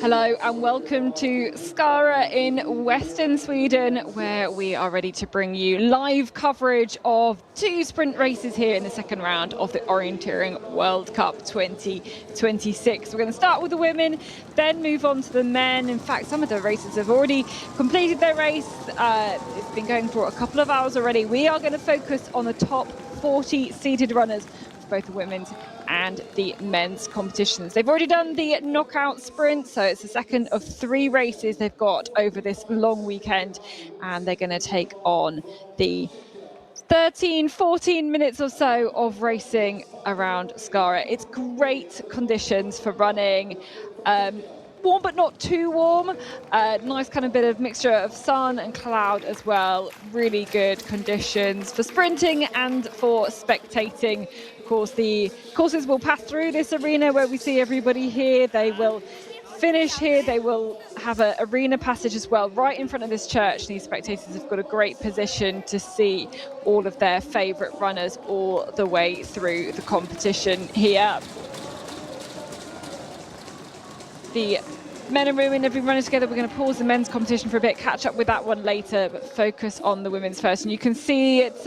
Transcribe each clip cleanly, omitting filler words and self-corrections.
Hello and welcome to Skara in Western Sweden, where we are ready to bring you live coverage of two sprint races here in the second round of the Orienteering World Cup 2026. We're going to start with the women, then move on to the men. In fact, some of the races have already completed their race. It's been going for a couple of hours already. We are going to focus on the top 40 seeded runners for both the women's and the men's competitions. They've already done the knockout sprint, so it's the second of three races they've got over this long weekend, and they're going to take on the 14 minutes or so of racing around Skara. It's great conditions for running. Warm but not too warm. Nice kind of bit of mixture of sun and cloud as well. Really good conditions for sprinting and for spectating. Of course, the courses will pass through this arena where we see everybody here. They will finish here. They will have an arena passage as well right in front of this church. These spectators have got a great position to see all of their favourite runners all the way through the competition here. The men and women have been running together. We're going to pause the men's competition for a bit, catch up with that one later, but focus on the women's first. And you can see it's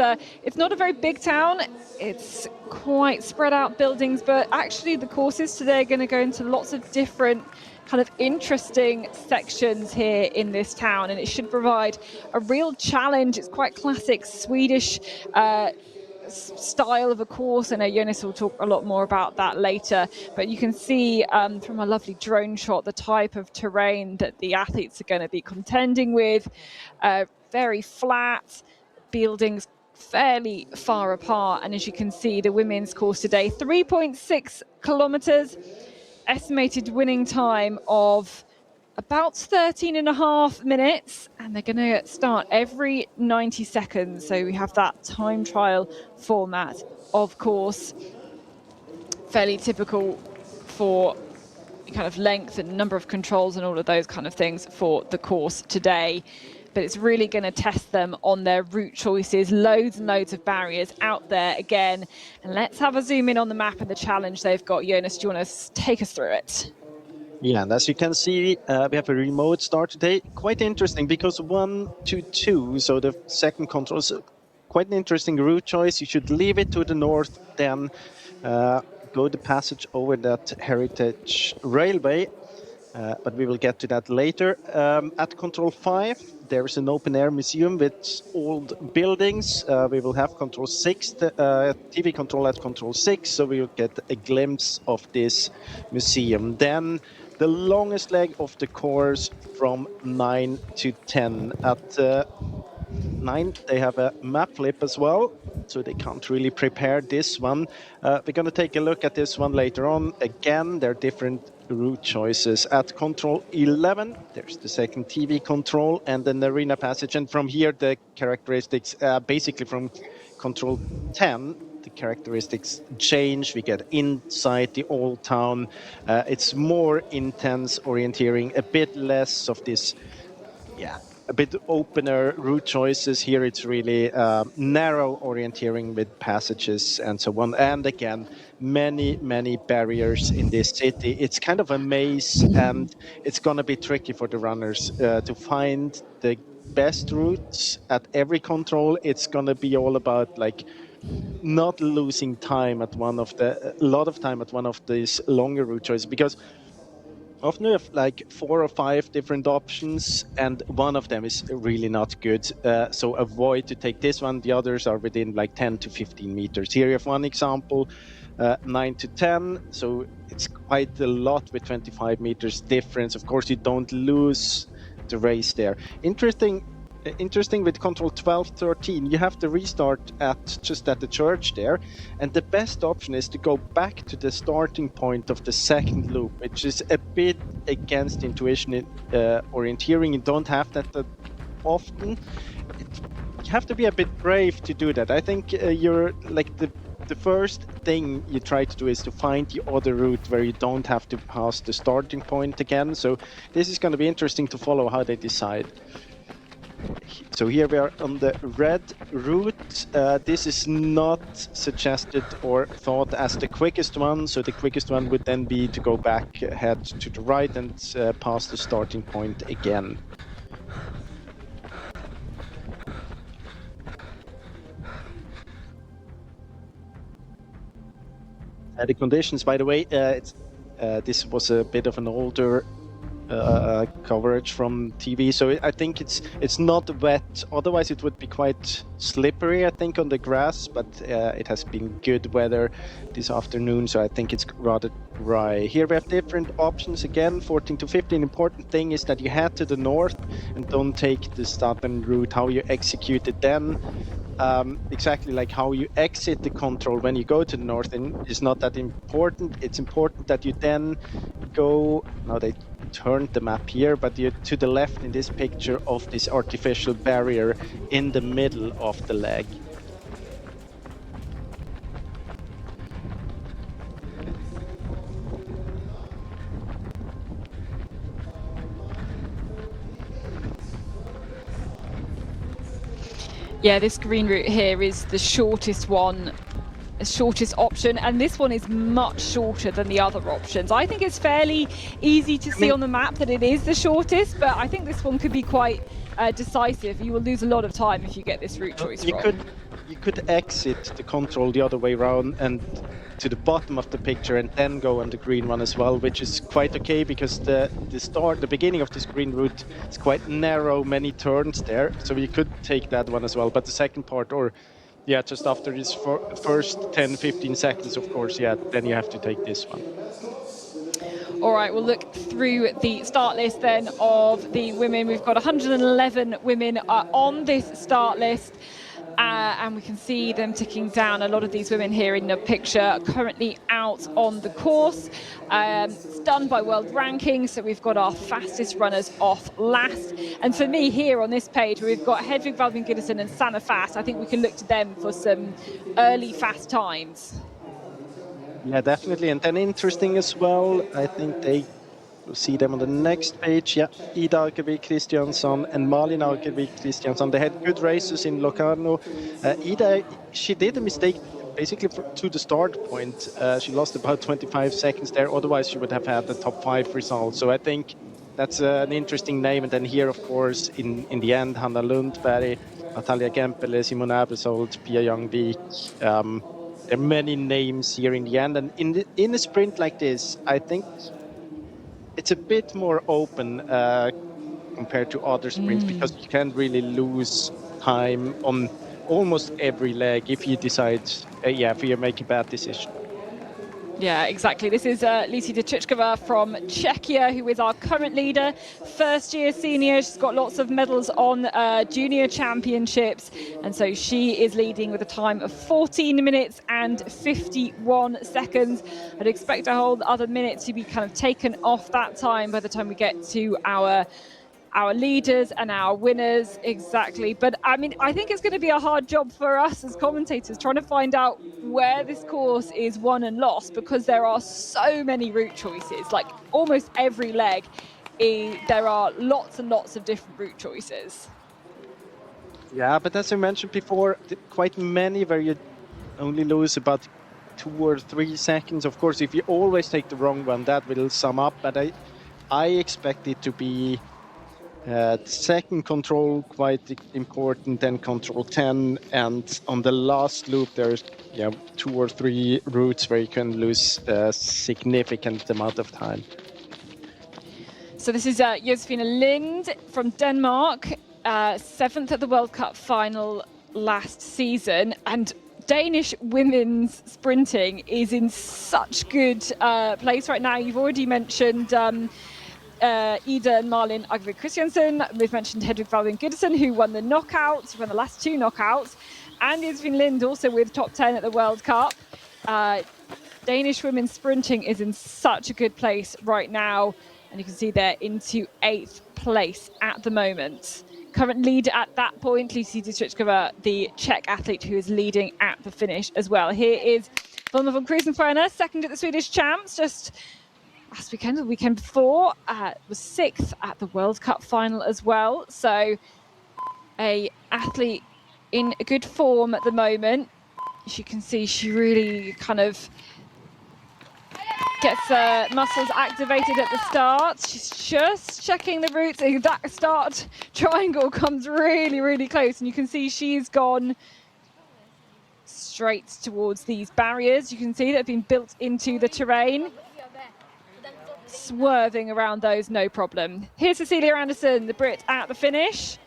not a very big town. It's quite spread out buildings, but actually the courses today are going to go into lots of different kind of interesting sections here in this town, and it should provide a real challenge. It's quite classic Swedish style of a course. I know Jonas will talk a lot more about that later, but you can see from a lovely drone shot the type of terrain that the athletes are going to be contending with. Very flat, buildings fairly far apart, and as you can see, the women's course today, 3.6 kilometers, estimated winning time of about 13 and a half minutes, and they're going to start every 90 seconds. So we have that time trial format, of course, fairly typical for kind of length and number of controls and all of those kind of things for the course today. But it's really going to test them on their route choices. Loads and loads of barriers out there again. And let's have a zoom in on the map and the challenge they've got. Jonas, do you want to take us through it? Yeah, and as you can see, we have a remote start today. Quite interesting because 1 to 2, so the second control is quite an interesting route choice. You should leave it to the north, then go the passage over that heritage railway. But we will get to that later. At control 5, there's an open air museum with old buildings. We will have control 6, TV control at control 6, so we will get a glimpse of this museum. Then the longest leg of the course from 9 to 10. At 9, they have a map flip as well, so they can't really prepare this one. We're going to take a look at this one later on. Again, there are different route choices. At control 11, there's the second TV control and an arena passage. And from here, the characteristics, basically from control 10, the characteristics change. We get inside the old town. It's more intense orienteering, a bit less of this, a bit opener route choices. Here it's really narrow orienteering with passages and so on. And again, many barriers in this city. It's kind of a maze, and it's going to be tricky for the runners to find the best routes at every control. It's going to be all about like not losing time at a lot of time at one of these longer route choices, because often you have like 4 or 5 different options and one of them is really not good. So avoid to take this one. The others are within like 10 to 15 meters. Here you have one example, 9 to 10. So it's quite a lot with 25 meters difference. Of course, you don't lose the race there. Interesting with control 12, 13, you have to restart just at the church there, and the best option is to go back to the starting point of the second loop, which is a bit against intuition in orienteering. You don't have that often. You have to be a bit brave to do that. I think you're like the first thing you try to do is to find the other route where you don't have to pass the starting point again. So this is going to be interesting to follow how they decide. So here we are on the red route. This is not suggested or thought as the quickest one. So the quickest one would then be to go back, head to the right and pass the starting point again. The conditions, by the way, this was a bit of an older coverage from TV, so I think it's not wet. Otherwise, it would be quite slippery, I think, on the grass. But it has been good weather this afternoon, so I think it's rather dry. Here we have different options again, 14 to 15. Important thing is that you head to the north and don't take the southern route. How you execute it then. Exactly like how you exit the control when you go to the north is not that important. It's important that you then go, now they turned the map here, but you're to the left in this picture of this artificial barrier in the middle of the leg. Yeah, this green route here is the shortest one, the shortest option, and this one is much shorter than the other options. I think it's fairly easy to see on the map that it is the shortest, but I think this one could be quite decisive. You will lose a lot of time if you get this route choice wrong. You could exit the control the other way around and to the bottom of the picture and then go on the green one as well, which is quite okay because the beginning of this green route is quite narrow, many turns there, so you could take that one as well. But the second part, or yeah, just after this first 10-15 seconds, of course, yeah, then you have to take this one. All right, we'll look through the start list then of the women. We've got 111 women on this start list. And we can see them ticking down. A lot of these women here in the picture currently out on the course. It's done by world ranking, so we've got our fastest runners off last. And for me here on this page, we've got Hedvig Valvin Gudesen and Sanna Fast. I think we can look to them for some early fast times. Yeah, definitely. And then interesting as well, I think you'll see them on the next page. Yeah, Ida Alkevik Kristiansson and Malin Alkevik Kristiansson. They had good races in Locarno. Ida, she did a mistake basically to the start point. She lost about 25 seconds there. Otherwise, she would have had the top 5 result. So I think that's an interesting name. And then here, of course, in the end, Hanna Lundberg, Natalia Gempele, Simona Abesold, Pia Youngvik. There are many names here in the end. And in a sprint like this, I think it's a bit more open compared to other sprints because you can't really lose time on almost every leg if you decide, if you make a bad decision. Yeah, exactly. This is Lisi Dechichkova from Czechia, who is our current leader. First-year senior. She's got lots of medals on junior championships. And so she is leading with a time of 14 minutes and 51 seconds. I'd expect a whole other minute to be kind of taken off that time by the time we get to our leaders and our winners. Exactly. But I mean, I think it's going to be a hard job for us as commentators trying to find out where this course is won and lost, because there are so many route choices. Like almost every leg, there are lots and lots of different route choices. Yeah, but as I mentioned before, quite many where you only lose about 2 or 3 seconds. Of course, if you always take the wrong one, that will sum up. But I expect it to be second control quite important, then control 10, and on the last loop there's 2 or 3 routes where you can lose a significant amount of time. So this is Josefine Lind from Denmark, 7th at the World Cup final last season, and Danish women's sprinting is in such good place right now. You've already mentioned Ida and Malin Agvik Christiansen. We've mentioned Hedvig Valvin Gudesen, who won the knockouts, won the last 2 knockouts, and Josefine Lind also with top 10 at the World Cup. Danish women's sprinting is in such a good place right now, and you can see they're into 8th place at the moment. Current leader at that point, Lisi Dechichkova, the Czech athlete who is leading at the finish as well. Here is Wilma von Krusenfreiner, second at the Swedish Champs, just last weekend, the weekend before, was 6th at the World Cup final as well. So a athlete in good form at the moment. As you can see, she really kind of gets muscles activated at the start. She's just checking the routes. That start triangle comes really, really close, and you can see she's gone straight towards these barriers. You can see that have been built into the terrain. Swerving around those, no problem. Here's Cecilia Anderson, the Brit, at the finish.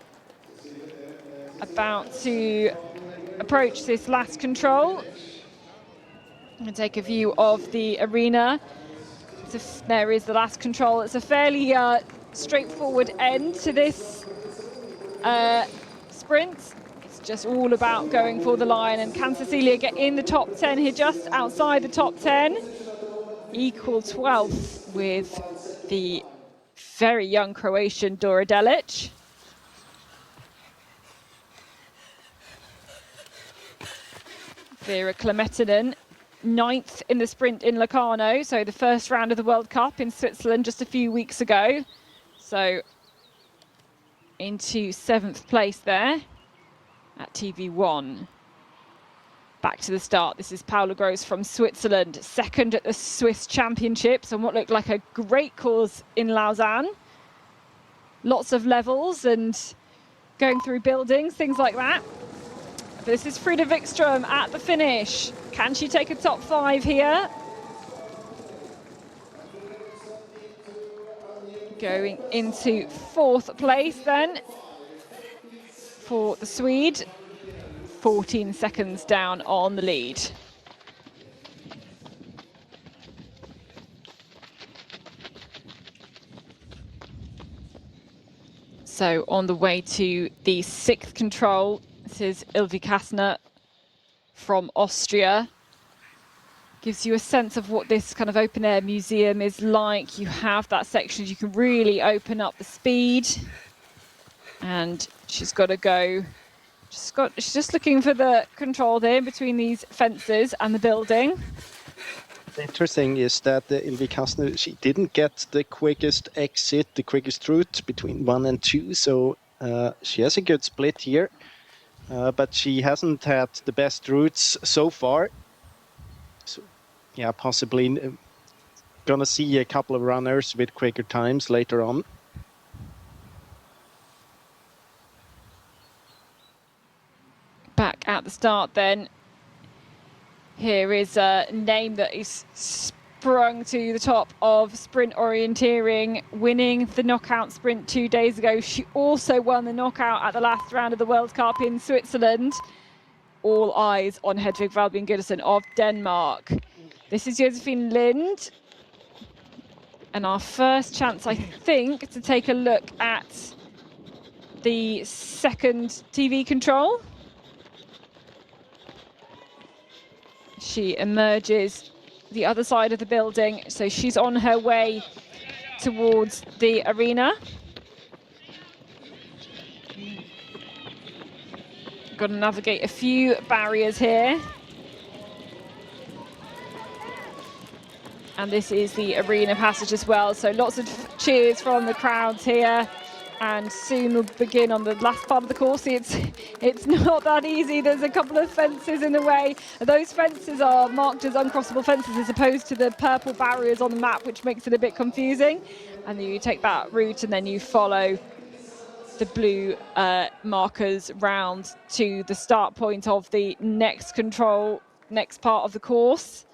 About to approach this last control. And take a view of the arena. So there is the last control. It's a fairly straightforward end to this sprint. It's just all about going for the line. And can Cecilia get in the top 10 here, just outside the top 10? Equal 12th with the very young Croatian Dora Delic. Vera Klemetinen, 9th in the sprint in Locarno, so the first round of the World Cup in Switzerland just a few weeks ago. So into 7th place there at TV1. Back to the start. This is Paula Gross from Switzerland, 2nd at the Swiss Championships on what looked like a great course in Lausanne. Lots of levels and going through buildings, things like that. This is Frida Wikström at the finish. Can she take a top 5 here? Going into 4th place then for the Swede. 14 seconds down on the lead. So on the way to the 6th control, this is Ilvi Kastner from Austria. Gives you a sense of what this kind of open air museum is like. You have that section, you can really open up the speed. And she's got to go, she's just looking for the control there between these fences and the building. The interesting is that Ilvi Kastner, she didn't get the quickest exit, the quickest route between 1 and 2. So she has a good split here. But she hasn't had the best routes so far. So, yeah, possibly gonna see a couple of runners with quicker times later on. Back at the start then. Here is a name that is sprung to the top of sprint orienteering, winning the knockout sprint 2 days ago. She also won the knockout at the last round of the World Cup in Switzerland. All eyes on Hedvig Valbjørn Guddersen of Denmark. This is Josephine Lind. And our first chance, I think, to take a look at the 2nd TV control. She emerges the other side of the building, so she's on her way towards the arena. Got to navigate a few barriers here. And this is the arena passage as well, so lots of cheers from the crowds here. And soon we'll begin on the last part of the course. It's not that easy. There's a couple of fences in the way. Those fences are marked as uncrossable fences as opposed to the purple barriers on the map, which makes it a bit confusing. And you take that route and then you follow the blue markers round to the start point of the next control, next part of the course.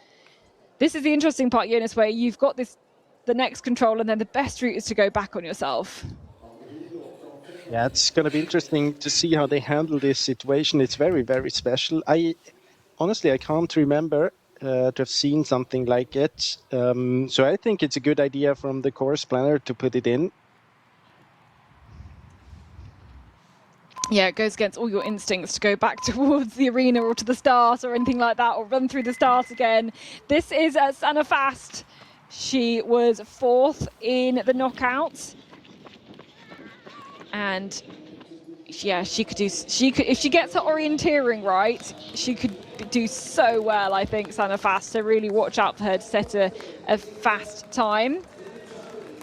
This is the interesting part, Jonas, where you've got the next control and then the best route is to go back on yourself. Yeah, it's going to be interesting to see how they handle this situation. It's very, very special. Honestly, I can't remember to have seen something like it. So I think it's a good idea from the course planner to put it in. Yeah, it goes against all your instincts to go back towards the arena or to the start or anything like that, or run through the start again. This is Sanna Fast. She was 4th in the knockouts. And yeah, she could if she gets her orienteering right, she could do so well, I think, Sanna Fast. So really watch out for her to set a fast time.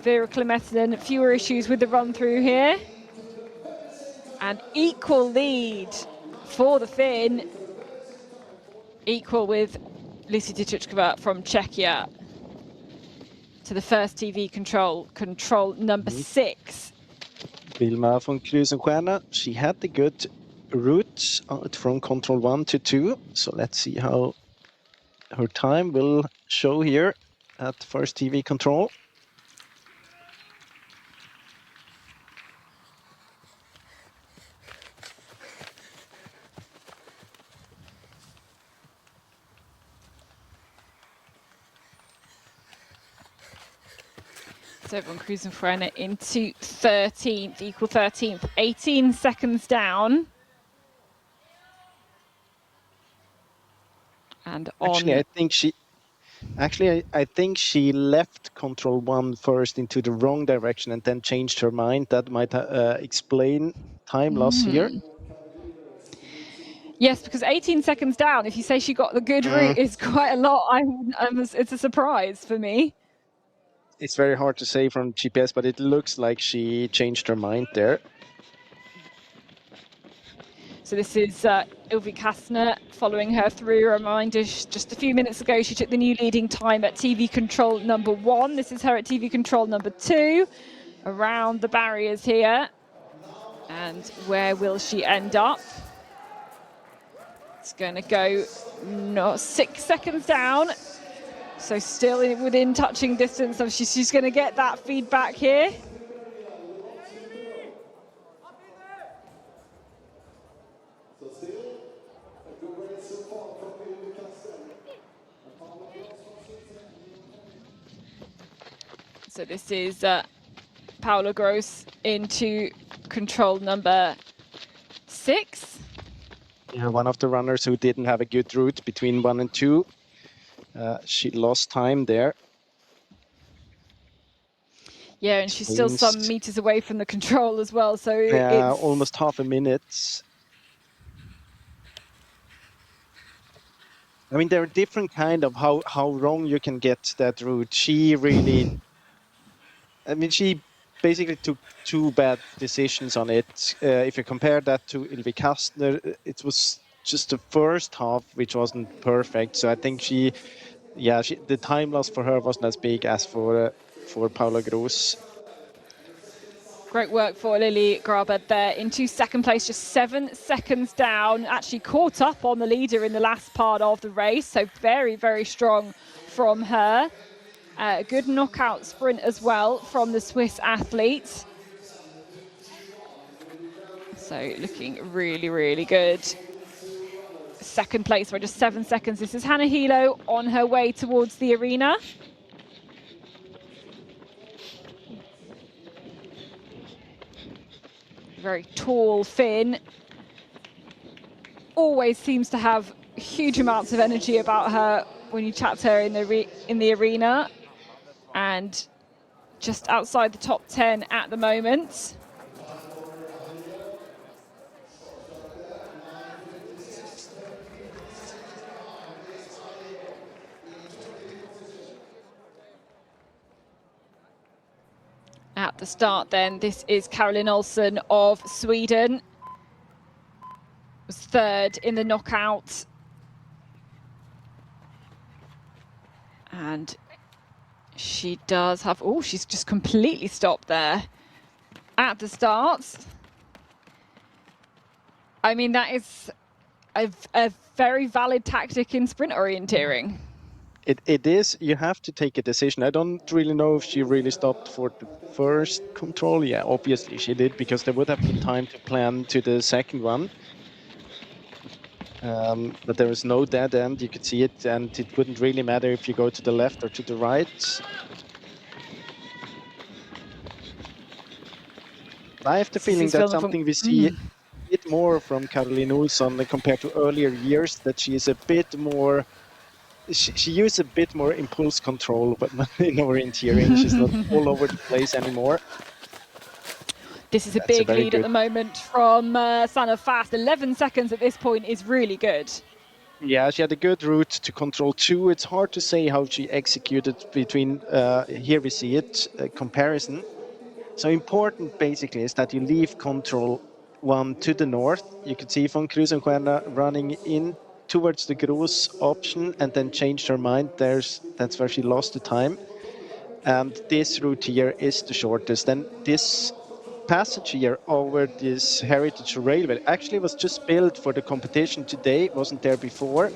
Vera Klemetinen, fewer issues with the run through here. And equal lead for the Finn. Equal with Lucy Dichuchkova from Czechia to the first TV control number 6. Vilma von Krusenstjerna, she had the good route from control 1 to 2. So let's see how her time will show here at first TV control. So von Krusenstjerna into 13th, equal 13th, 18 seconds down. And on... I think she left control 1 first into the wrong direction and then changed her mind. That might explain time loss here. Yes, because 18 seconds down, if you say she got the good route, is quite a lot. It's a surprise for me. It's very hard to say from GPS, but it looks like she changed her mind there. So this is Ilvi Kastner following her through. A reminder, just a few minutes ago, she took the new leading time at TV control number 1. This is her at TV control number 2. Around the barriers here. And where will she end up? It's going to go 6 seconds down. So still within touching distance. So she's going to get that feedback here. So this is Paula Gross into control number 6. Yeah, one of the runners who didn't have a good route between 1 and 2. She lost time there. Yeah, and she's still some meters away from the control as well. So yeah, almost half a minute. I mean, there are different kind of how wrong you can get that route. She really, I mean, she basically took 2 bad decisions on it. If you compare that to Ilvi Kastner, it was just the first half which wasn't perfect. So I think the time loss for her wasn't as big as for Paula Gross. Great work for Lily Graber there into second place, just 7 seconds down. Actually caught up on the leader in the last part of the race. So very, very strong from her. A good knockout sprint as well from the Swiss athlete. So looking really, really good. Second place for just 7 seconds. This is Hannah Hilo on her way towards the arena. Very tall Finn. Always seems to have huge amounts of energy about her when you chat to her in the arena. And just outside the top 10 at the moment. At the start then, this is Caroline Olsen of Sweden. Was 3rd in the knockout. And she does have, she's just completely stopped there at the start. I mean, that is a very valid tactic in sprint orienteering. It is. You have to take a decision. I don't really know if she really stopped for the first control. Yeah, obviously she did, because there would have been time to plan to the second one. But there was no dead end. You could see it, and it wouldn't really matter if you go to the left or to the right. I have the feeling that's something we see a bit more from Caroline Olsson compared to earlier years, that she is a bit more... She used a bit more impulse control but in orienteering. She's not all over the place anymore. This is a big lead at the moment from Sanna Fast. 11 seconds at this point is really good. Yeah, she had a good route to control 2. It's hard to say how she executed between, here we see it, comparison. So important basically is that you leave control one to the north. You could see von Krusenstjerna running in towards the Groß option and then changed her mind. That's where she lost the time. And this route here is the shortest. And this passage here over this heritage railway actually was just built for the competition today, wasn't there before.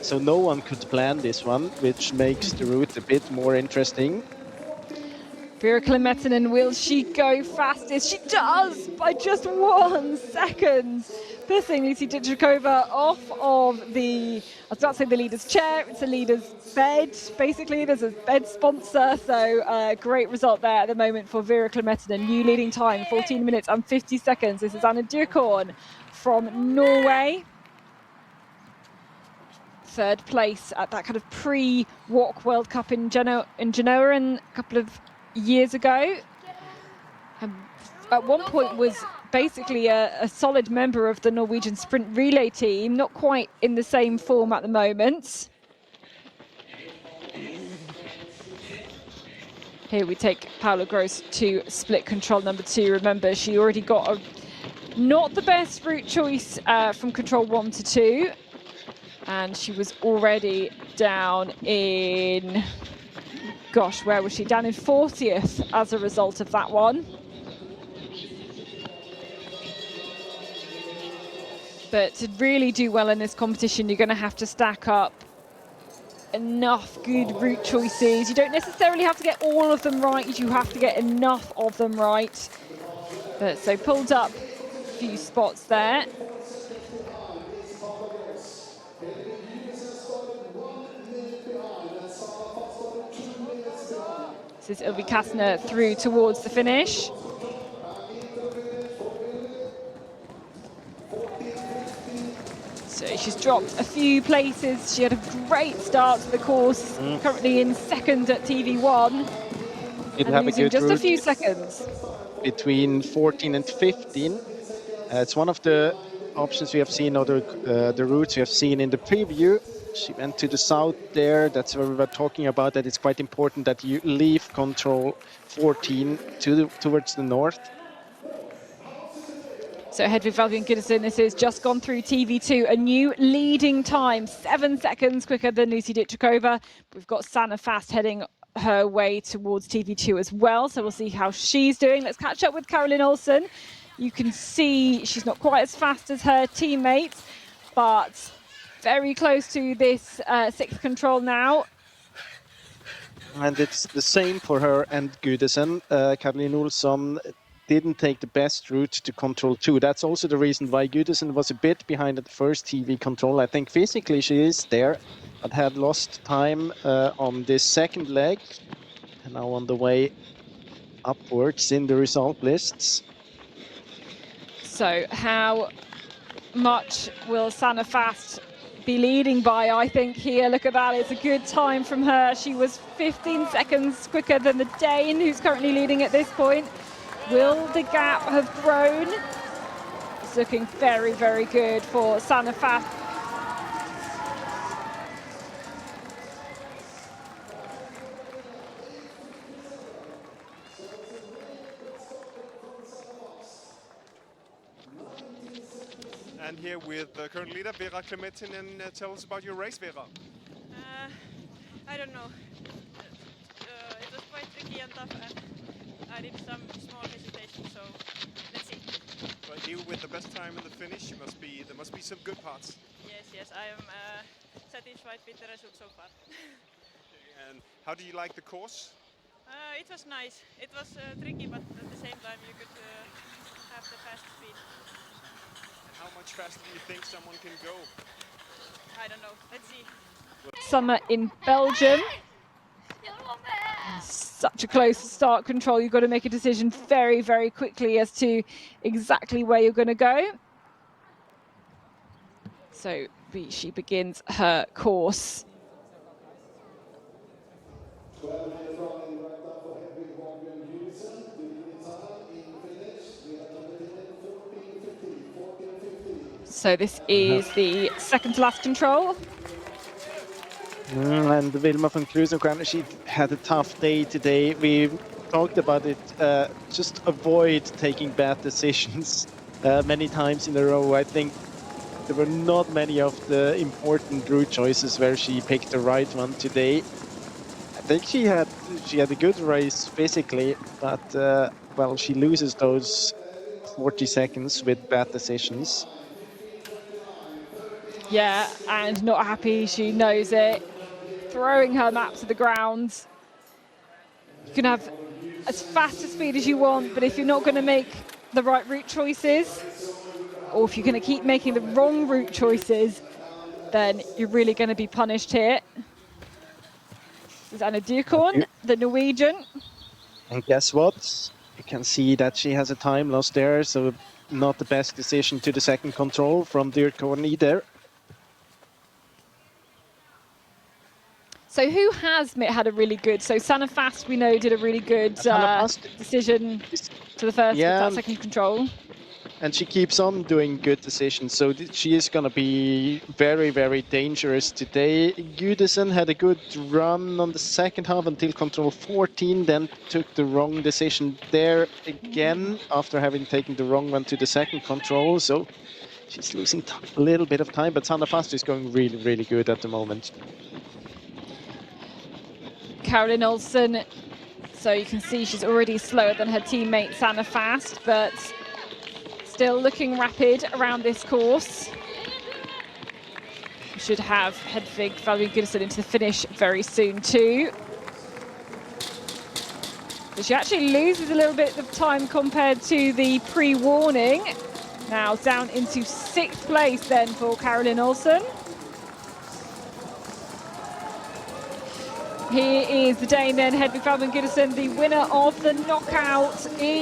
So no one could plan this one, which makes the route a bit more interesting. Vera Klemetinen, will she go fastest? She does by just 1 second. Pissing Lucy Dichikova off of the, I was about to say the leader's chair, it's a leader's bed. Basically, there's a bed sponsor, so great result there at the moment for Vera Klemetinen. New leading time, 14 minutes and 50 seconds. This is Anna Dyrkorn from Norway. Third place at that kind of pre-walk World Cup in Genoa a couple of years ago. At one point was basically a solid member of the Norwegian sprint relay team, not quite in the same form at the moment. Here we take Paula Gross to split control number 2. Remember, she already got not the best route choice from control 1 to 2. And she was already down in, gosh, where was she? Down in 40th as a result of that one. But to really do well in this competition, you're going to have to stack up enough good route choices. You don't necessarily have to get all of them right, you have to get enough of them right. But so pulled up a few spots there. This is Ilvi Kastner through towards the finish. So she's dropped a few places. She had a great start to the course, currently in second at TV1. It and losing just a few seconds. Between 14 and 15. It's one of the options we have seen, or the routes we have seen in the preview. She went to the south there. That's where we were talking about that it's quite important that you leave control 14 towards the north. So Hedvig Valvian Goodison, this has just gone through TV2, a new leading time, 7 seconds quicker than Lucy Dichikova. We've got Sanna Fast heading her way towards TV2 as well, so we'll see how she's doing. Let's catch up with Caroline Olsen. You can see she's not quite as fast as her teammates, but very close to this sixth control now. And it's the same for her and Gudesen. Caroline Olsen didn't take the best route to control 2. That's also the reason why Gudesen was a bit behind at the first TV control. I think physically she is there, but had lost time on this second leg. And now on the way upwards in the result lists. So how much will Sanna Fast be leading by, I think, here? Look at that, it's a good time from her. She was 15 seconds quicker than the Dane, who's currently leading at this point. Will the gap have grown? It's looking very, very good for Sanna Fast. And here with the current leader, Vera Klemetinen. Tell us about your race, Vera. I don't know. It was quite tricky and tough, and I did some small hesitation, so let's see. But you with the best time in the finish, there must be some good parts. Yes, I am satisfied with the result so far. And how do you like the course? It was nice. It was tricky, but at the same time you could have the fast speed. How much faster do you think someone can go? I don't know. Let's see. Summer in Belgium. Such a close start control. You've got to make a decision very, very quickly as to exactly where you're going to go. So she begins her course. So this is the second to last control. And Vilma von Krusenstjerna, she had a tough day today. We talked about it. Just avoid taking bad decisions. many times in a row. I think there were not many of the important route choices where she picked the right one today. I think she had a good race physically, but well, she loses those 40 seconds with bad decisions. Yeah, and not happy. She knows it. Throwing her map to the ground. You can have as fast a speed as you want, but if you're not going to make the right route choices, or if you're going to keep making the wrong route choices, then you're really going to be punished here. This is Anna Dukorn, the Norwegian. And guess what? You can see that she has a time loss there, so not the best decision to the second control from Dukorn either. So who has had a really good, so Sanna Fast we know did a really good decision to the first with that second control. And she keeps on doing good decisions, so she is going to be very, very dangerous today. Gudesen had a good run on the second half until control 14, then took the wrong decision there again after having taken the wrong one to the second control, so she's losing a little bit of time, but Sanna Fast is going really, really good at the moment. Caroline Olsen, so you can see she's already slower than her teammate Sanna Fast, but still looking rapid around this course. We should have Hedvig Valby Gudesen into the finish very soon too. But she actually loses a little bit of time compared to the pre-warning. Now down into 6th place then for Caroline Olsen. Here is the Dane then, Hedvig Valby Gudesen, the winner of the knockout.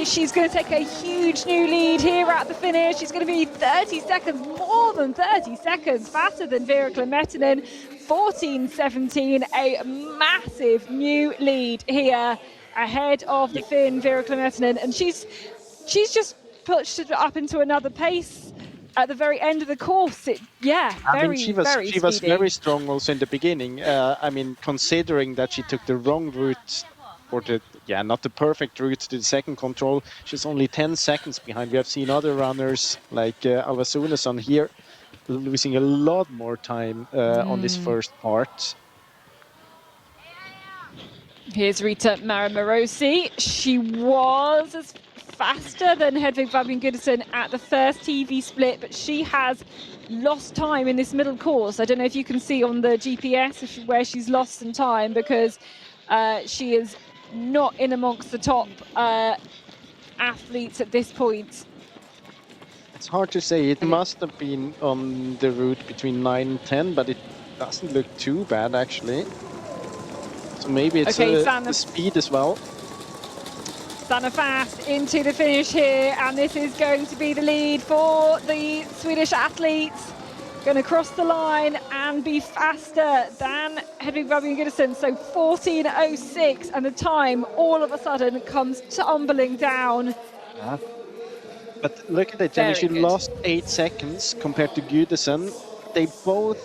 She's going to take a huge new lead here at the finish. She's going to be 30 seconds, more than 30 seconds faster than Vera Klemetinen. 14:17, a massive new lead here ahead of the Finn, Vera Klemetinen. And she's just pushed it up into another pace at the very end of the course. She was very strong also in the beginning. I mean, considering that she took the wrong route, or not the perfect route to the second control, she's only 10 seconds behind. We have seen other runners like Alva Sunesson here losing a lot more time on this first part. Here's Rita Mara Morosi. She was faster than Hedvig Valby Gudesen at the first TV split, but she has lost time in this middle course. I don't know if you can see on the GPS where she's lost some time, because she is not in amongst the top athletes at this point. It's hard to say. It must have been on the route between 9 and 10, but it doesn't look too bad actually. So maybe it's the speed as well. Sanna Fast into the finish here, and this is going to be the lead for the Swedish athletes. Going to cross the line and be faster than Hedvig Valby Gudesen, so 14:06, and the time all of a sudden comes tumbling down. Yeah. But look at it, Jenny, she lost 8 seconds compared to Gudesen. They both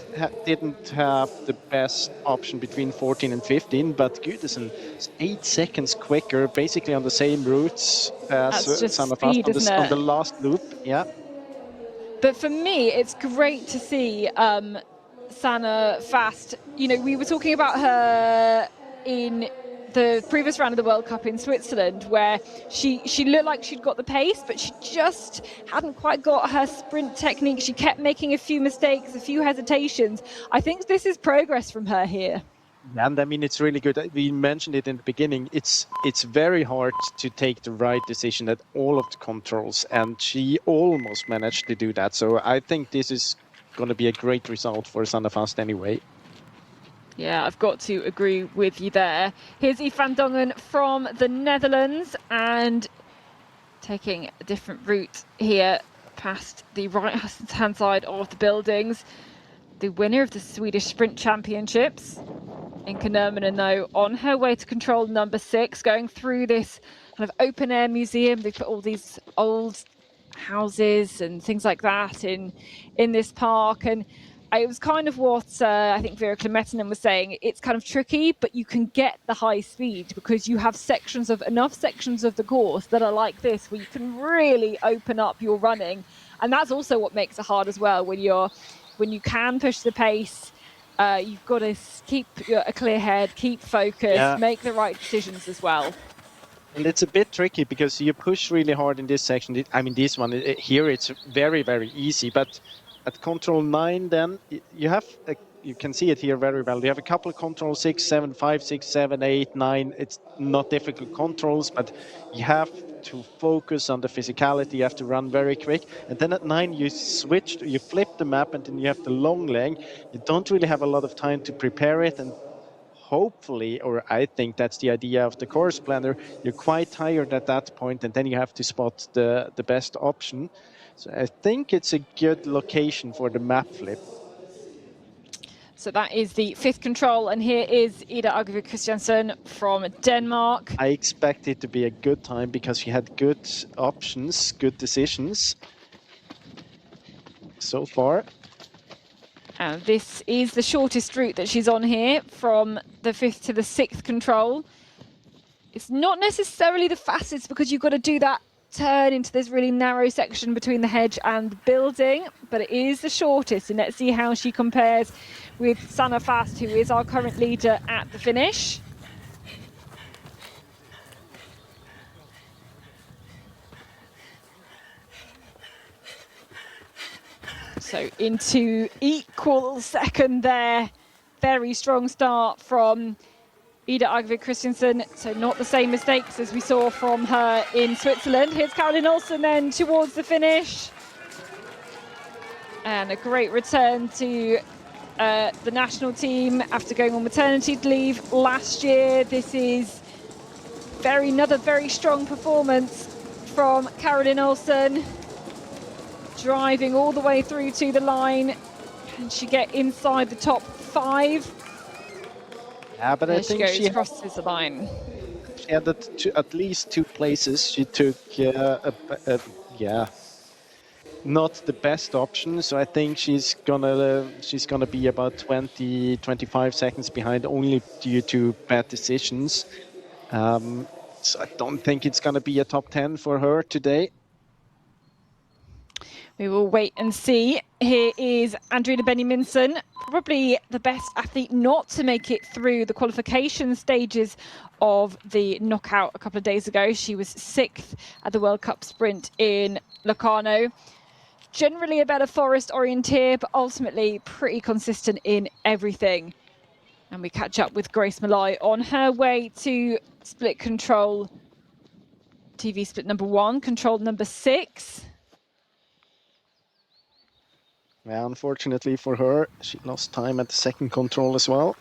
didn't have the best option between 14 and 15, but Gudesen is 8 seconds quicker, basically on the same routes as Sanna Fast on the last loop. Yeah. But for me, it's great to see Sanna Fast. You know, we were talking about her in the previous round of the World Cup in Switzerland, where she looked like she'd got the pace, but she just hadn't quite got her sprint technique. She kept making a few mistakes, a few hesitations. I think this is progress from her here. And I mean, it's really good. We mentioned it in the beginning. It's very hard to take the right decision at all of the controls, and she almost managed to do that. So I think this is going to be a great result for Sanna Fast anyway. Yeah, I've got to agree with you there. Here's Yves van Dongen from the Netherlands, and taking a different route here past the right-hand side of the buildings. The winner of the Swedish Sprint Championships, Inka Nurminen, though, on her way to control number 6, going through this kind of open-air museum. They put all these old houses and things like that in this park, and it was kind of what I think Vera Klemetinen was saying. It's kind of tricky, but you can get the high speed because you have enough sections of the course that are like this, where you can really open up your running. And that's also what makes it hard as well. When you can push the pace, you've got to keep a clear head, keep focused, make the right decisions as well. And it's a bit tricky because you push really hard in this section. I mean, this one here, it's very, very easy. But at control 9, then you have, you can see it here very well. You have a couple of control 6, 7, 5, 6, 7, 8, 9. It's not difficult controls, but you have to focus on the physicality. You have to run very quick. And then at 9, you flip the map, and then you have the long leg. You don't really have a lot of time to prepare it. And hopefully, or I think that's the idea of the course planner, you're quite tired at that point, and then you have to spot the best option. So I think it's a good location for the map flip. So that is the 5th control, and here is Ida Agve Christiansen from Denmark. I expect it to be a good time because she had good options, good decisions so far. And this is the shortest route that she's on here, from the 5th to the 6th control. It's not necessarily the fastest because you've got to do that turn into this really narrow section between the hedge and the building, but it is the shortest. And let's see how she compares with Sanna Fast, who is our current leader at the finish. So into equal second there. Very strong start from Ida Agve Christiansen. So not the same mistakes as we saw from her in Switzerland. Here's Caroline Olsen then towards the finish. And a great return to the national team after going on maternity leave last year. This is another very strong performance from Caroline Olsen. Driving all the way through to the line. Can she get inside the top 5? Yeah, but I think she crosses the line. She had at least 2 places. She took, not the best option. So I think she's gonna be about 20-25 seconds behind, only due to bad decisions. So I don't think it's gonna be a top 10 for her today. We will wait and see. Here is Andrina Benjaminsen, probably the best athlete not to make it through the qualification stages of the knockout a couple of days ago. She was 6th at the World Cup sprint in Locarno. Generally a better forest orienteer, but ultimately pretty consistent in everything. And we catch up with Grace Malloy on her way to split control, TV split number 1, control number 6. Yeah, unfortunately for her, she lost time at the 2nd control as well.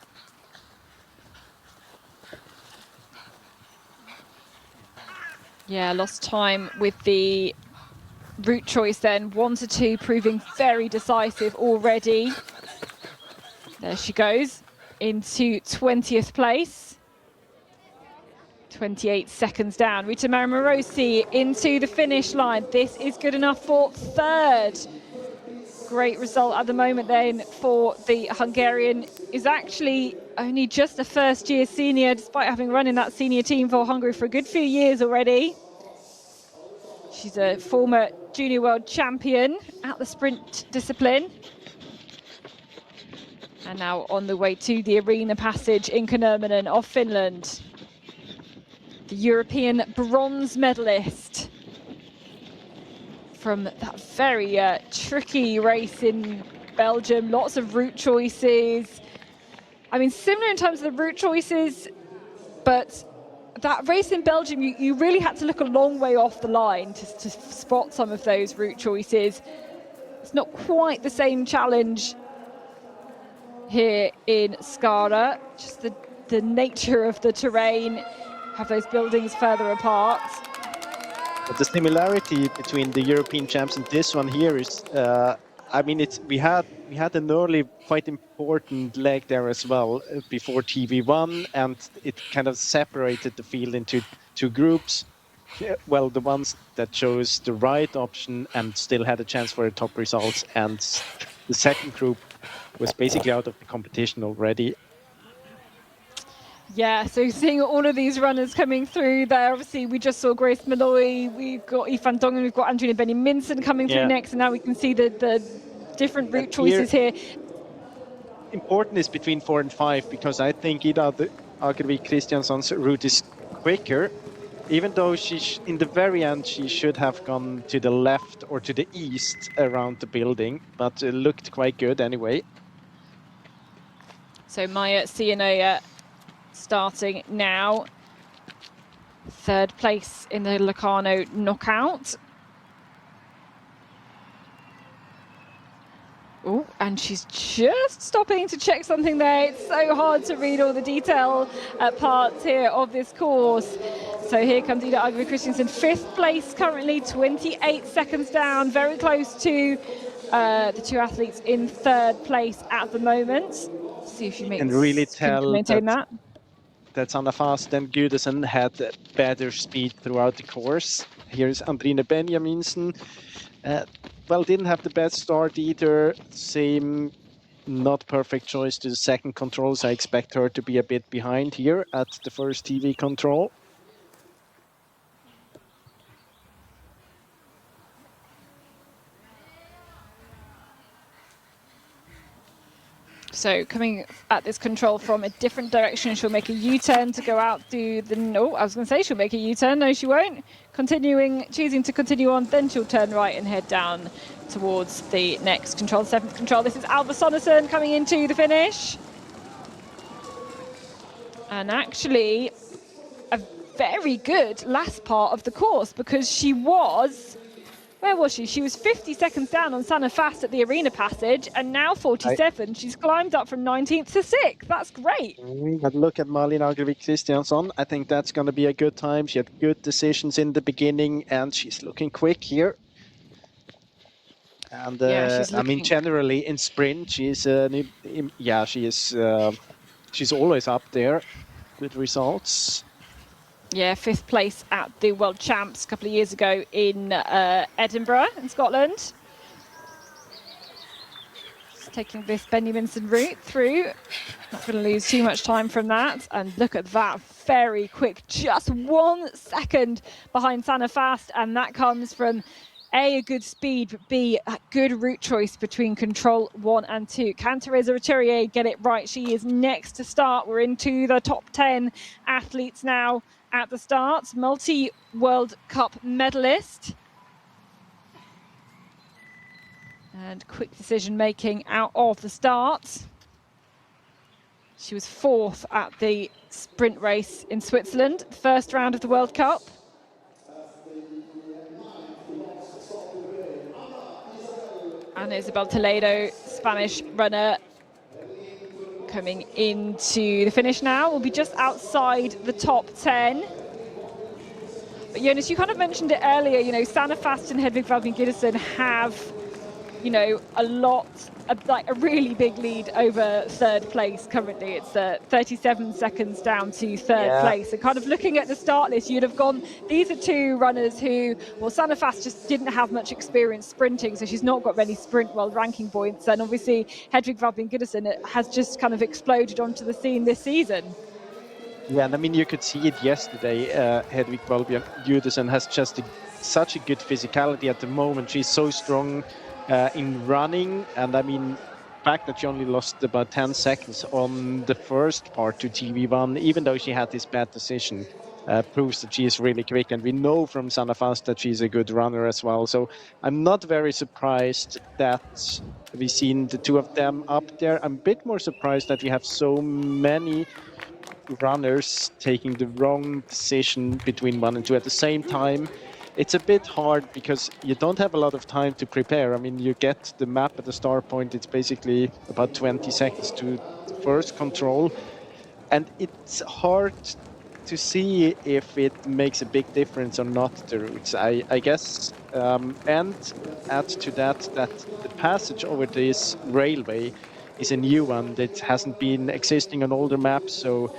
Yeah, lost time with the route choice then. 1 to 2 proving very decisive already. There she goes into 20th place. 28 seconds down. Rita Maramosi into the finish line. This is good enough for 3rd. Great result at the moment then for the Hungarian. Is actually only just a 1st-year senior, despite having run in that senior team for Hungary for a good few years already. She's a former junior world champion at the sprint discipline. And now on the way to the arena passage in Nurminen of Finland. The European bronze medalist from that very tricky race in Belgium. Lots of route choices. I mean, similar in terms of the route choices, but that race in Belgium, you really had to look a long way off the line to spot some of those route choices. It's not quite the same challenge here in Skara. Just the nature of the terrain, have those buildings further apart. But the similarity between the European champs and this one here is, I mean, we had an early, quite important leg there as well before TV1, and it kind of separated the field into 2 groups. Well, the ones that chose the right option and still had a chance for the top results, and the second group was basically out of the competition already. Yeah, so seeing all of these runners coming through there, obviously we just saw Grace Malloy, we've got Aoife van Dongen, we've got Andrina Benny Minson coming through next, and now we can see the different route choices here. Important is between 4 and 5, because I think Ida Agervik Christiansson's route is quicker, even though in the very end she should have gone to the left or to the east around the building, but it looked quite good anyway. So Maya Cianea starting now. 3rd place in the Locarno knockout. Oh, and she's just stopping to check something there. It's so hard to read all the detail parts here of this course. So here comes Ida Agervik Christiansson, 5th place currently, 28 seconds down, very close to the 2 athletes in 3rd place at the moment. See if she can really tell maintain that. Sanna Fast and Gudesen had better speed throughout the course. Here's Andrine Benjaminsen. Well, didn't have the best start either. Same not perfect choice to the second control, so I expect her to be a bit behind here at the first TV control. So coming at this control from a different direction, she'll make a U-turn to go out to the... No, I was going to say she'll make a U-turn. No, she won't. Choosing to continue on, then she'll turn right and head down towards the next control, 7th control. This is Alva Sonnesson coming into the finish. And actually, a very good last part of the course, because she was... Where was she? She was 50 seconds down on Sanna Fast at the arena passage, and now 47. She's climbed up from 19th to 6th. That's great. But look at Malin Agervik Christiansson. I think that's going to be a good time. She had good decisions in the beginning, and she's looking quick here. And I mean, generally in sprint, she's she's always up there. Good results. Yeah, 5th place at the World Champs a couple of years ago in Edinburgh in Scotland. Just taking this Benny Minson route through. Not going to lose too much time from that. And look at that, very quick, just 1 second behind Sanna Fast. And that comes from A, good speed, but B, a good route choice between control 1 and 2. Can Teresa Roturier get it right? She is next to start. We're into the top 10 athletes now at the start. Multi-World Cup medalist. And quick decision making out of the start. She was 4th at the sprint race in Switzerland, first round of the World Cup. And Isabel Toledo, Spanish runner, coming into the finish now. Will be just outside the top 10. But Jonas, you kind of mentioned it earlier, you know, Sanna Fast and Hedvig Valvin Gidesen have, you know, like a really big lead over 3rd place currently. It's 37 seconds down to 3rd place. And kind of looking at the start list, you'd have gone, these are 2 runners who, well, Sanna Fast just didn't have much experience sprinting, so she's not got many sprint world ranking points. And obviously, Hedvig Valvin Gidesen has just kind of exploded onto the scene this season. Yeah, and I mean, you could see it yesterday. Hedvig Valvin Gidesen has just such a good physicality at the moment. She's so strong in running, and I mean, the fact that she only lost about 10 seconds on the first part to TV1, even though she had this bad decision, proves that she is really quick. And we know from Sanna Fast that she's a good runner as well. So I'm not very surprised that we've seen the 2 of them up there. I'm a bit more surprised that we have so many runners taking the wrong decision between 1 and 2 at the same time. It's a bit hard because you don't have a lot of time to prepare. I mean, you get the map at the start point. It's basically about 20 seconds to the first control. And it's hard to see if it makes a big difference or not, the routes. I guess, and add to that the passage over this railway is a new one that hasn't been existing on older maps. So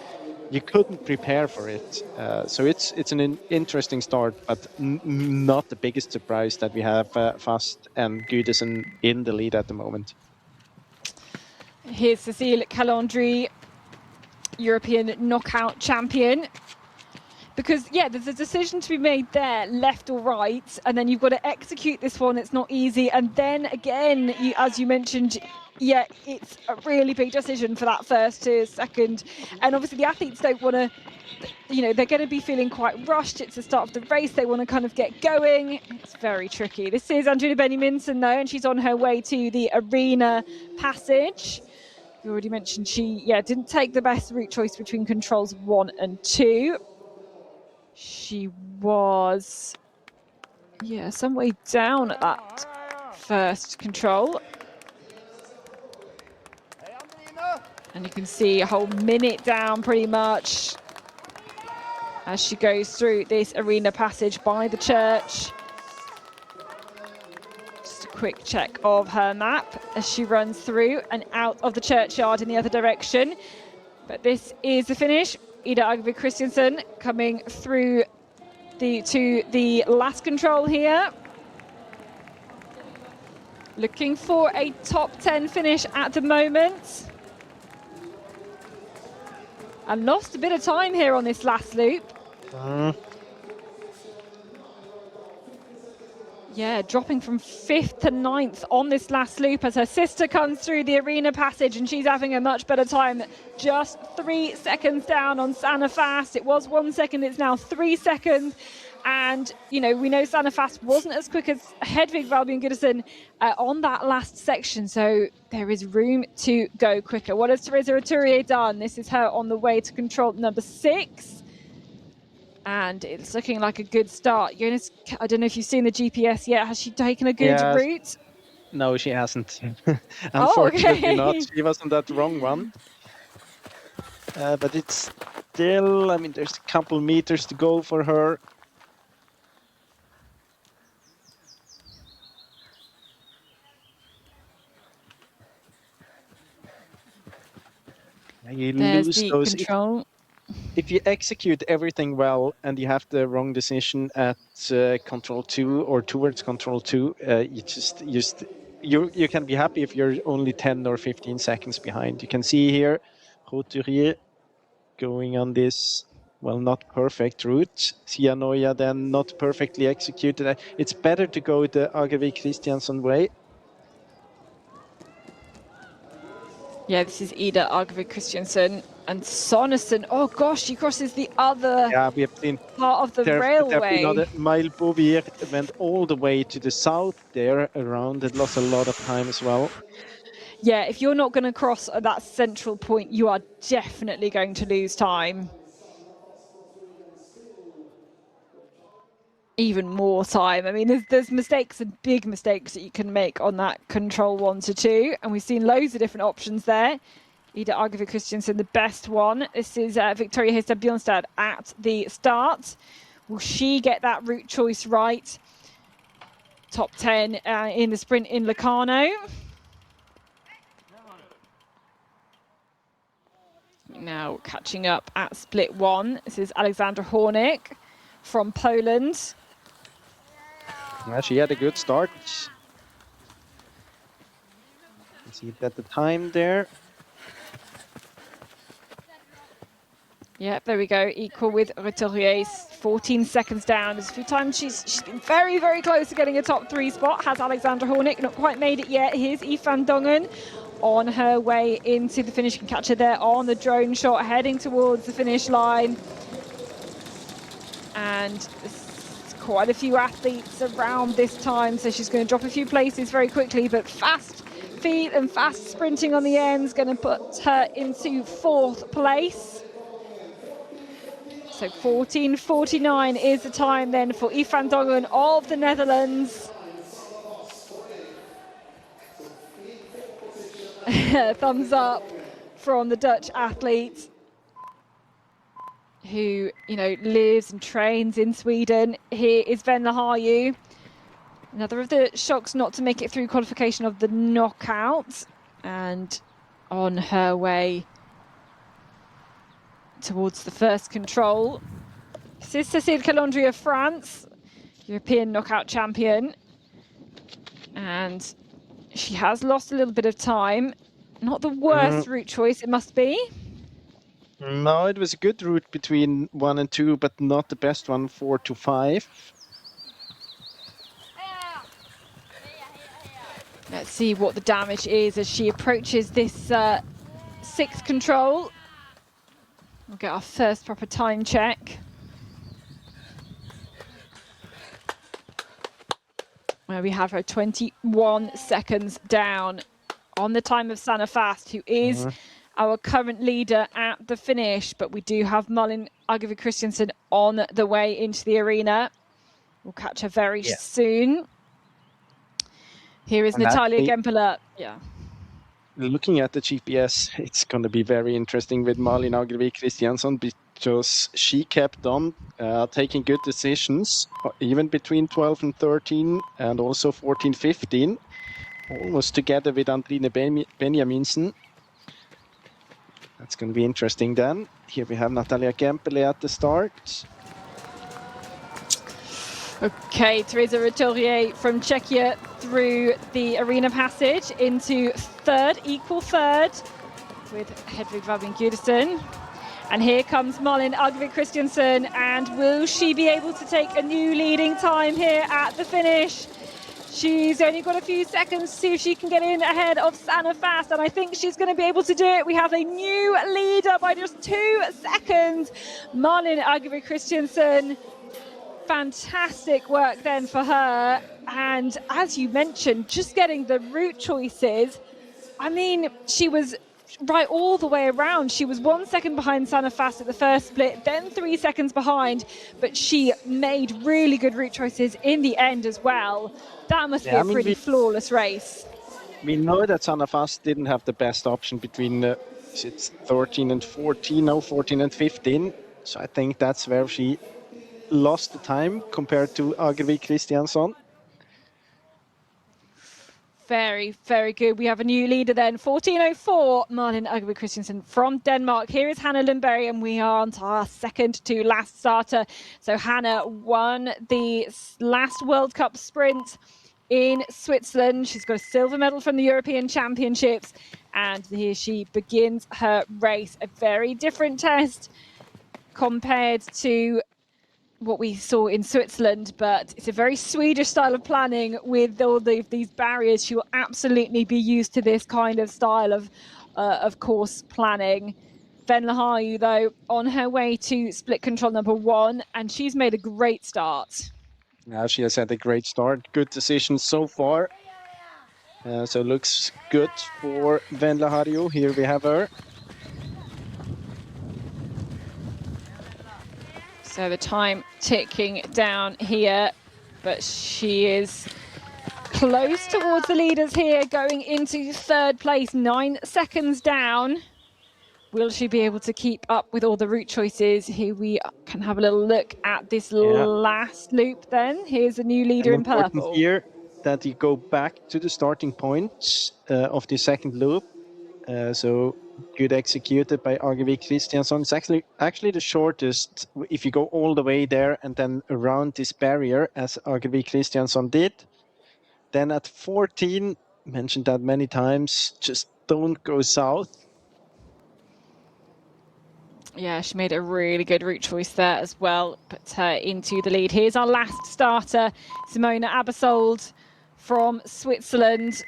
you couldn't prepare for it. So it's an interesting start, but not the biggest surprise that we have Fast and Gudesen in the lead at the moment. Here's Cécile Calandry, European knockout champion. Because, yeah, there's a decision to be made there, left or right, and then you've got to execute this one. It's not easy. And then again, as you mentioned, yeah, it's a really big decision for that first to second. And obviously the athletes don't want to, you know, they're going to be feeling quite rushed. It's the start of the race. They want to kind of get going. It's very tricky. This is Andrina Benny-Minson, though, and she's on her way to the arena passage. You already mentioned she, didn't take the best route choice between controls 1 and 2. She was, some way down at that first control. And you can see a whole minute down pretty much as she goes through this arena passage by the church. Just a quick check of her map as she runs through and out of the churchyard in the other direction. But this is the finish. Ida Agve Christiansen coming through to the last control here. Looking for a top 10 finish at the moment. And lost a bit of time here on this last loop. Yeah, dropping from 5th to 9th on this last loop as her sister comes through the arena passage and she's having a much better time. Just 3 seconds down on Sanne Fast. It was 1 second, it's now 3 seconds. And, you know, we know Sanne Fast wasn't as quick as Hedvig Valbjørn Gudesen on that last section. So there is room to go quicker. What has Teresa Roturier done? This is her on the way to control number 6. And it's looking like a good start. Jonas, I don't know if you've seen the GPS yet. Has she taken a good route? No, she hasn't. Unfortunately not. She was on that wrong one. But it's still, I mean, there's a couple meters to go for her. You lose those. Control. If you execute everything well and you have the wrong decision at control 2 or towards control 2, you can be happy if you're only 10 or 15 seconds behind. You can see here Roturier going on this, well, not perfect route. Sianoya then not perfectly executed. It's better to go the Agve Christiansen way. Yeah, this is Ida Agve Christiansen and Sonneson. Oh gosh, she crosses the other we have seen part of the railway. Mile Bouvier went all the way to the south there around. It lost a lot of time as well. Yeah, if you're not going to cross at that central point, you are definitely going to lose time. Even more time. I mean, there's mistakes and big mistakes that you can make on that control 1 to 2, and we've seen loads of different options there. Ida Agve Christiansen, the best one. This is Victoria Hestad Bjornstad at the start. Will she get that route choice right? Top 10 in the sprint in Locarno. Now catching up at split 1. This is Alexandra Hornik from Poland. Yeah, she had a good start. You see that the time there. Yeah, there we go. Equal with Roturier, 14 seconds down. There's a few times she's been very, very close to getting a top 3 spot. Has Alexandra Hornik not quite made it yet. Here's Eve van Dongen on her way into the finish. You can catch her there on the drone shot, heading towards the finish line. And quite a few athletes around this time, so she's going to drop a few places very quickly, but fast feet and fast sprinting on the ends going to put her into 4th place. So 14:49 is the time then for Eve van Dongen of the Netherlands. Thumbs up from the Dutch athlete who, you know, lives and trains in Sweden. Here is Ven Lahayu, another of the shocks not to make it through qualification of the knockout, and on her way towards the first control. This is Cécile Calandry of France, European knockout champion, and she has lost a little bit of time. Not the worst route choice, it must be. No, it was a good route between 1 and 2, but not the best one, 4 to 5. Let's see what the damage is as she approaches this 6th control. We'll get our first proper time check. Where we have her 21 seconds down on the time of Sanna Fast, who is our current leader at the finish. But we do have Malin Ageve Christiansen on the way into the arena. We'll catch her very soon. Here is Natalia Gempela. Yeah. Looking at the GPS, it's going to be very interesting with Malin Ageve Christiansen because she kept on taking good decisions, even between 12 and 13 and also 14, 15, almost together with Andrine Benjaminsen. That's going to be interesting then. Here we have Natalia Gempele at the start. Okay, Teresa Roturier from Czechia through the arena passage into equal third with Hedvig Vabin Gudesen. And here comes Malin Ageve Christiansen, and will she be able to take a new leading time here at the finish? She's only got a few seconds to see if she can get in ahead of Sanna Fast, and I think she's going to be able to do it. We have a new leader by just 2 seconds. Malin Ageve Christiansen. Fantastic work then for her, and as you mentioned, just getting the route choices. I mean, she was right all the way around. She was 1 second behind Sanna Fast at the first split, then 3 seconds behind, but she made really good route choices in the end as well. That must be a pretty flawless race. We know that Sanna Fast didn't have the best option between 13 and 14, no, 14 and 15. So I think that's where she lost the time compared to Ageve Christiansen. Very, very good. We have a new leader then, 14:04, Malin Ageve Christiansen from Denmark. Here is Hannah Lundberg, and we are on to our second to last starter. So Hannah won the last World Cup sprint in Switzerland. She's got a silver medal from the European Championships, and here she begins her race. A very different test compared to what we saw in Switzerland, but it's a very Swedish style of planning with all these barriers. She will absolutely be used to this kind of style of course planning. Venla Haju, though, on her way to split control number 1, and she's made a great start. Now she has had a great start. Good decision so far. So looks good for Venla Haju. Here we have her. So the time ticking down here, but she is close towards the leaders here, going into third place, 9 seconds down. Will she be able to keep up with all the route choices? Here we can have a little look at this last loop then. Here's a new leader in purple. Here that you go back to the starting point of the second loop. So good executed by Ageve Christiansen. It's actually the shortest if you go all the way there and then around this barrier as Ageve Christiansen did. Then at 14, mentioned that many times, just don't go south. Yeah, she made a really good route choice there as well, put her into the lead. Here's our last starter, Simona Abersold from Switzerland.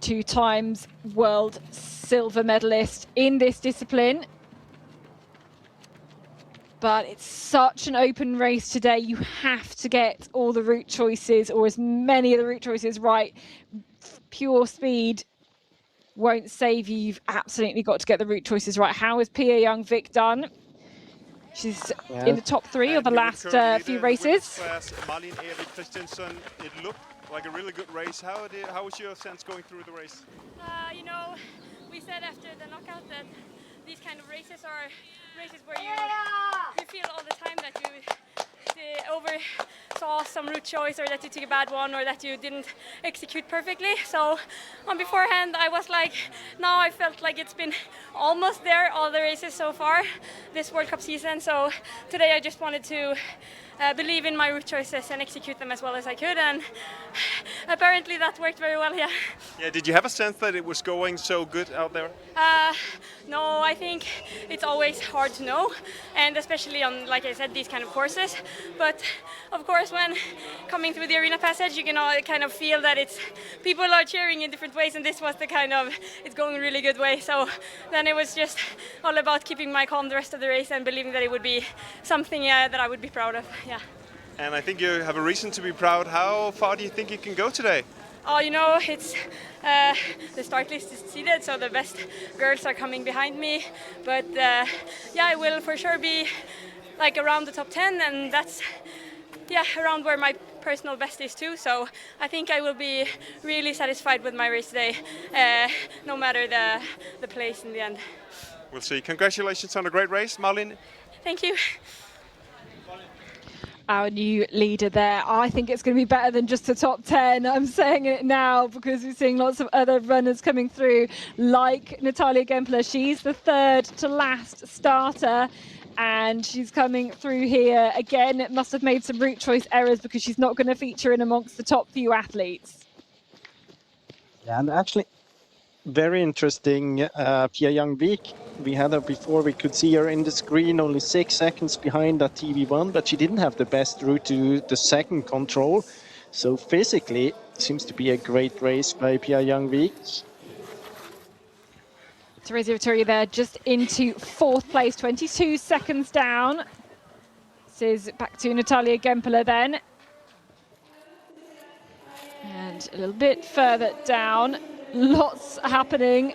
2 times world silver medalist in this discipline. But it's such an open race today. You have to get all the route choices, or as many of the route choices right. Pure speed won't save you. You've absolutely got to get the route choices right. How has Pia Young-Vik done? She's in the top 3 of the last few races. Malin Ageve Christiansen, it looked like a really good race. How was your sense going through the race? You know, we said after the knockout that these kind of races are races where you feel all the time that you oversaw some route choice, or that you took a bad one, or that you didn't execute perfectly. So on beforehand I was like, now I felt like it's been almost there all the races so far this World Cup season. So today I just wanted to believe in my route choices and execute them as well as I could, and apparently that worked very well. Yeah. Yeah, did you have a sense that it was going so good out there? No, I think it's always hard to know, and especially on, like I said, these kind of courses. But of course, when coming through the arena passage, you can all kind of feel that it's people are cheering in different ways, and this was the kind of it's going a really good way. So then it was just all about keeping my calm the rest of the race and believing that it would be something that I would be proud of. Yeah. And I think you have a reason to be proud. How far do you think you can go today? Oh, you know, it's the start list is seeded, so the best girls are coming behind me. But yeah, I will for sure be like around the top 10, and that's around where my personal best is too. So I think I will be really satisfied with my race today, no matter the place in the end. We'll see. Congratulations on a great race, Marlene. Thank you. Our new leader there. I think it's going to be better than just the top 10. I'm saying it now because we're seeing lots of other runners coming through, like Natalia Gempler. She's the third to last starter, and she's coming through here. Again, it must have made some route choice errors because she's not going to feature in amongst the top few athletes. Yeah, and actually, very interesting, Pia Young-Vik. We had her before, we could see her in the screen, only 6 seconds behind that TV1, but she didn't have the best route to the second control. So physically, seems to be a great race by Pia Young-Vik. Teresa Vittoria there just into fourth place, 22 seconds down. This is back to Natalia Gempler then. And a little bit further down, lots happening.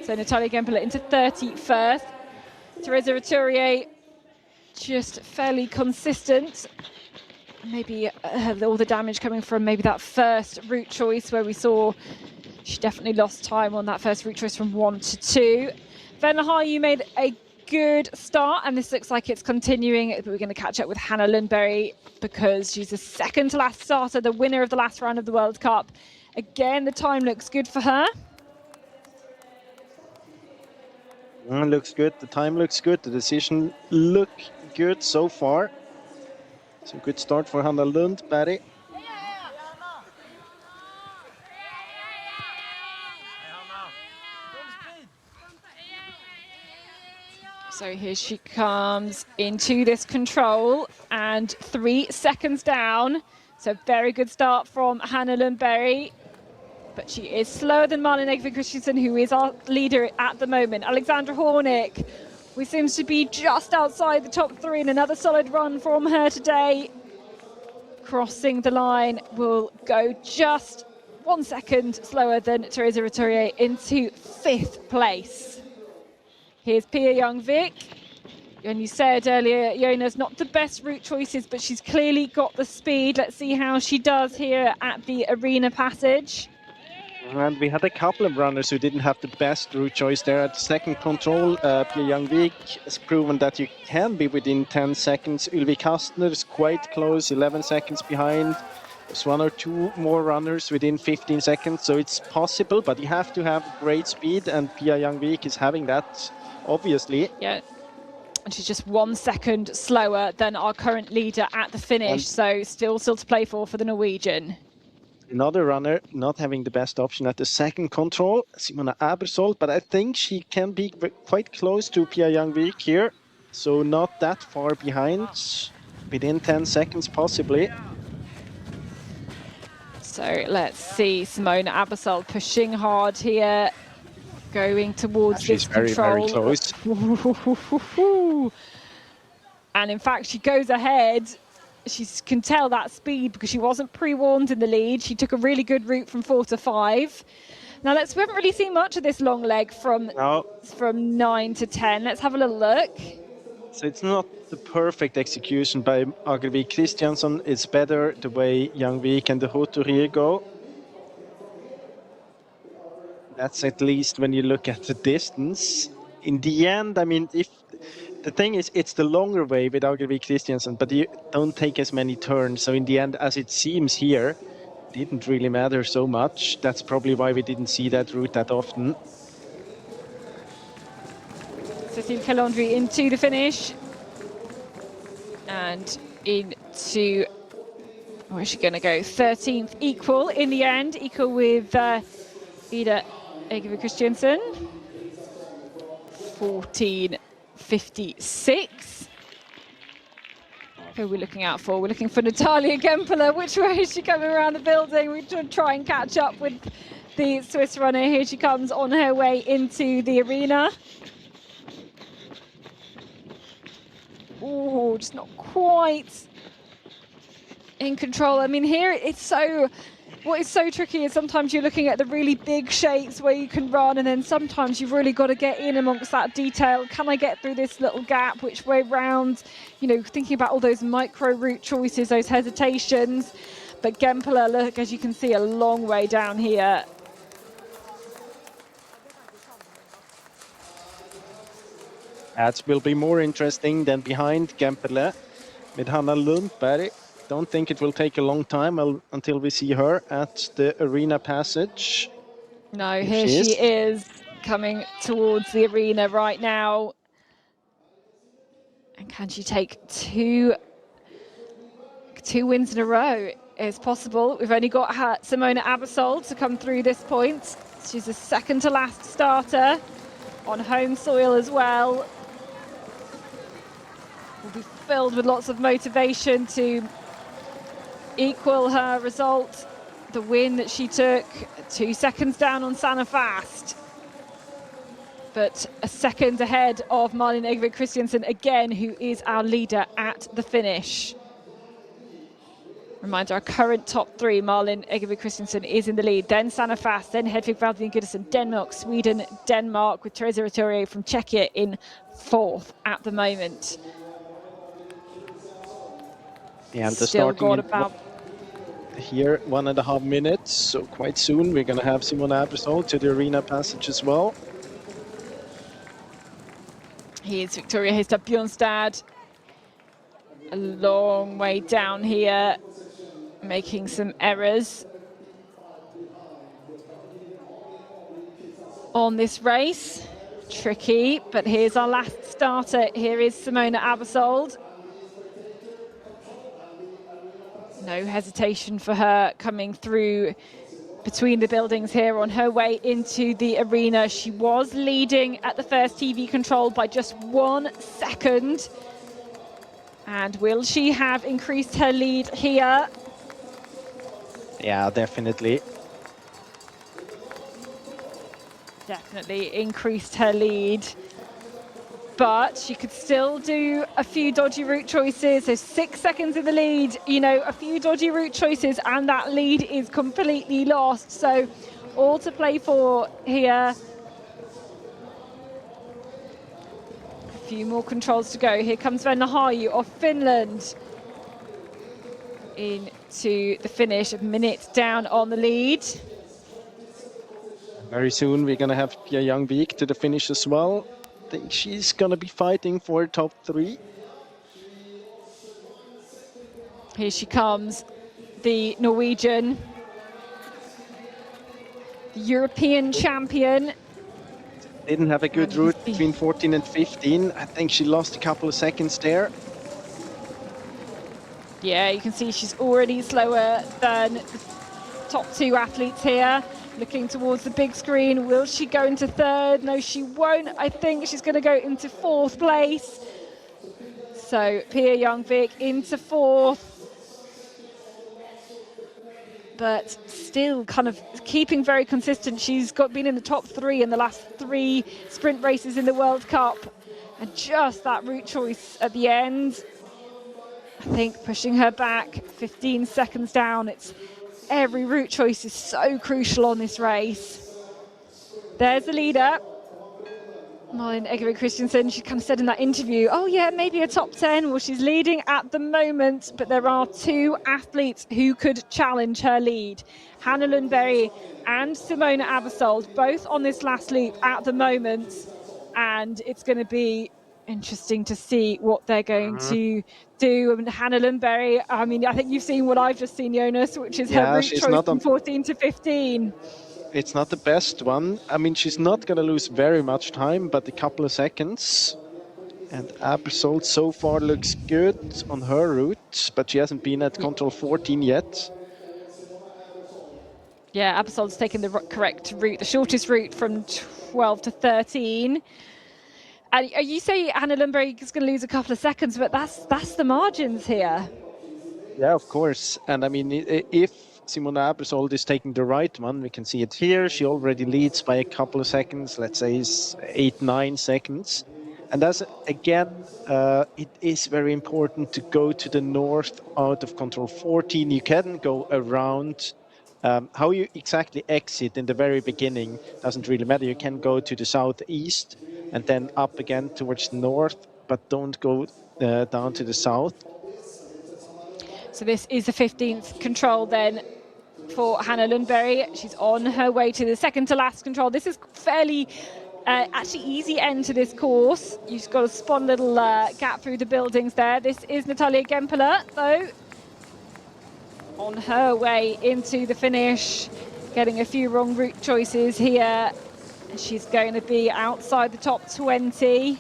So Natalia Gempler into 31st. Teresa Vittoria just fairly consistent. Maybe all the damage coming from maybe that first route choice where we saw she definitely lost time on that first route choice from 1 to 2. Venla, you made a good start, and this looks like it's continuing. We're going to catch up with Hannah Lundberg because she's the second to last starter, the winner of the last round of the World Cup. Again, the time looks good for her. Looks good, the time looks good, the decision look good so far. So good start for Hannah Lundberg. So here she comes into this control, and 3 seconds down. So very good start from Hannah Lundberg. But she is slower than Malin Egvik Christensen, who is our leader at the moment. Alexandra Hornick, we seems to be just outside the top 3, and another solid run from her today. Crossing the line will go just 1 second slower than Teresa Vittoria into 5th place. Here's Pia Young-Vik. And you said earlier, Jonas, not the best route choices, but she's clearly got the speed. Let's see how she does here at the arena passage. And we had a couple of runners who didn't have the best route choice there at the second control. Pia Young-Vik has proven that you can be within 10 seconds. Ylvi Kastner is quite close, 11 seconds behind. There's 1 or 2 more runners within 15 seconds, so it's possible, but you have to have great speed, and Pia Young-Vik is having that, obviously. Yeah, and she's just 1 second slower than our current leader at the finish, so still to play for the Norwegian. Another runner not having the best option at the second control, Simona Abersold, but I think she can be quite close to Pia Young-Vik here, so not that far behind, within 10 seconds possibly. So let's see, Simona Abersold pushing hard here, going towards this control. She's very, very close. And in fact, she goes ahead. She can tell that speed because she wasn't pre-warned in the lead. She took a really good route from 4 to 5. Now we haven't really seen much of this long leg from 9 to 10. Let's have a little look. So it's not the perfect execution by Agervik Christiansen. It's better the way Young-Vik and the Hauturier go. That's at least when you look at the distance. In the end, I mean, if the thing is, it's the longer way with Agervik Christiansen, but you don't take as many turns. So in the end, as it seems here, didn't really matter so much. That's probably why we didn't see that route that often. Cécile Calandry into the finish and into Where's she going to go? 13th equal in the end, equal with Ida Egevi Christiansen. 14.56. Who are we looking out for? We're looking for Natalia Gempler. Which way is she coming around the building? We should try and catch up with the Swiss runner. Here she comes on her way into the arena. Oh, just not quite in control. I mean, here it's so, what is so tricky is sometimes you're looking at the really big shapes where you can run, and then sometimes you've really got to get in amongst that detail. Can I get through this little gap? Which way round? You know, thinking about all those micro route choices, those hesitations. But Gempler, look, as you can see, a long way down here. That will be more interesting than behind Gempler with Hanna Lundberg. Don't think it will take a long time until we see her at the arena passage. No, here she is coming towards the arena right now. And can she take two wins in a row? It's possible. We've only got her, Simona Abersol, to come through this point. She's the second to last starter on home soil as well. Will be filled with lots of motivation to equal her result, the win that she took 2 seconds down on Sanna Fast, but a second ahead of Malin Egevi Christiansen again, who is our leader at the finish. Reminder, our current top three, Malin Egevi Christiansen is in the lead, then Sanna Fast, then Hedvig Valdin Gudesen, Denmark, Sweden, Denmark, with Teresa Rottier from Czechia in fourth at the moment. Yeah, and the Still starting got about here 1.5 minutes, so quite soon we're going to have Simona Abersol to the arena passage as well. Here's Victoria Hestad Bjornstad, a long way down here, making some errors on this race. Tricky, but here's our last starter. Here is Simona Abersol. No hesitation for her coming through between the buildings here on her way into the arena. She was leading at the first TV control by just 1 second. And will she have increased her lead here? Yeah, definitely. Definitely increased her lead. But she could still do a few dodgy route choices. So 6 seconds in the lead, you know, a few dodgy route choices and that lead is completely lost. So all to play for here. A few more controls to go. Here comes Venla Harju of Finland into the finish, a minute down on the lead. Very soon we're going to have Pia Youngbeek to the finish as well. I think she's going to be fighting for top 3. Here she comes, the Norwegian, the European champion. Didn't have a good route between 14 and 15. I think she lost a couple of seconds there. Yeah, you can see she's already slower than the top 2 athletes here. Looking towards the big screen, will she go into third? No, she won't. I think she's going to go into 4th place. So Pia Youngbeek into 4th. But still kind of keeping very consistent. She's been in the top 3 in the last 3 sprint races in the World Cup. And just that route choice at the end, I think pushing her back 15 seconds down. It's every route choice is so crucial on this race. There's the leader, Malin Egevi Christiansen. She kind of said in that interview, oh yeah, maybe a top 10. Well, she's leading at the moment, but there are 2 athletes who could challenge her lead. Hanna Lundberg and Simona Abersol, both on this last loop at the moment. And it's going to be interesting to see what they're going to do. I mean, Hanna Lundberg, I mean, I think you've seen what I've just seen, Jonas, which is her route choice from 14 to 15. It's not the best one. I mean, she's not going to lose very much time, but a couple of seconds. And Abersol so far looks good on her route. route, but she hasn't been at control 14 yet. Yeah, Abersold's taken the correct route, the shortest route from 12 to 13. And you say Hannah Lundberg is going to lose a couple of seconds, but that's the margins here. Yeah, of course. And I mean, if Simona Abersold is taking the right one, we can see it here. She already leads by a couple of seconds, let's say 8-9 seconds. And that's, again, it is very important to go to the north out of control 14. You can go around. How you exactly exit in the very beginning doesn't really matter. You can go to the southeast and then up again towards the north, but don't go down to the south. So this is the 15th control then for Hannah Lundberg. She's on her way to the second to last control. This is fairly actually easy end to this course. You've just got a spot little gap through the buildings there. This is Natalia Gempeler, though, on her way into the finish, getting a few wrong route choices here. She's going to be outside the top 20.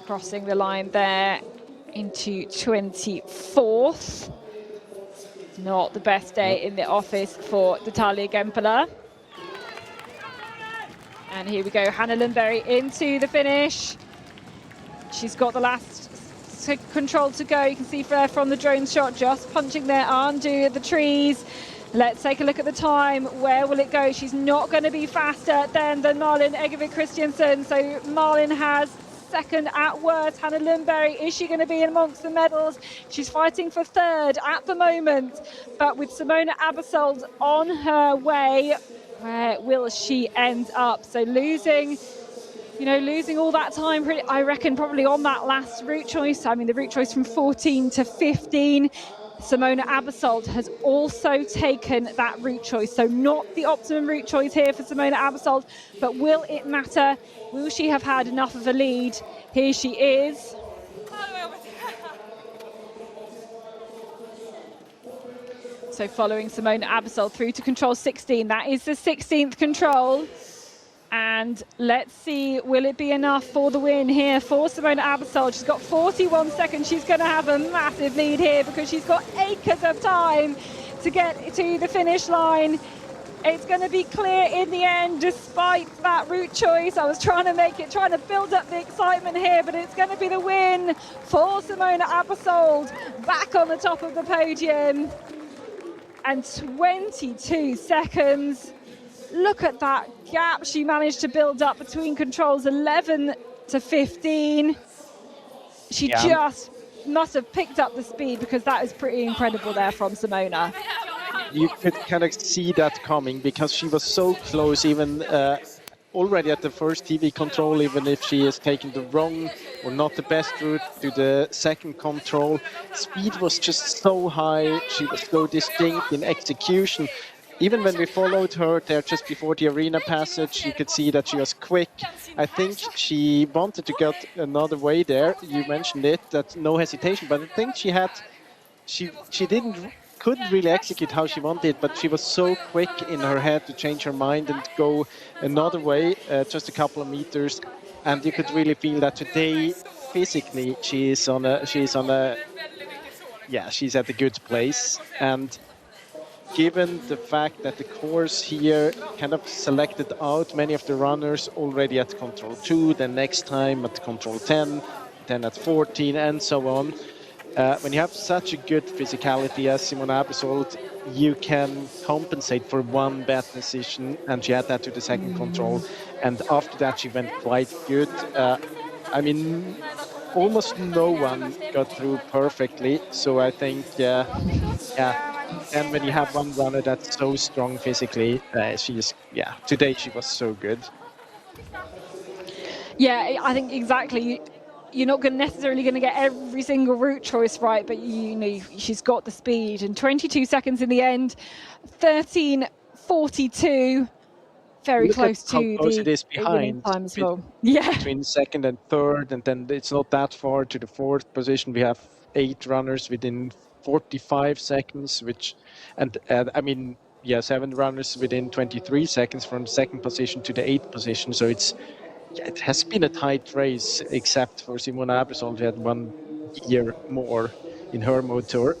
Crossing the line there into 24th. Not the best day in the office for Natalia Gempeler. And here we go, Hannah Lundberg into the finish. She's got the last control to go. You can see there from the drone shot, just punching there under the trees. Let's take a look at the time. Where will it go? She's not going to be faster than Malin Egevi Christiansen. So Malin has second at worst. Hannah Lundberg, is she going to be amongst the medals? She's fighting for third at the moment, but with Simona Abersold on her way, where will she end up? So losing all that time, I reckon probably on that last route choice. I mean, the route choice from 14 to 15. Simona Abersold has also taken that route choice. So not the optimum route choice here for Simona Abersold, but will it matter? Will she have had enough of a lead? Here she is. So following Simona Abersold through to control 16. That is the 16th control. And let's see, will it be enough for the win here for Simona Abersold? She's got 41 seconds. She's going to have a massive lead here because she's got acres of time to get to the finish line. It's going to be clear in the end, despite that route choice. I was trying to build up the excitement here, but it's going to be the win for Simona Abersold, back on the top of the podium. And 22 seconds. Look at that gap she managed to build up between controls 11 to 15. She just must have picked up the speed, because that is pretty incredible there from Simona. You could kind of see that coming, because she was so close, even already at the first TV control, even if she is taking the wrong or not the best route to the second control. Speed was just so high, she was so distinct in execution. Even when we followed her there just before the arena passage, you could see that she was quick. I think she wanted to get another way there. You mentioned it, that no hesitation, but I think she couldn't really execute how she wanted, but she was so quick in her head to change her mind and go another way, just a couple of meters. And you could really feel that today, physically, she's at a good place. And given the fact that the course here kind of selected out many of the runners already at control 2, then next time at control 10, then at 14, and so on. When you have such a good physicality as Simona Abersold, you can compensate for one bad decision, and she had that to the second control. And after that, she went quite good. I mean, almost no one got through perfectly. So I think, and when you have one runner that's so strong physically, today she was so good. Yeah, I think exactly. You're not necessarily going to get every single route choice right, but she's got the speed. And 22 seconds in the end, 13:42, very close to how close the it is behind time as well. Yeah, between second and third, and then it's not that far to the fourth position. We have 8 runners within 45 seconds, 7 runners within 23 seconds from second position to the 8th position. So it has been a tight race, except for Simona Abersold, who had one year more in her motor.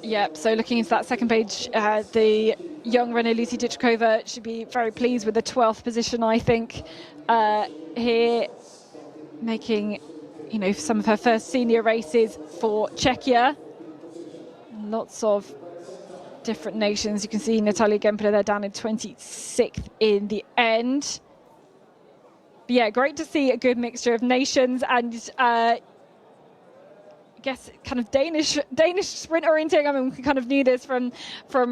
Yep, so looking into that second page, the young runner Lucy Dichkova should be very pleased with the 12th position, I think, here, making, some of her first senior races for Czechia. Lots of different nations. You can see Natalia Gempler there down in 26th in the end. But yeah, great to see a good mixture of nations and I guess kind of Danish sprint orienting. I mean, we kind of knew this from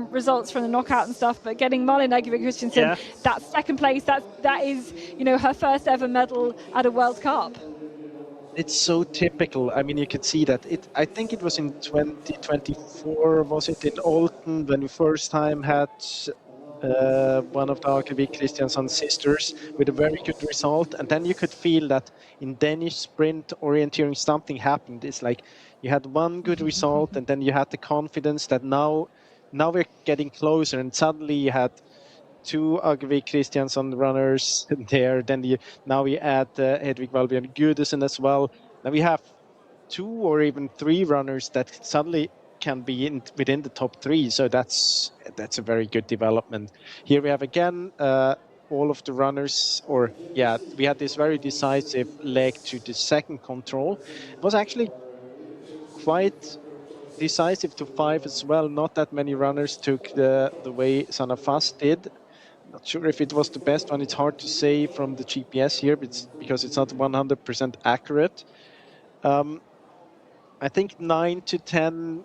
results from the knockout and stuff, but getting Malin Eggevi Christensen that second place, that is, her first ever medal at a World Cup. It's so typical. I mean, you could see that. I think it was in 2024, was it in Olten, when we first time had one of the Akevi Christiansen's sisters with a very good result. And then you could feel that in Danish sprint orienteering, something happened. It's like you had one good result and then you had the confidence that now we're getting closer. And suddenly you had two Akevi Christiansen runners there. Then now we add Hedvig Valbjørn Gudesen as well. Now we have 2 or even 3 runners that suddenly can be within the top 3. So that's a very good development. Here we have again all of the runners, we had this very decisive leg to the second control. It was actually quite decisive to 5 as well. Not that many runners took the way Sanna Fass did. Not sure if it was the best one. It's hard to say from the GPS here, because it's not 100% accurate. I think 9 to 10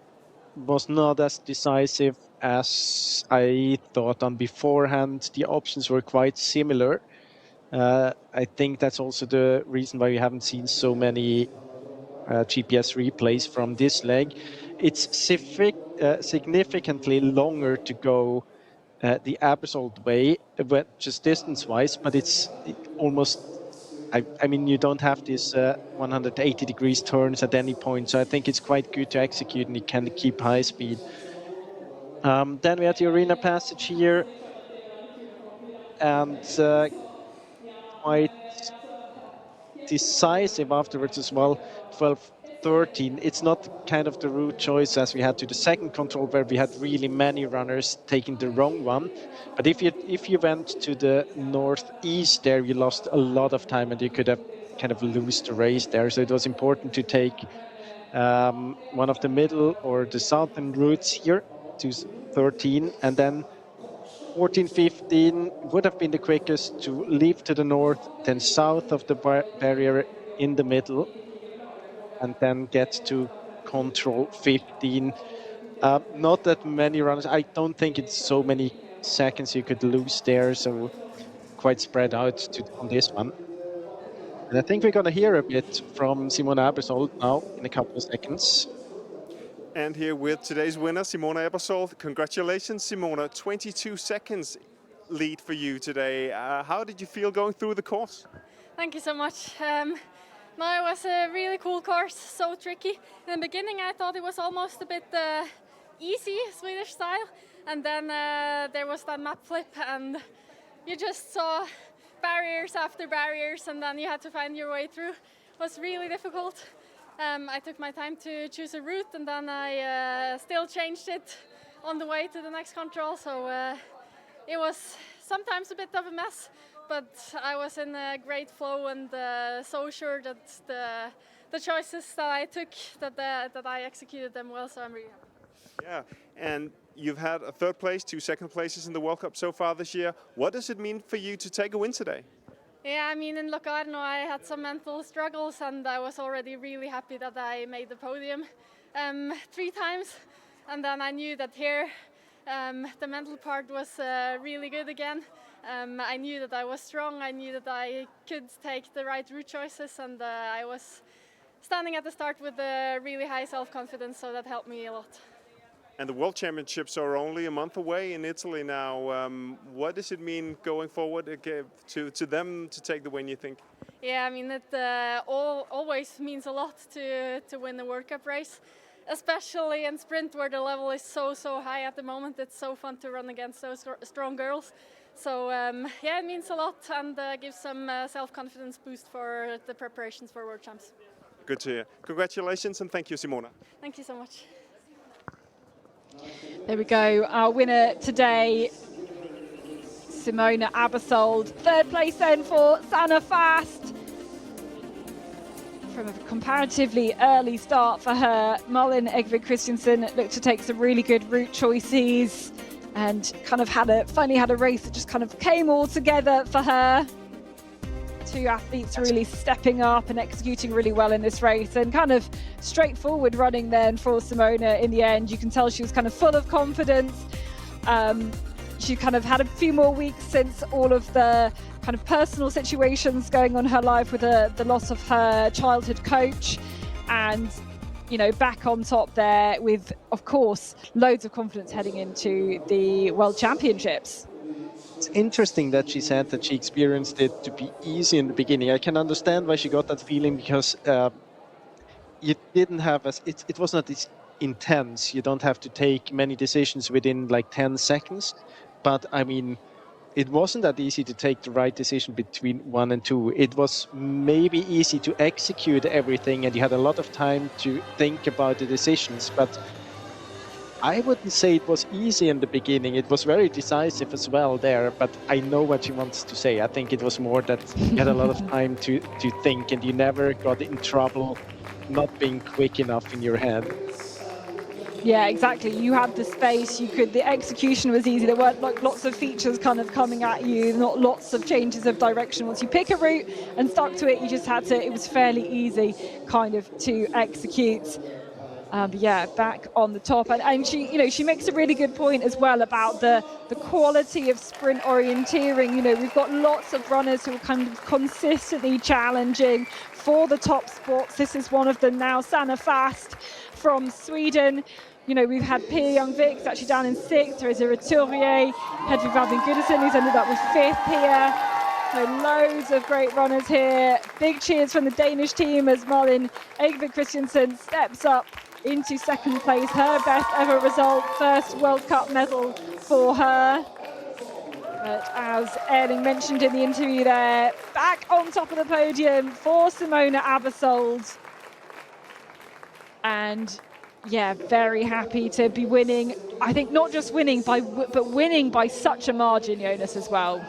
was not as decisive as I thought on beforehand. The options were quite similar. I think that's also the reason why we haven't seen so many GPS replays from this leg. It's significantly longer to go the Abersold way, just distance-wise, but it's almost, I mean, you don't have these 180 degrees turns at any point, so I think it's quite good to execute and you can keep high speed. Then we had the arena passage here, and quite decisive afterwards as well, 12-13. It's not kind of the route choice as we had to the second control, where we had really many runners taking the wrong one. But if you went to the northeast there, you lost a lot of time and you could have kind of lose the race there. So it was important to take one of the middle or the southern routes here to 13, and then 14-15 would have been the quickest to leave to the north, then south of the barrier in the middle, and then get to control 15. Not that many runners. I don't think it's so many seconds you could lose there, so quite spread out on this one. And I think we're going to hear a bit from Simona Abersold now in a couple of seconds. And here with today's winner, Simona Abersold. Congratulations, Simona. 22 seconds lead for you today. How did you feel going through the course? Thank you so much. No, it was a really cool course, so tricky. In the beginning I thought it was almost a bit easy, Swedish style. And then there was that map flip and you just saw barriers after barriers and then you had to find your way through. It was really difficult. I took my time to choose a route and then I still changed it on the way to the next control. So it was sometimes a bit of a mess, but I was in a great flow and so sure that the choices that I took, that I executed them well, so I'm really happy. Yeah, and you've had a 3rd place, 2 second places in the World Cup so far this year. What does it mean for you to take a win today? Yeah, I mean, in Locarno I had some mental struggles and I was already really happy that I made the podium 3 times. And then I knew that here the mental part was really good again. I knew that I was strong, I knew that I could take the right route choices, and I was standing at the start with a really high self-confidence, so that helped me a lot. And the World Championships are only a month away in Italy now. What does it mean going forward to them to take the win, you think? Yeah, I mean, it always means a lot to win the World Cup race, especially in sprint where the level is so high at the moment. It's so fun to run against those strong girls. So yeah, it means a lot and gives some self-confidence boost for the preparations for World Champs. Good to hear. Congratulations and thank you, Simona. Thank you so much. There we go. Our winner today, Simona Abersold. Third place then for Sanne Fast. From a comparatively early start for her, Malin Egvik Christensen looked to take some really good route choices and kind of finally had a race that just kind of came all together for her. Two athletes really stepping up and executing really well in this race, and kind of straightforward running then for Simona in the end. You can tell she was kind of full of confidence. She kind of had a few more weeks since all of the kind of personal situations going on in her life with the loss of her childhood coach, and back on top there with, of course, loads of confidence heading into the World Championships. It's interesting that she said that she experienced it to be easy in the beginning. I can understand why she got that feeling, because you didn't have it was not as intense. You don't have to take many decisions within like 10 seconds. But I mean, it wasn't that easy to take the right decision between 1 and 2. It was maybe easy to execute everything, and you had a lot of time to think about the decisions. But I wouldn't say it was easy in the beginning. It was very decisive as well there, but I know what she wants to say. I think it was more that you had a lot of time to think, and you never got in trouble not being quick enough in your head. Yeah, exactly. You had the space, the execution was easy. There weren't like lots of features kind of coming at you, not lots of changes of direction. Once you pick a route and stuck to it, you just had to, it was fairly easy kind of to execute. Yeah, back on the top, and she makes a really good point as well about the quality of sprint orienteering. We've got lots of runners who are kind of consistently challenging for the top spots. This is one of them now, Sanne Fast from Sweden. We've had Pia Young-Vik actually down in 6th. There is a Retourier, Hedvig Valvin Goodison, who's ended up with 5th here. So loads of great runners here. Big cheers from the Danish team as Malin Egvik Christensen steps up into 2nd place, her best ever result, first World Cup medal for her. But as Erling mentioned in the interview there, back on top of the podium for Simona Abersold. And yeah, very happy to be winning. I think not just winning, but winning by such a margin, Jonas, as well.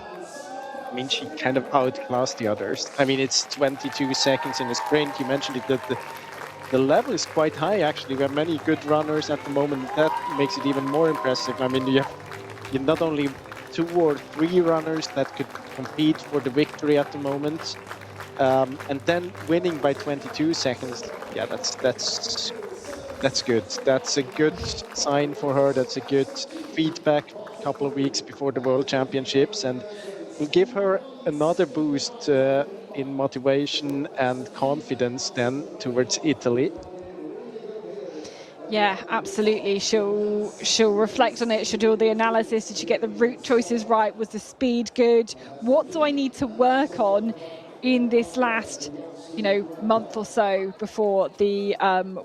I mean, she kind of outclassed the others. I mean, it's 22 seconds in a sprint. You mentioned it, that the level is quite high, actually. We have many good runners at the moment. That makes it even more impressive. I mean, you have not only 2 or 3 runners that could compete for the victory at the moment, and then winning by 22 seconds. Yeah, that's good. That's a good sign for her. That's a good feedback a couple of weeks before the World Championships, and will give her another boost in motivation and confidence then towards Italy. Yeah, absolutely. She'll reflect on it. She'll do all the analysis. Did she get the route choices right? Was the speed good? What do I need to work on in this last, month or so before the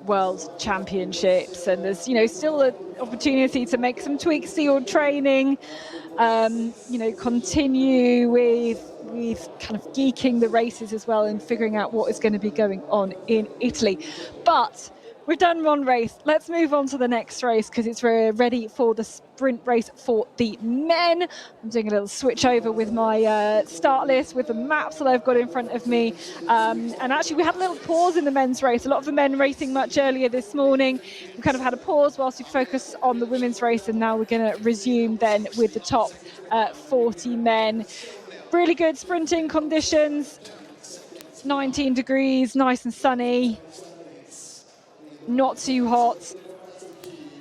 World Championships? And there's, still an opportunity to make some tweaks to your training. Continue with kind of geeking the races as well and figuring out what is going to be going on in Italy. But we've done one race. Let's move on to the next race, because it's ready for the sprint race for the men. I'm doing a little switch over with my start list with the maps that I've got in front of me. And actually, we had a little pause in the men's race. A lot of the men racing much earlier this morning. We kind of had a pause whilst we focus on the women's race, and now we're going to resume then with the top 40 men. Really good sprinting conditions. 19 degrees, nice and sunny. Not too hot.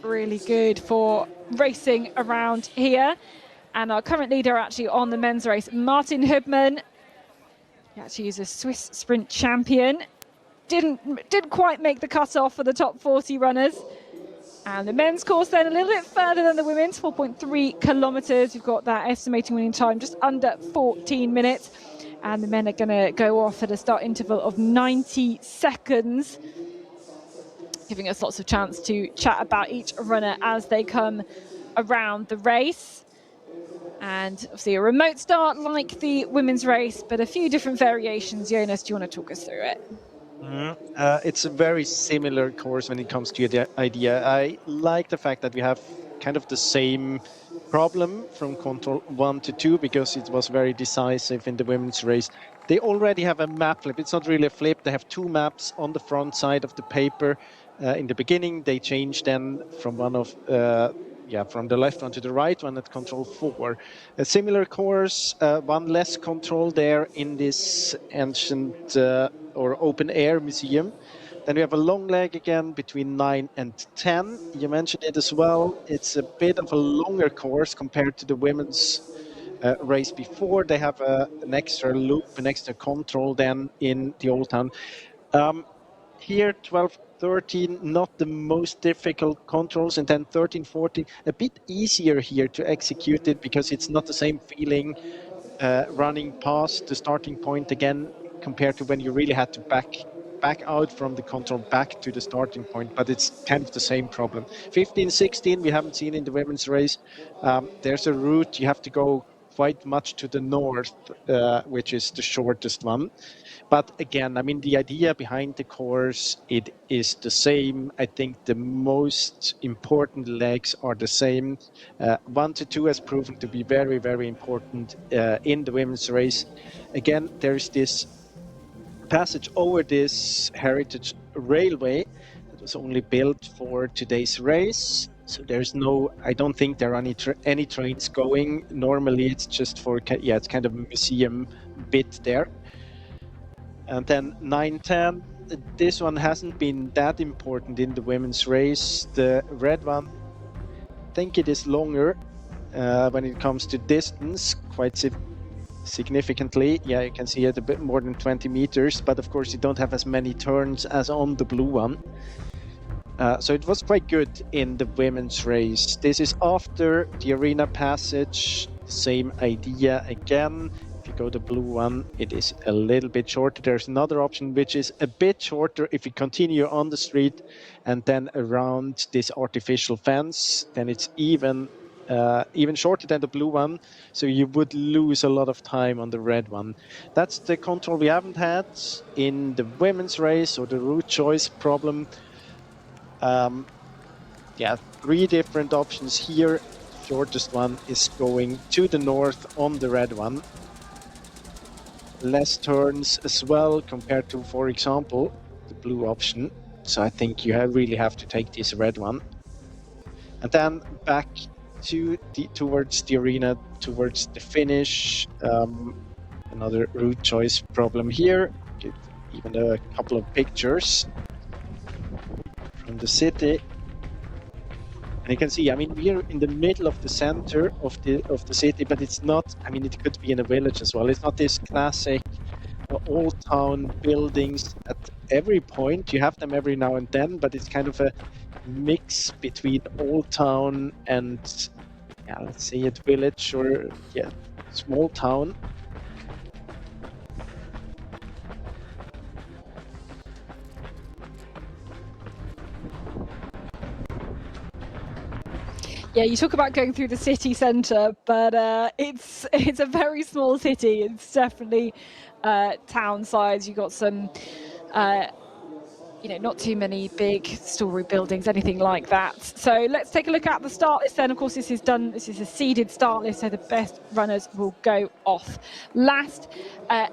Really good for racing around here. And our current leader actually on the men's race, Martin Hubman. He actually is a Swiss sprint champion. Didn't quite make the cut-off for the top 40 runners. And the men's course then a little bit further than the women's, 4.3 kilometres. You've got that estimating winning time just under 14 minutes. And the men are going to go off at a start interval of 90 seconds. Giving us lots of chance to chat about each runner as they come around the race. And obviously a remote start like the women's race, but a few different variations. Jonas, do you want to talk us through it? It's a very similar course when it comes to the idea. I like the fact that we have kind of the same problem from control 1 to 2 because it was very decisive in the women's race. They already have a map flip. It's not really a flip. They have two maps on the front side of the paper. In the beginning, they changed then from from the left one to the right one at control 4. A similar course, one less control there in this ancient or open air museum. Then we have a long leg again between 9 and 10. You mentioned it as well. It's a bit of a longer course compared to the women's race before. They have an extra loop, an extra control then in the Old Town. Here, 12, 13, not the most difficult controls, and then 13, 14, a bit easier here to execute it because it's not the same feeling running past the starting point again compared to when you really had to back out from the control back to the starting point, but it's kind of the same problem. 15, 16, we haven't seen in the women's race. There's a route you have to go quite much to the north, which is the shortest one. But again, I mean, the idea behind the course, it is the same. I think the most important legs are the same. 1 to 2 has proven to be very, very important in the women's race. Again, there's this passage over this heritage railway that was only built for today's race. So there's I don't think there are any trains going. Normally it's just it's kind of a museum bit there. And then 9-10, this one hasn't been that important in the women's race. The red one, I think it is longer when it comes to distance, quite significantly. Yeah, you can see it a bit more than 20 meters, but of course you don't have as many turns as on the blue one. So it was quite good in the women's race. This is after the arena passage, same idea again. If you go the blue one, it is a little bit shorter. There's another option which is a bit shorter if you continue on the street and then around this artificial fence, then it's even shorter than the blue one, so you would lose a lot of time on the red one. That's the control we haven't had in the women's race, or the route choice problem. 3 different options here. Shortest one is going to the north on the red one. Less turns as well compared to, for example, the blue option. So I think you really have to take this red one. And then back towards the arena, towards the finish. Another route choice problem here. Get even a couple of pictures from the city. And you can see, I mean, we're in the middle of the center of the city, but it's not, I mean, it could be in a village as well. It's not this classic old town buildings at every point. You have them every now and then, but it's kind of a mix between old town and, let's say it village or, small town. Yeah, you talk about going through the city centre, but it's a very small city. It's definitely town size. You've got some, not too many big story buildings, anything like that. So let's take a look at the start list then. Of course, this is a seeded start list, so the best runners will go off last.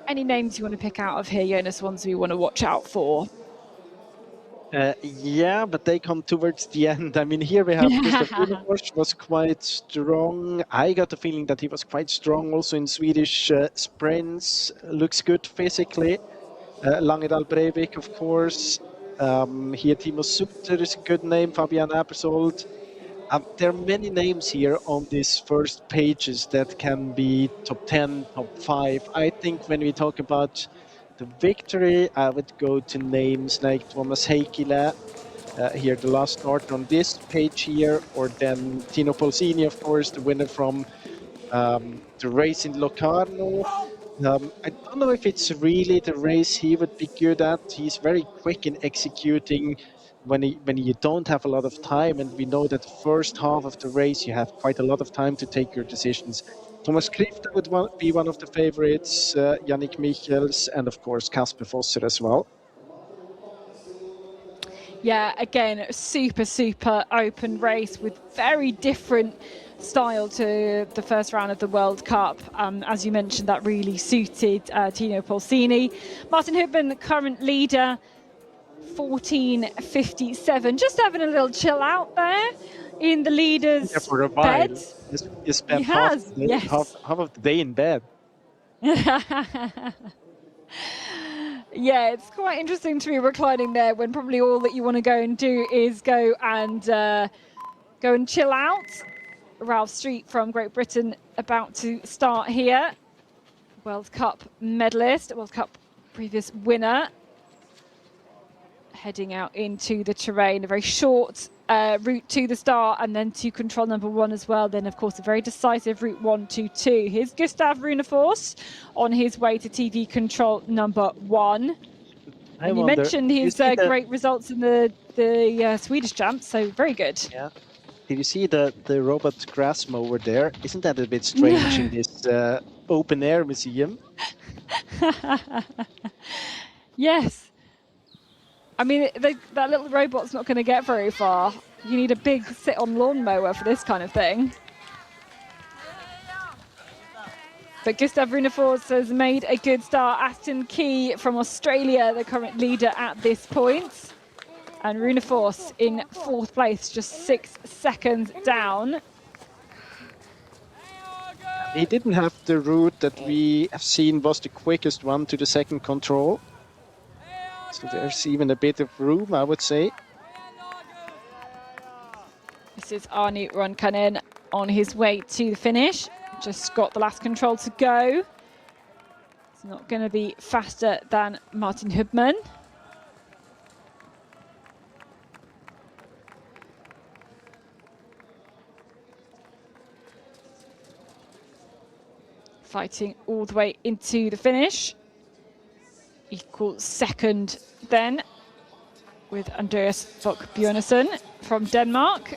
Any names you want to pick out of here, Jonas, ones we want to watch out for? But they come towards the end. I mean, here we have Gustav Uleforss was quite strong. I got the feeling that he was quite strong also in Swedish sprints. Looks good physically. Langedal Breivik, of course. Here Timo Sutter is a good name. Fabian Apersold. There are many names here on these first pages that can be top 10, top 5. I think when we talk about the victory, I would go to names like Thomas Heikkilä, here the last start on this page here, or then Tino Polsini, of course, the winner from the race in Locarno. I don't know if it's really the race he would be good at. He's very quick in executing when you don't have a lot of time, and we know that the first half of the race you have quite a lot of time to take your decisions. Thomas Krifter would be one of the favorites, Yannick Michels, and of course Kasper Fosser as well. Yeah, again, super, super open race with very different style to the first round of the World Cup. As you mentioned, that really suited Tino Polsini. Martin Hubman, the current leader, 14:57. Just having a little chill out there in the leader's For a while. bed. You spent He half, has, the day, yes. half of the day in bed. Yeah, it's quite interesting to be reclining there when probably all that you want to go and do is go and chill out. Ralph Street from Great Britain about to start here. World Cup medalist, World Cup previous winner. Heading out into the terrain, a very short route to the start and then to control number 1 as well. Then, of course, a very decisive route 1, 2, 2. Here's Gustav Runefors on his way to TV control number 1. And you mentioned his great results in the Swedish champs, so very good. Yeah. Did you see the robot grass mower there? Isn't that a bit strange in this open air museum? Yes. I mean, that little robot's not going to get very far. You need a big sit-on lawnmower for this kind of thing. But Gustav Runefors has made a good start. Aston Key from Australia, the current leader at this point. And Runefors in 4th place, just 6 seconds down. He didn't have the route that we have seen was the quickest one to the second control. So there's even a bit of room, I would say. This is Arni Ronkanen on his way to the finish. Just got the last control to go. It's not going to be faster than Martin Hubman. Fighting all the way into the finish. Equal second then with Andreas Fogh Bjørnesen from Denmark.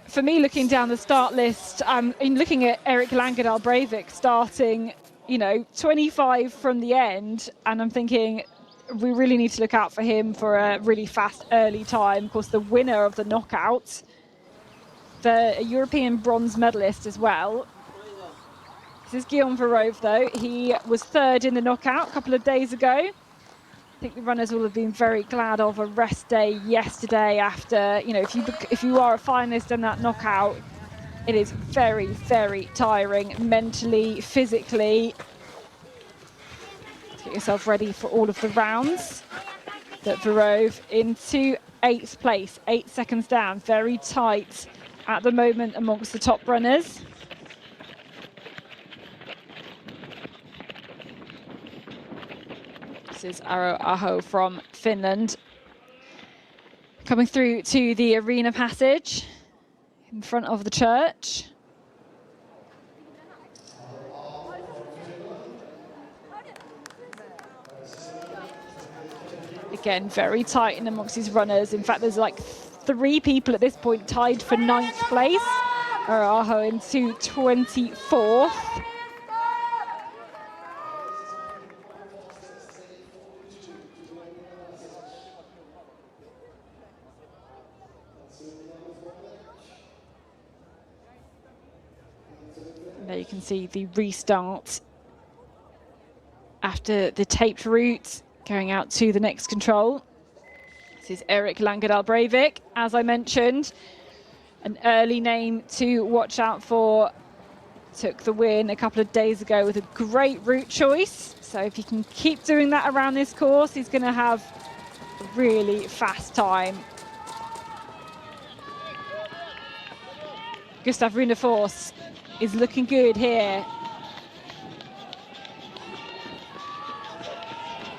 For me, looking down the start list, in looking at Erik Langedahl Breivik starting, 25 from the end, and I'm thinking we really need to look out for him for a really fast early time. Of course, the winner of the knockout, the European bronze medalist as well. This is Guillaume Verove, though. He was 3rd in the knockout a couple of days ago. I think the runners will have been very glad of a rest day yesterday after, if you are a finalist in that knockout, it is very, very tiring mentally, physically. Get yourself ready for all of the rounds. But Verove into 8th place, 8 seconds down, very tight at the moment amongst the top runners. This is Aro Aho from Finland. Coming through to the arena passage in front of the church. Again, very tight in amongst his runners. In fact, there's like 3 people at this point tied for 9th place. Aro Aho into 24th. There you can see the restart after the taped route going out to the next control. This is Erik Langedahl Breivik, as I mentioned, an early name to watch out for. Took the win a couple of days ago with a great route choice. So if he can keep doing that around this course, he's going to have a really fast time. Gustav Runefors is looking good here.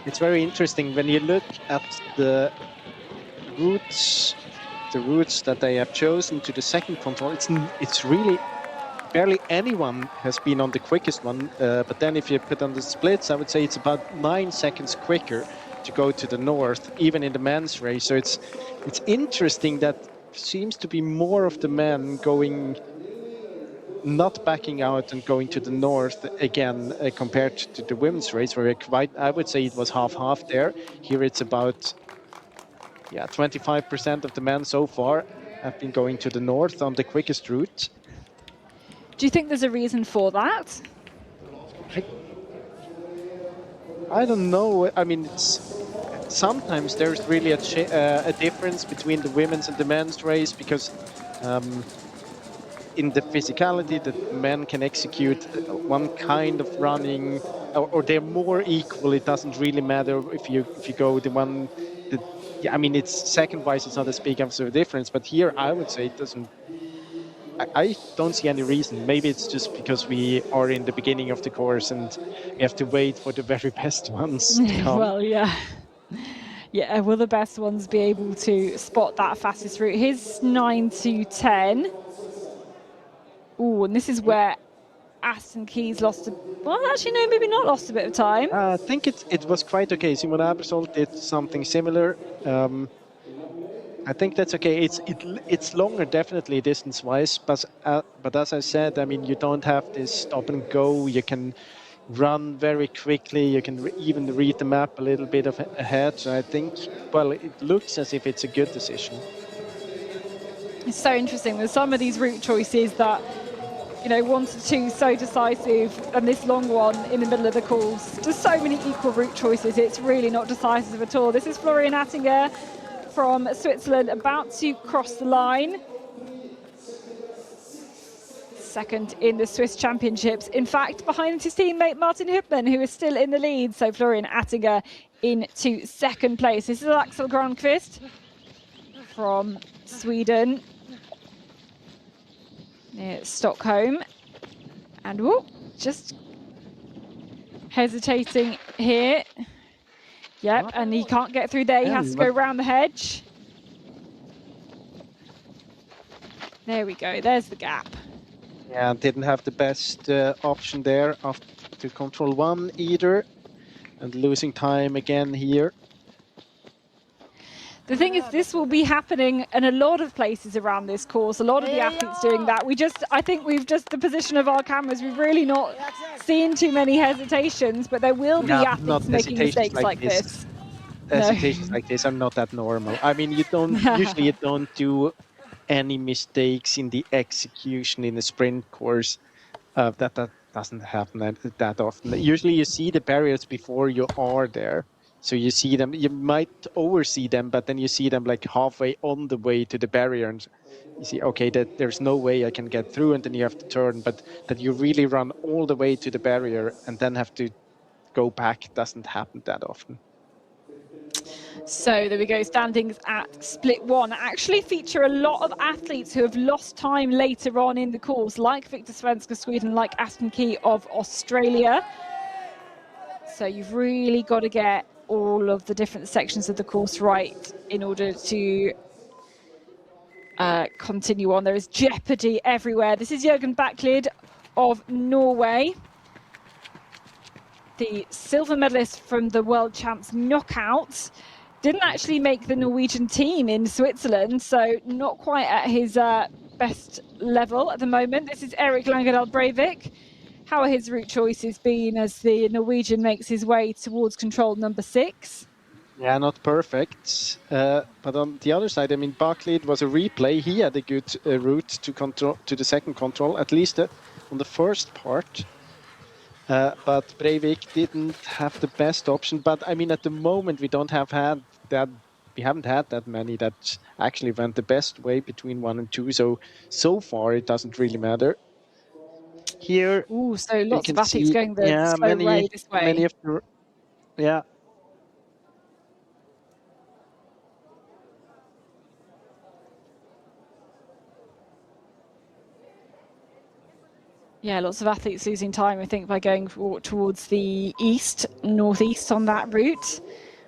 It's very interesting when you look at the routes that they have chosen to the second control. It's really barely anyone has been on the quickest one, but then if you put on the splits, I would say it's about 9 seconds quicker to go to the north, even in the men's race. So it's interesting that seems to be more of the men going, not backing out and going to the north again, compared to the women's race, where I would say it was half-half there. Here it's about 25% of the men so far have been going to the north on the quickest route. Do you think there's a reason for that? I don't know. I mean, sometimes there's really a difference between the women's and the men's race, because in the physicality that men can execute one kind of running, or they're more equal. It doesn't really matter if you go the one. I mean, it's second-wise, it's not as big of a difference. But here, I would say it doesn't. I don't see any reason. Maybe it's just because we are in the beginning of the course and we have to wait for the very best ones to come. Well, yeah. Yeah, will the best ones be able to spot that fastest route? Here's 9 to 10. Ooh, and this is where Aston Key's lost well, actually, no, maybe not lost a bit of time. I think it was quite okay. Simon Abersold did something similar. I think that's okay. It's longer, definitely distance-wise, but as I said, I mean, you don't have this stop and go. You can run very quickly. You can even read the map a little bit ahead. So I think, well, it looks as if it's a good decision. It's so interesting. There's some of these route choices that, 1 to 2 so decisive, and this long one in the middle of the course. Just so many equal route choices. It's really not decisive at all. This is Florian Attinger from Switzerland, about to cross the line. Second in the Swiss Championships. In fact, behind his teammate Martin Hübmann, who is still in the lead. So Florian Attinger into second place. This is Axel Granqvist from Sweden, near Stockholm. And just hesitating here. Yep, and he can't get through there. He has to go around the hedge. There we go. There's the gap. Yeah, didn't have the best option there to control one either, and losing time again here. The thing is, this will be happening in a lot of places around this course. A lot of the athletes doing that. I think the position of our cameras, we've really not seen too many hesitations, but there will be athletes making mistakes like this. Hesitations like this are not that normal. I mean, usually you don't do any mistakes in the execution in a sprint course. That doesn't happen that often. Usually you see the barriers before you are there. So you see them, you might oversee them, but then you see them like halfway on the way to the barrier, and you see, okay, that there's no way I can get through, and then you have to turn. But that you really run all the way to the barrier and then have to go back doesn't happen that often. So there we go, standings at Split 1 actually feature a lot of athletes who have lost time later on in the course, like Victor Svensk of Sweden, like Aston Key of Australia. So you've really got to get all of the different sections of the course right in order to continue on. There is jeopardy everywhere. This is Jørgen Backlid of Norway, the silver medalist from the World Champs Knockouts. Didn't actually make the Norwegian team in Switzerland, so not quite at his best level at the moment. This is Erik Langedal Breivik. How are his route choices been as the Norwegian makes his way towards control number 6? Yeah, not perfect. But on the other side, I mean, Backlid was a replay. He had a good route to the second control, at least on the first part. But Breivik didn't have the best option. But I mean, at the moment, we haven't had that many that actually went the best way between 1 and 2. So far, it doesn't really matter. Here, so lots of athletes going the slow way this way. Many of the, yeah. Yeah, lots of athletes losing time, I think, by going towards the northeast on that route.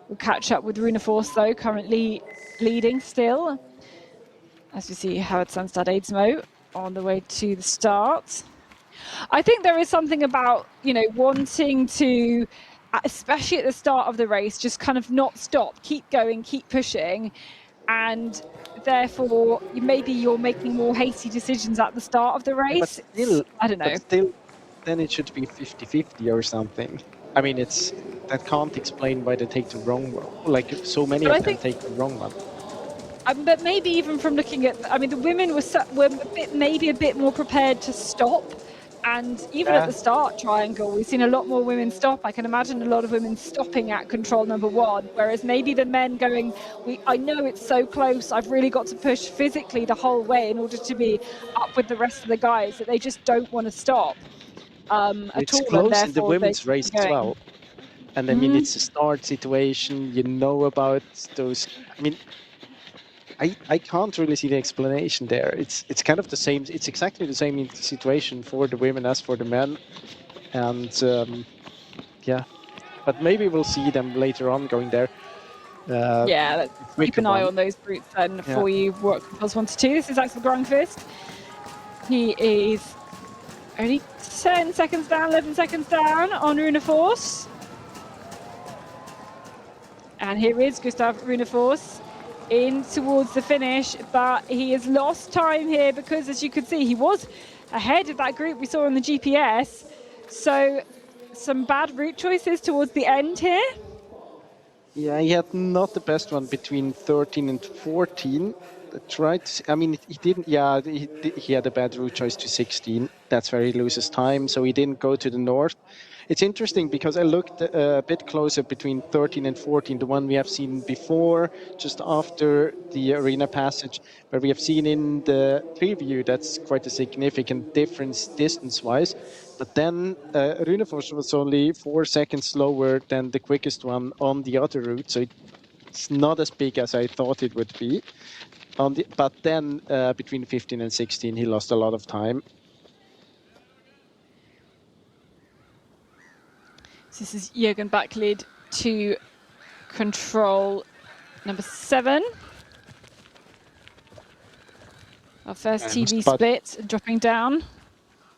We'll catch up with Rune Forss, though, currently leading still. As we see Howard Sandstad Eidsmo on the way to the start. I think there is something about, wanting to, especially at the start of the race, just kind of not stop, keep going, keep pushing. and therefore maybe you're making more hasty decisions at the start of the race. But still, I don't know. But still, then it should be 50-50 or something. I mean, that can't explain why they take the wrong one. Like so many But of I them think- take the wrong one. But maybe even from looking at, I mean, the women were maybe a bit more prepared to stop. And even at the start triangle, we've seen a lot more women stop. I can imagine a lot of women stopping at control number 1, whereas maybe the men going, I know it's so close, I've really got to push physically the whole way in order to be up with the rest of the guys, that they just don't want to stop at It's all. close And in the therefore women's they race keep as going. well. And I mean, it's a start situation. You know about those. I mean, I can't really see the explanation there. It's kind of the same. It's exactly the same situation for the women as for the men. And yeah, but maybe we'll see them later on going there. Yeah, let's keep an eye on those routes then for you. What controls 1 to 2. This is Axel Grungfist. He is only 10 seconds down, 11 seconds down on Runeforce. And here is Gustav Runeforce in towards the finish, but he has lost time here because, as you can see, he was ahead of that group we saw on the GPS. So some bad route choices towards the end here. Yeah, he had not the best one between 13 and 14. I mean, he didn't. Yeah, he had a bad route choice to 16. That's where he loses time. So he didn't go to the north. It's interesting because I looked a bit closer between 13 and 14, the one we have seen before, just after the arena passage, where we have seen in the preview that's quite a significant difference distance-wise. But then Runeforce was only 4 seconds slower than the quickest one on the other route, so it's not as big as I thought it would be. But then between 15 and 16, he lost a lot of time. So this is Jürgen Backlid to control number 7. Our first TV split, dropping down.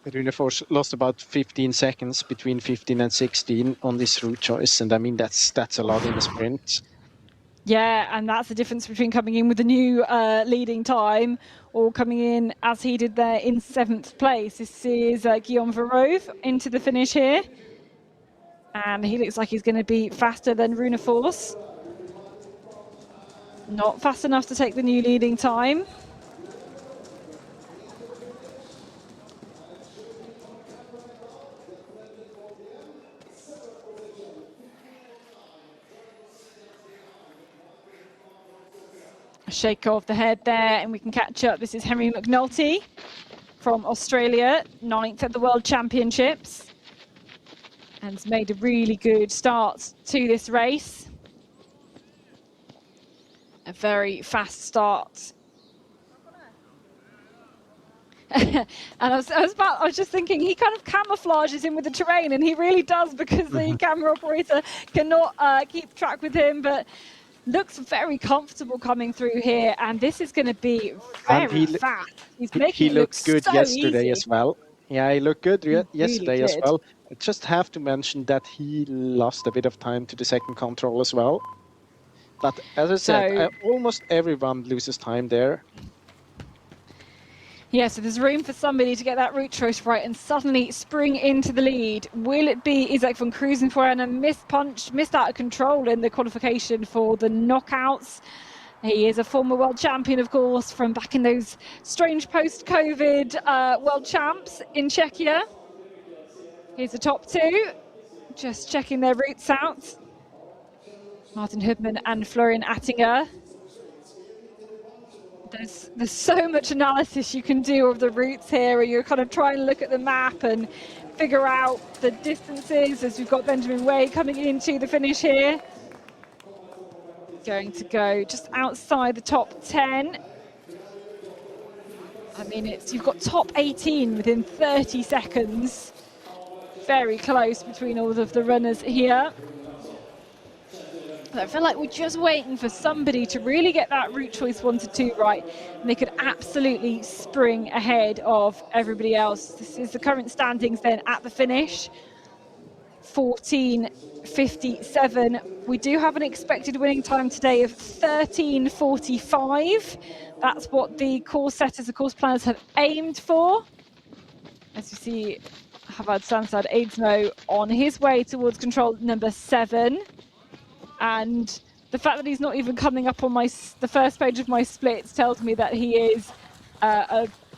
Runeforce lost about 15 seconds between 15 and 16 on this route choice, and I mean that's a lot in the sprint. Yeah, and that's the difference between coming in with a new leading time or coming in as he did there in 7th place. This is Guillaume Verrove into the finish here. And he looks like he's going to be faster than Runeforce. Not fast enough to take the new leading time. A shake of the head there, and we can catch up. This is Henry McNulty from Australia, 9th at the World Championships, and has made a really good start to this race. A very fast start. And I was just thinking, he kind of camouflages in with the terrain, and he really does, because the camera operator cannot keep track with him, but looks very comfortable coming through here, and this is going to be very fast. He looked good so yesterday easy. as well. Yeah, he looked good yesterday really as did. well. I just have to mention that he lost a bit of time to the second control as well. But as I said, almost everyone loses time there. Yeah, so there's room for somebody to get that route choice right and suddenly spring into the lead. Will it be Isaac van Kruisenvoort? Missed out of control in the qualification for the knockouts. He is a former world champion, of course, from back in those strange post-COVID world champs in Czechia. Here's the top 2, just checking their routes out. Martin Hubman and Florian Attinger. There's so much analysis you can do of the routes here, where you're kind of trying to look at the map and figure out the distances, as we've got Benjamin Way coming into the finish here. Going to go just outside the top 10. I mean, you've got top 18 within 30 seconds. Very close between all of the runners here. I feel like we're just waiting for somebody to really get that route choice 1 to 2 right, and they could absolutely spring ahead of everybody else. This is the current standings then at the finish. 13:57. We do have an expected winning time today of 13:45. That's what the course setters, the course planners have aimed for. As you see, Havad Sansad Aidsmo on his way towards control number 7. And the fact that he's not even coming up on the first page of my splits tells me that he is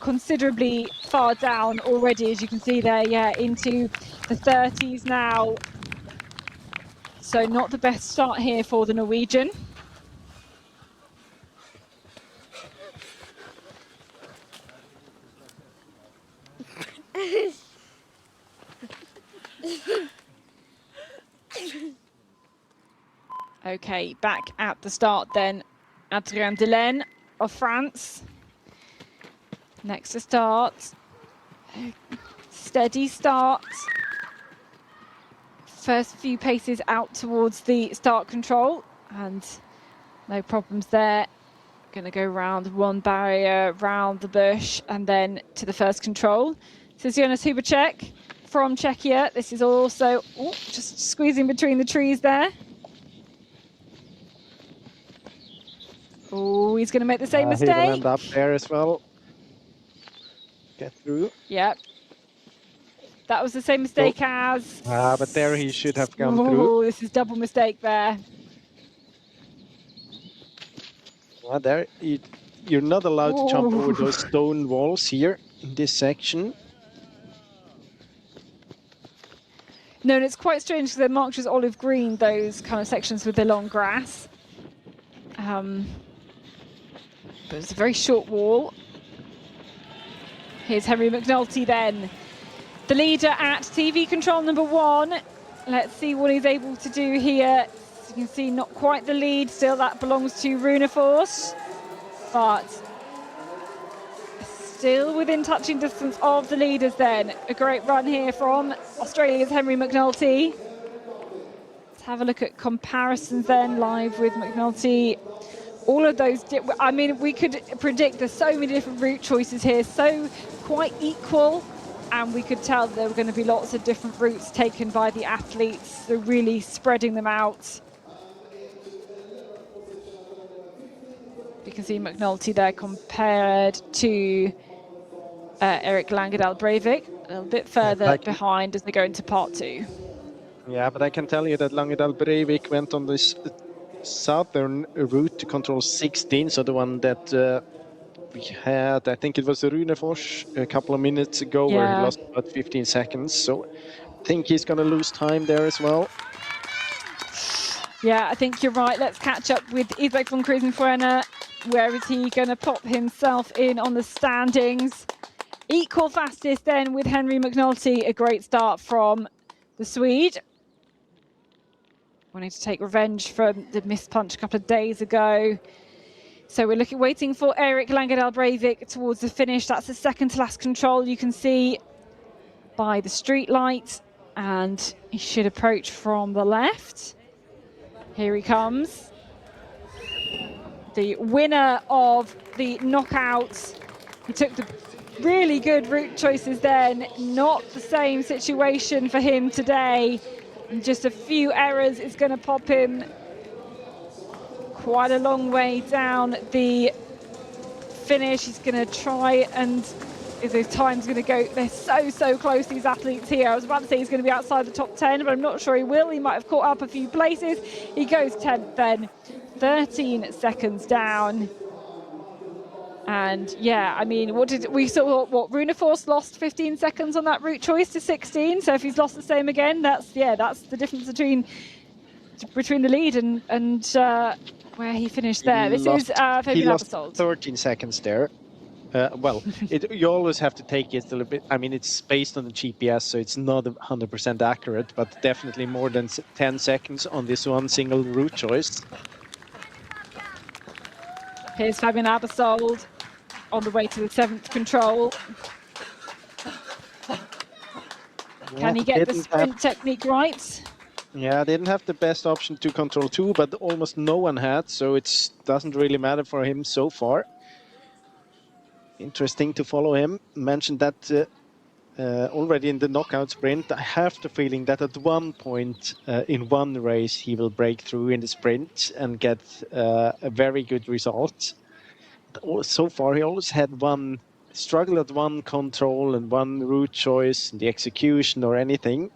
considerably far down already, as you can see there, yeah, into the 30s now. So not the best start here for the Norwegian. Okay, back at the start then, Adrien Delaine of France. Next to start. Steady start. First few paces out towards the start control, and no problems there. Going to go round one barrier, round the bush, and then to the first control. This is Jonas Hubacek from Czechia. This is also just squeezing between the trees there. Oh, he's going to make the same mistake. He'll end up there as well. Get through. Yep. That was the same mistake as... but there he should have gone through. This is double mistake there. Well, there, you're not allowed to jump over those stone walls here in this section. No, and it's quite strange because they're marked as olive green, those kind of sections with the long grass. But it's a very short wall. Here's Henry McNulty then. The leader at TV control number 1. Let's see what he's able to do here. As you can see, not quite the lead. Still, that belongs to Runeforce. But still within touching distance of the leaders then. A great run here from Australia's Henry McNulty. Let's have a look at comparisons then, live with McNulty. All of those, I mean, we could predict there's so many different route choices here, so quite equal. And we could tell there were going to be lots of different routes taken by the athletes. They're really spreading them out. You can see McNulty there compared to Erik Langedal Breivik, a little bit further behind as they go into part 2. Yeah, but I can tell you that Langedal Breivik went on this southern route to control 16, so the one that we had, I think it was Runeforce a couple of minutes ago, where he lost about 15 seconds. So I think he's going to lose time there as well. Yeah, I think you're right. Let's catch up with Isbek von Krusenfuerner. Where is he going to pop himself in on the standings? Equal fastest then with Henry McNulty. A great start from the Swede. Wanting to take revenge from the missed punch a couple of days ago. So we're waiting for Erik Langedal Breivik towards the finish. That's the second to last control you can see by the street light. And he should approach from the left. Here he comes. The winner of the knockouts. He took the really good route choices then. Not the same situation for him today. And just a few errors is going to pop him quite a long way down the finish. He's going to try and his time's going to go. They're so close, these athletes here. I was about to say he's going to be outside the top 10, but I'm not sure he will. He might have caught up a few places. He goes 10th then, 13 seconds down. And yeah, I mean, we saw Runeforce lost 15 seconds on that route choice to 16. So if he's lost the same again, that's the difference between the lead and where he finished there. This is Fabian He lost Abersold. 13 seconds there. Well, you always have to take it a little bit. I mean, it's based on the GPS, so it's not 100% accurate, but definitely more than 10 seconds on this one single route choice. Here's Fabian Abersold on the way to the 7th control. Can he get the sprint technique right? Yeah, didn't have the best option to control 2, but almost no one had, so it doesn't really matter for him so far. Interesting to follow him. Mentioned that already in the knockout sprint. I have the feeling that at one point in one race he will break through in the sprint and get a very good result. So far he always had one struggle at one control and one route choice in the execution or anything.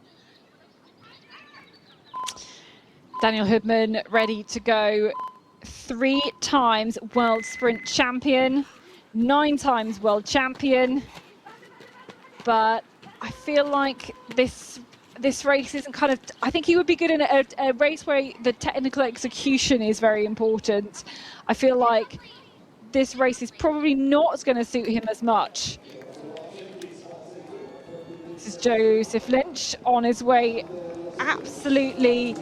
Daniel Hoodman ready to go. 3 times world sprint champion, 9 times world champion. But I feel like this race isn't kind of, I think he would be good in a race where the technical execution is very important. I feel like this race is probably not going to suit him as much. This is Joseph Lynch on his way, absolutely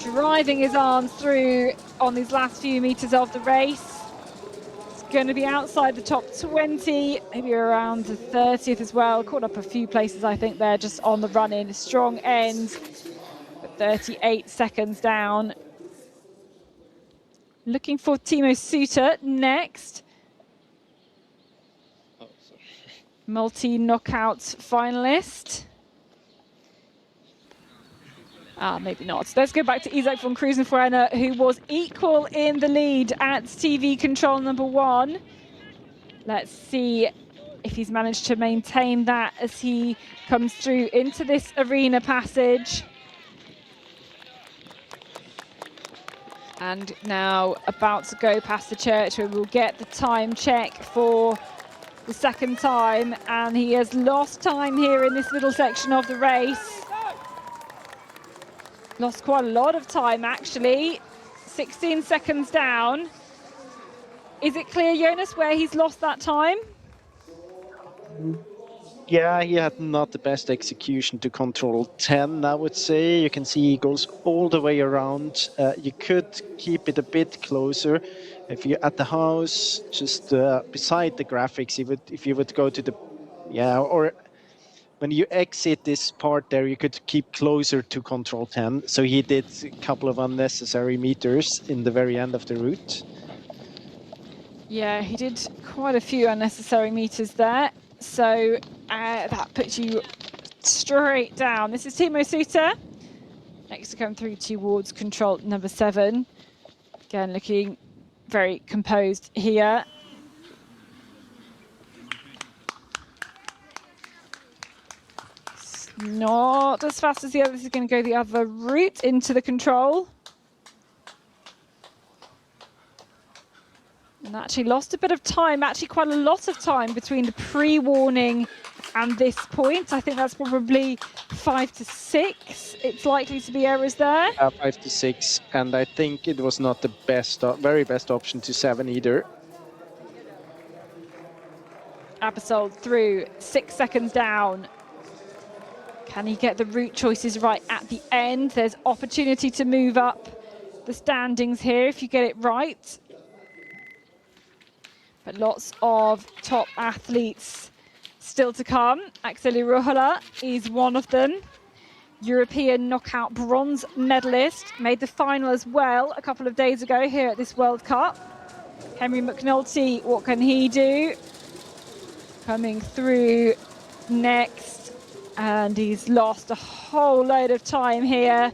driving his arms through on these last few meters of the race. It's going to be outside the top 20, maybe around the 30th as well. Caught up a few places, I think, there just on the run-in. Strong end, but 38 seconds down. Looking for Timo Suter next. Multi-knockout finalist. Maybe not. Let's go back to Isaac von Krusenfreiner, who was equal in the lead at TV control number 1. Let's see if he's managed to maintain that as he comes through into this arena passage. And now about to go past the church where we'll get the time check for the second time. And he has lost time here in this little section of the race. Lost quite a lot of time, actually. 16 seconds down. Is it clear, Jonas, where he's lost that time? Yeah, he had not the best execution to control 10, I would say. You can see he goes all the way around. You could keep it a bit closer. If you're at the house, just beside the graphics, if you would go to the... Yeah, or when you exit this part there, you could keep closer to control 10. So he did a couple of unnecessary meters in the very end of the route. Yeah, he did quite a few unnecessary meters there. So that puts you straight down. This is Timo Suter. Next to come through towards control number 7. Again, looking very composed here. Not as fast as the others. Is going to go the other route into the control. And actually lost a bit of time, actually quite a lot of time between the pre-warning and this point. I think that's probably 5 to 6. It's likely to be errors there. 5 to 6, and I think it was not the best, very best option to 7 either. Absol through, 6 seconds down. Can he get the route choices right at the end? There's opportunity to move up the standings here if you get it right. But lots of top athletes still to come. Akseli Ruohola is one of them. European knockout bronze medalist. Made the final as well a couple of days ago here at this World Cup. Henry McNulty, what can he do? Coming through next. And he's lost a whole load of time here.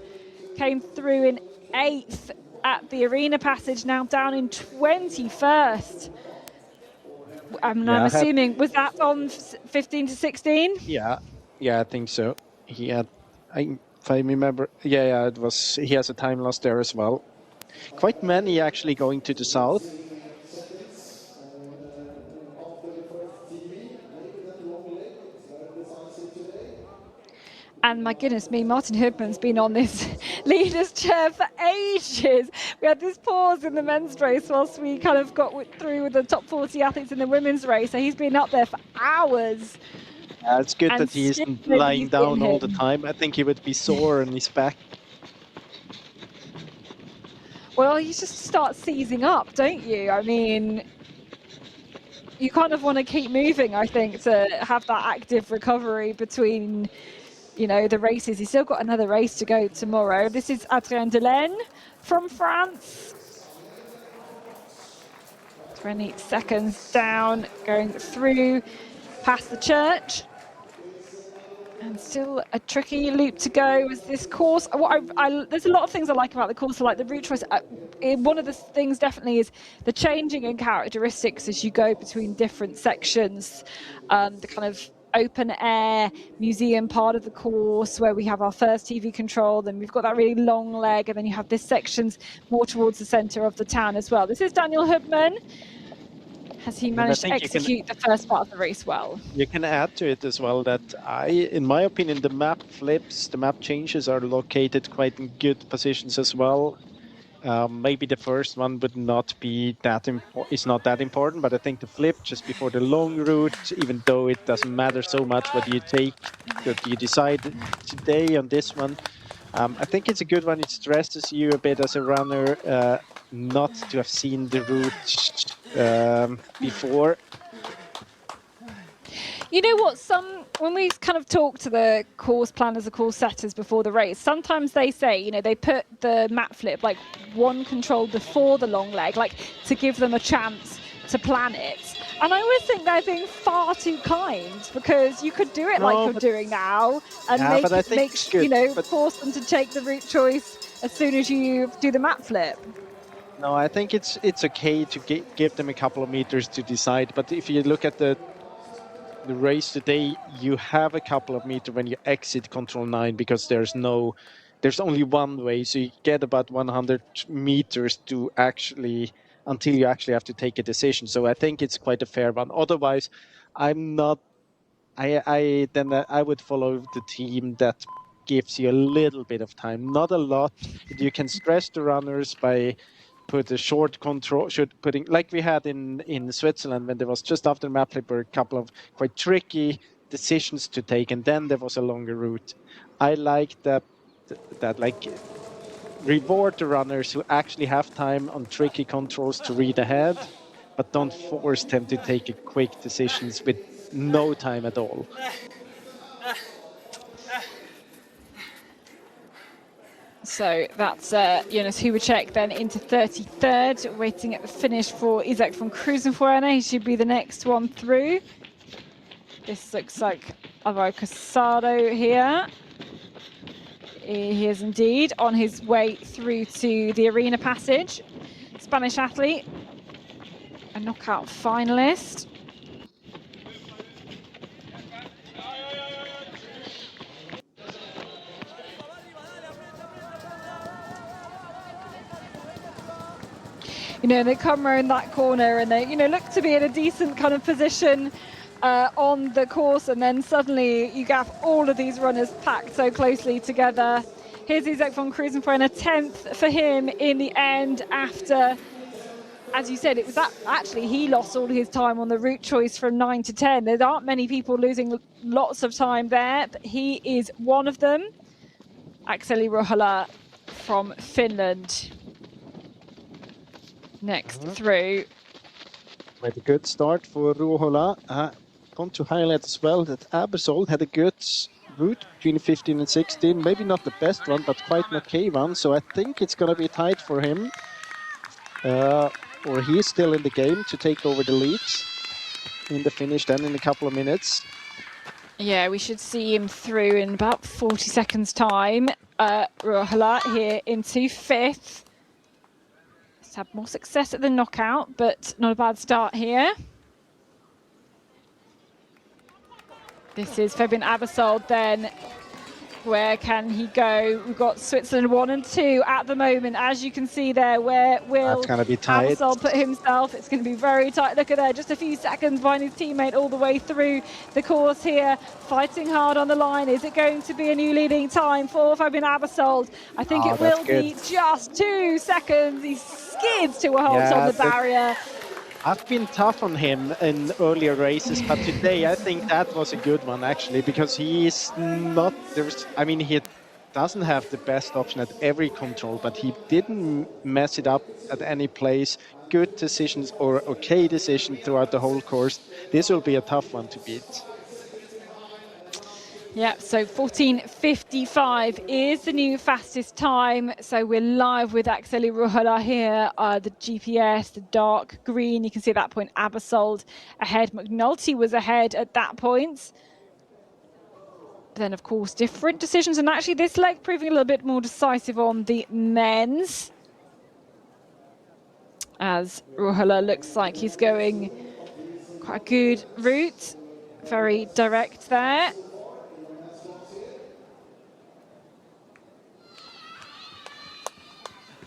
Came through in 8th at the arena passage, now down in 21st. I'm assuming, was that on 15 to 16? Yeah, I think so. He had, if I remember, yeah, it was. He has a time loss there as well. Quite many actually going to the south. And my goodness me, Martin Hoodman's been on this leader's chair for ages. We had this pause in the men's race whilst we kind of got through with the top 40 athletes in the women's race. So he's been up there for hours. It's good that he isn't lying down all the time. I think he would be sore on his back. Well, you just start seizing up, don't you? I mean, you kind of want to keep moving, I think, to have that active recovery between, you know, the races. He's still got another race to go tomorrow. This is Adrien Delaine from France. 20 seconds down, going through. past the church. And still a tricky loop to go as this course. There's a lot of things I like about the course. I like the route choice. One of the things definitely is the changing in characteristics as you go between different sections. The kind of open air museum part of the course where we have our first TV control, then we've got that really long leg, and then you have this section's more towards the centre of the town as well. This is Daniel Hubman. Has he managed to execute the first part of the race well? You can add to it as well that in my opinion, the map flips, the map changes are located quite in good positions as well. Maybe the first one would not be that it's not that important, but I think the flip just before the long route, even though it doesn't matter so much what you take, what you decide today on this one, I think it's a good one. It stresses you a bit as a runner not to have seen the route before. You know what, when we kind of talk to the course planners, the course setters before the race, sometimes they say, you know, they put the map flip like one control before the long leg, like to give them a chance to plan it. And I always think they're being far too kind, because you could do it like you're doing now and force them to take the route choice as soon as you do the map flip. No, I think it's okay to give them a couple of meters to decide, but if you look at the race today, you have a couple of meters when you exit control 9, because there's only one way, so you get about 100 meters to until you actually have to take a decision. So I think it's quite a fair one. Otherwise, I would follow the team that gives you a little bit of time, not a lot. You can stress the runners by put a short control, putting like we had in Switzerland when there was just after the map flip, a couple of quite tricky decisions to take, and then there was a longer route. I like that like reward the runners who actually have time on tricky controls to read ahead, but don't force them to take quick decisions with no time at all. So that's Jonas Hubacek then into 33rd, waiting at the finish for Isaac von Krusenfeuer. He should be the next one through. This looks like Alvaro Casado here. He is indeed on his way through to the arena passage. Spanish athlete, a knockout finalist. You know, they come around that corner and they, you know, look to be in a decent kind of position on the course, and then suddenly you have all of these runners packed so closely together. Here's Isaac von Krusenfeuer, a 10th for him in the end after, as you said, it was that actually he lost all his time on the route choice from 9 to 10. There aren't many people losing lots of time there, but he is one of them. Akseli Ruohola from Finland. Next through. Quite a good start for Ruohola. I want to highlight as well that Abersol had a good route between 15 and 16. Maybe not the best one, but quite an okay one. So I think it's going to be tight for him. Or he is still in the game to take over the leads in the finish then in a couple of minutes. Yeah, we should see him through in about 40 seconds time. Ruohola here into 5th. Had more success at the knockout, but not a bad start here. This is Fabian Abersol then. Where can he go? We've got Switzerland 1 and 2 at the moment, as you can see there. Where will Abersol put himself? It's going to be very tight. Look at there, just a few seconds behind his teammate all the way through the course here, fighting hard on the line. Is it going to be a new leading time for Fabian Abersol? I think it will be just 2 seconds. He skids to a halt on the barrier. I've been tough on him in earlier races, but today I think that was a good one actually, because he's not he doesn't have the best option at every control, but he didn't mess it up at any place. Good decisions or okay decision throughout the whole course. This will be a tough one to beat. Yeah, so 14:55 is the new fastest time. So we're live with Akseli Ruohola here. The GPS, the dark green, you can see at that point Abersold ahead. McNulty was ahead at that point. Then, of course, different decisions. And actually this leg proving a little bit more decisive on the men's. As Ruohola looks like he's going quite a good route. Very direct there.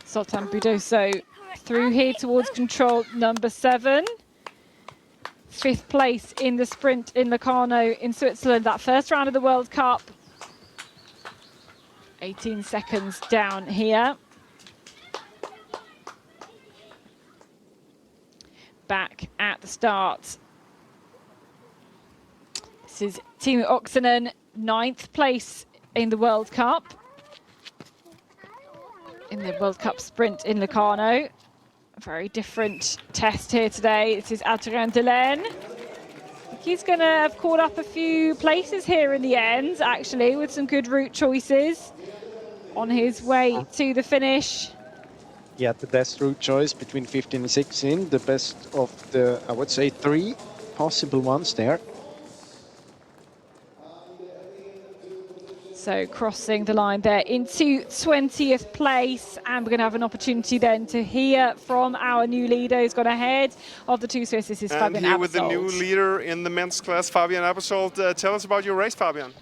Sultan Budoso through here towards control number 7. 5th place in the sprint in Locarno in Switzerland, that first round of the World Cup. 18 seconds down here. Back at the start. This is Timo Oksanen, 9th place in the World Cup. In the World Cup sprint in Locarno. A very different test here today. This is Adrien Delaine. He's going to have caught up a few places here in the end, actually, with some good route choices on his way to the finish. Yeah, the best route choice between 15 and 16, the best of the, I would say, 3 possible ones there. So crossing the line there into 20th place, and we're going to have an opportunity then to hear from our new leader who's gone ahead of the two Swiss. This is Fabian And here Abersold. with the new leader in the men's class, Fabian Abersold. Tell us about your race, Fabian.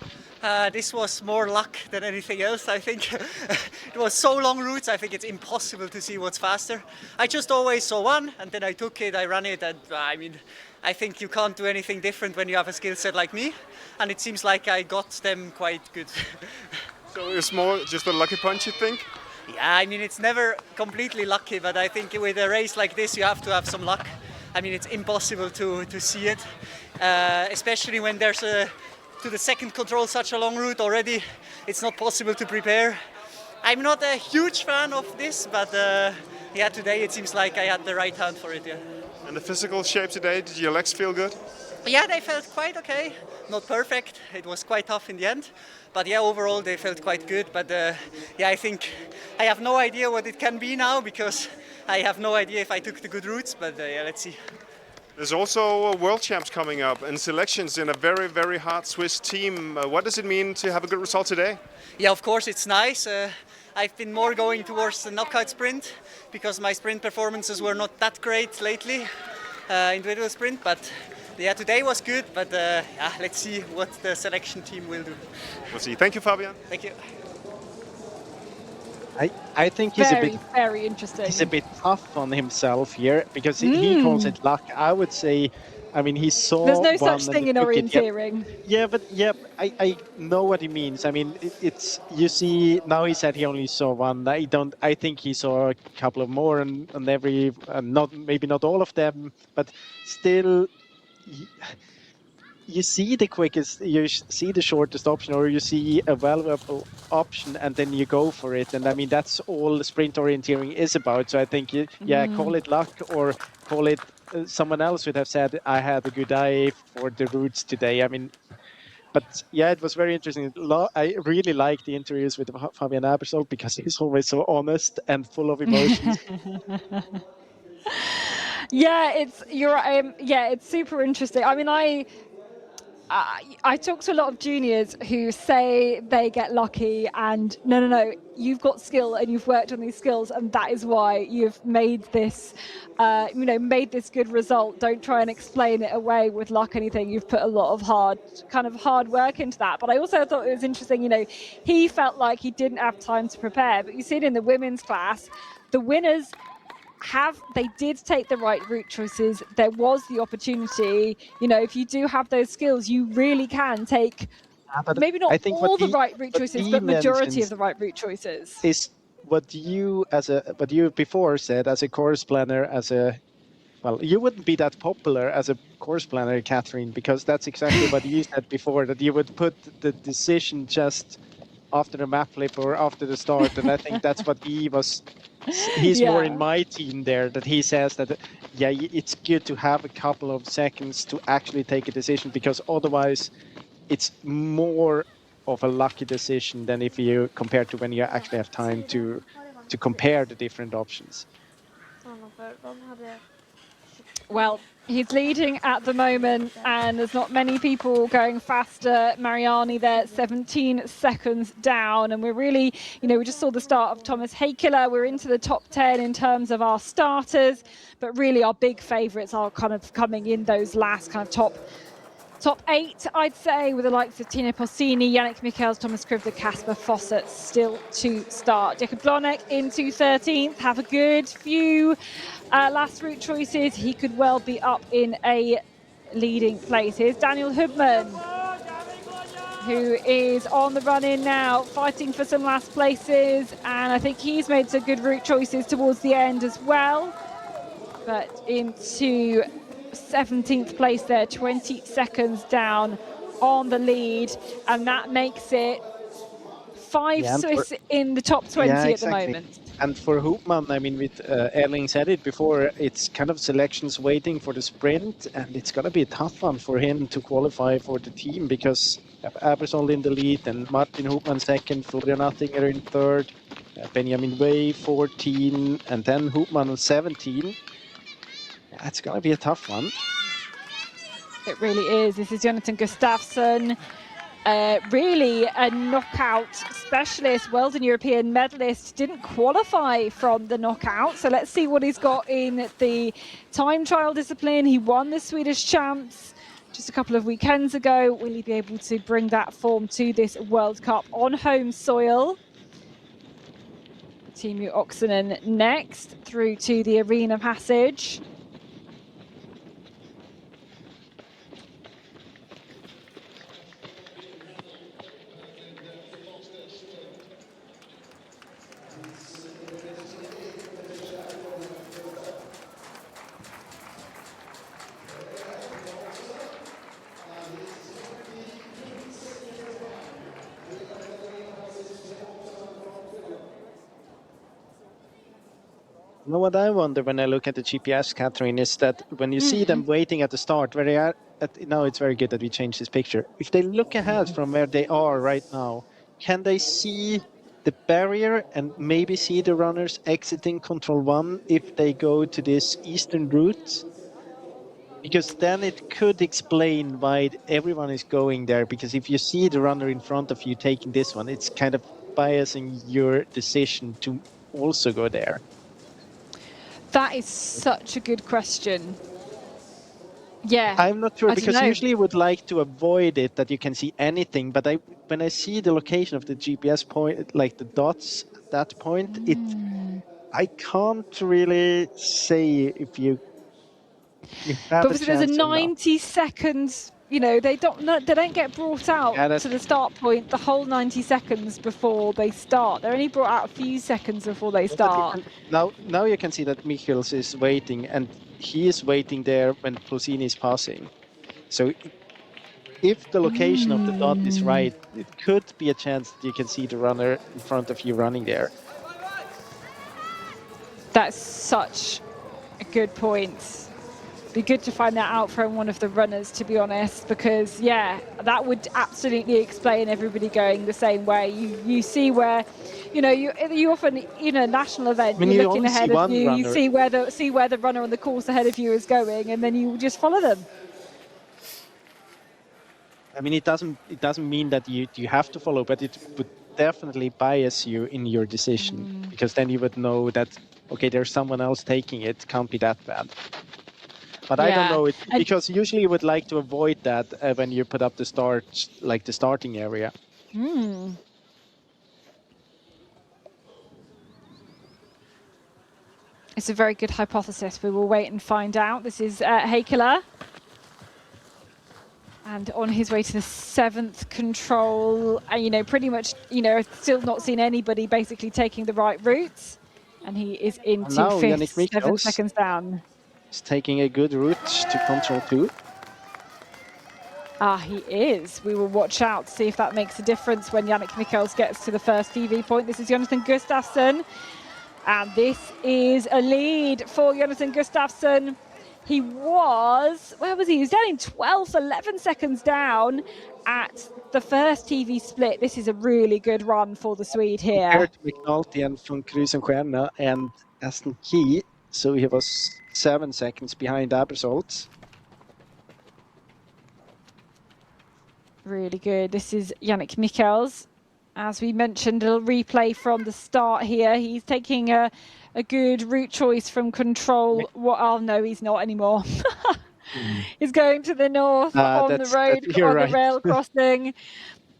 This was more luck than anything else, I think. It was so long routes, I think it's impossible to see what's faster. I just always saw one, and then I took it, I ran it, and I mean, I think you can't do anything different when you have a skill set like me, and it seems like I got them quite good. So it's more just a lucky punch, you think? Yeah, I mean, it's never completely lucky, but I think with a race like this, you have to have some luck. I mean, it's impossible to see it, especially when there's to the second control such a long route already. It's not possible to prepare. I'm not a huge fan of this, but yeah, today it seems like I had the right hand for it, yeah. And the physical shape today, did your legs feel good? Yeah, they felt quite okay. Not perfect. It was quite tough in the end. But yeah, overall they felt quite good. But yeah, I think I have no idea what it can be now because I have no idea if I took the good routes. But yeah, let's see. There's also World Champs coming up and selections in a very, very hard Swiss team. What does it mean to have a good result today? Yeah, of course it's nice. I've been more going towards the knockout sprint because my sprint performances were not that great lately, individual sprint. But yeah, today was good. But yeah, let's see what the selection team will do. We'll see. Thank you, Fabian. Thank you. I think he's very interesting. He's a bit tough on himself here because he calls it luck. I would say, I mean, he saw. There's no one such and thing he in took it. orienteering. Yeah, but yeah, I know what he means. I mean, it's you see now he said he only saw one. I think he saw a couple of more and every not maybe not all of them, but still. You see the quickest, you see the shortest option, or you see a valuable option, and then you go for it. And I mean, that's all sprint orienteering is about. So I think, yeah, call it luck or call it someone else would have said, I had a good eye for the routes today. I mean, but yeah, it was very interesting. I really like the interviews with Fabian Abersold because he's always so honest and full of emotions. Yeah, it's super interesting. I mean, I talk to a lot of juniors who say they get lucky, and no, you've got skill and you've worked on these skills, and that is why you've made this, made this good result. Don't try and explain it away with luck or anything. You've put a lot of hard work into that. But I also thought it was interesting, he felt like he didn't have time to prepare, but you see it in the women's class, the winners they did take the right route choices. There was the opportunity. If you do have those skills, you really can take maybe not all the right route choices, but majority of the right route choices. Is what you before said as a course planner, well, you wouldn't be that popular as a course planner, Catherine, because that's exactly what you said before, that you would put the decision just after the map flip or after the start, and I think that's what he's more in my team there, that he says that, yeah, it's good to have a couple of seconds to actually take a decision, because otherwise it's more of a lucky decision than if you compare to when you actually have time to compare the different options. Well, he's leading at the moment, and there's not many people going faster. Mariani there, 17 seconds down, and we're really, we just saw the start of Thomas Hakeler. We're into the top 10 in terms of our starters, but really our big favourites are kind of coming in those last kind of top 8, I'd say, with the likes of Tine Porcini, Yannick Michels, Thomas Krivda, Kasper Fawcett still to start. Jakob Blonek into 13th, have a good few last route choices. He could well be up in a leading place. Here's Daniel Hubman, who is on the run in now, fighting for some last places, and I think he's made some good route choices towards the end as well. But into 17th place there, 20 seconds down on the lead, and that makes it 5 Swiss in the top 20 at the moment. And for Hoopman, I mean, with Erling said it before, it's kind of selections waiting for the sprint, and it's going to be a tough one for him to qualify for the team, because Abersol in the lead and Martin Hoopman second, Florian Attinger in third, Benjamin Way 14, and then Hoopman on 17. It's going to be a tough one. It really is. This is Jonathan Gustafsson, really a knockout specialist, world and European medalist. Didn't qualify from the knockout, so let's see what he's got in the time trial discipline. He won the Swedish champs just a couple of weekends ago. Will he be able to bring that form to this World Cup on home soil? Teemu Oksanen next through to the arena passage. You know what I wonder when I look at the GPS, Catherine, is that when you see them waiting at the start, where they are now, it's very good that we changed this picture. If they look ahead from where they are right now, can they see the barrier and maybe see the runners exiting Control 1 if they go to this eastern route? Because then it could explain why everyone is going there, because if you see the runner in front of you taking this one, it's kind of biasing your decision to also go there. That is such a good question. Yeah, I'm not sure, because usually you would like to avoid it, that you can see anything. But when I see the location of the GPS point, like the dots at that point, I can't really say if you have but there's a 90 seconds. They don't get brought out to the start point the whole 90 seconds before they start. They're only brought out a few seconds before they start. Now you can see that Michels is waiting, and he is waiting there when Porcini is passing. So if the location of the dot is right, it could be a chance that you can see the runner in front of you running there. That's such a good point. Be good to find that out from one of the runners, to be honest, because that would absolutely explain everybody going the same way. You see where, you often, national event, you're looking ahead of you, you see where the runner on the course ahead of you is going, and then you just follow them. I mean, it doesn't mean that you have to follow, but it would definitely bias you in your decision, because then you would know that, okay, there's someone else taking it, can't be that bad. But I don't know it, because usually you would like to avoid that when you put up the starting area. It's a very good hypothesis. We will wait and find out. This is Hakeler. And on his way to the 7th control, pretty much, still not seen anybody basically taking the right route. And he is into 5th, 7 seconds down. He's taking a good route to Control 2. He is. We will watch out to see if that makes a difference when Yannick Michels gets to the first TV point. This is Jonathan Gustafsson. And this is a lead for Jonathan Gustafsson. He was, where was he? He was down in 12th, 11 seconds down at the first TV split. This is a really good run for the Swede here. Compared to McNulty and von Krusenstjerna and Aston Key, so he was 7 seconds behind Abersold. Really good. This is Yannick Michels. As we mentioned, a replay from the start here. He's taking a good route choice from control. Oh, no, he's not anymore. He's going to the north on the road, on the rail crossing.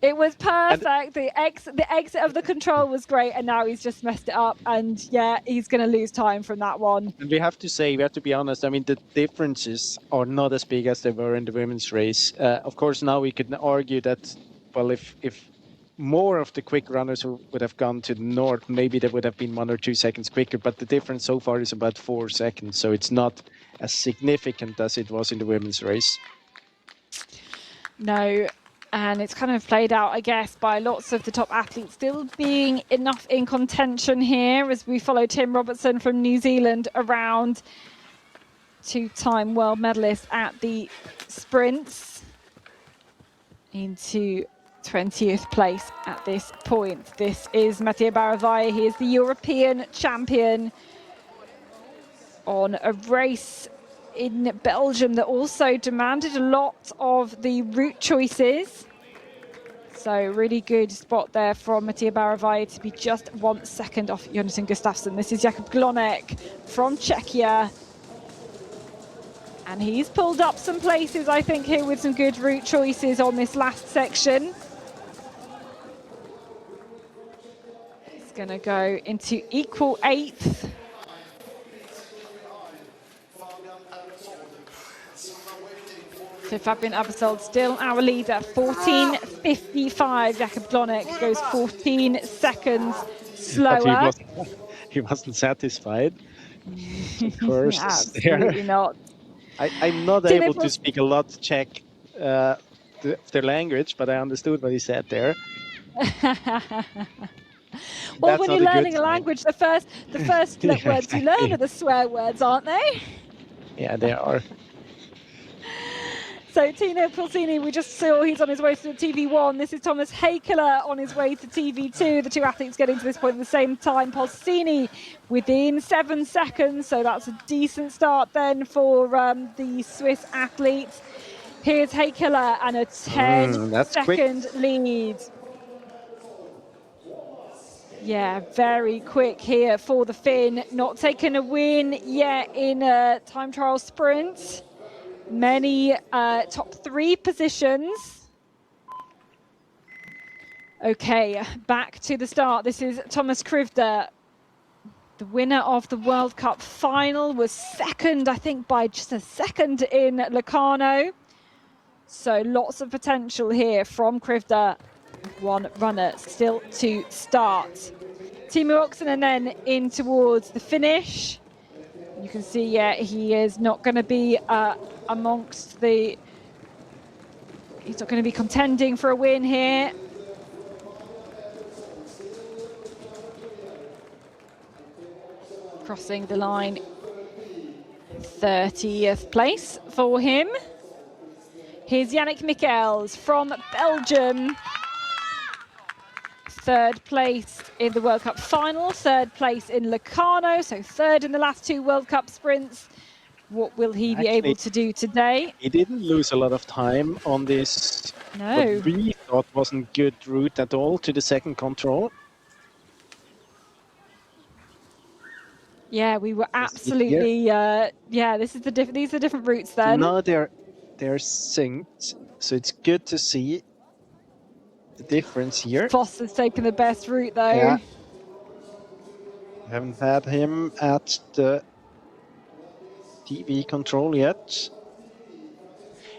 It was perfect. The exit of the control was great, and now he's just messed it up. And yeah, he's going to lose time from that one. And we have to be honest. I mean, the differences are not as big as they were in the women's race. Of course, now we could argue that, well, if more of the quick runners would have gone to the north, maybe they would have been 1 or 2 seconds quicker. But the difference so far is about 4 seconds, so it's not as significant as it was in the women's race. No. And it's kind of played out, I guess, by lots of the top athletes still being enough in contention here as we follow Tim Robertson from New Zealand around, 2-time world medalist at the sprints, into 20th place at this point. This is Mathieu Baravaya. He is the European champion on a race in Belgium that also demanded a lot of the route choices. So really good spot there from Mathieu Baravaya to be just 1 second off Jonathan Gustafsson. This is Jakub Glonek from Czechia. And he's pulled up some places, I think, here with some good route choices on this last section. He's going to go into equal 8th. So Fabian Abersold still our leader, 14.55. Jakub Glonek goes 14 seconds slower. But he wasn't satisfied. Of course, absolutely not. I'm not able to speak a lot Czech, their language, but I understood what he said there. Well, when you're learning a language, the first words you learn are the swear words, aren't they? Yeah, they are. So Tino Pulsini, we just saw he's on his way to the TV1. This is Thomas Hakeler on his way to TV2. The two athletes getting to this point at the same time. Pulsini within 7 seconds, so that's a decent start then for the Swiss athletes. Here's Hakeler and a 10-second lead. Yeah, very quick here for the Finn. Not taken a win yet in a time trial sprint. Many top 3 positions. Okay, back to the start. This is Thomas Krivda. The winner of the World Cup final was second, I think, by just a second in Locarno. So lots of potential here from Krivda. One runner still to start. Timo Oksanen then in towards the finish. You can see, yeah, he is not going to be amongst the... He's not going to be contending for a win here. Crossing the line, 30th place for him. Here's Yannick Michels from Belgium. 3rd place in the World Cup final, 3rd place in Locarno, so 3rd in the last 2 World Cup sprints. What will he be able to do today? He didn't lose a lot of time on this, what we thought wasn't good route at all to the second control. Yeah, we were absolutely, yeah, these are different routes then. Now they're synced, so it's good to see the difference here. Foss has taken the best route though. Yeah. Haven't had him at the TV control yet.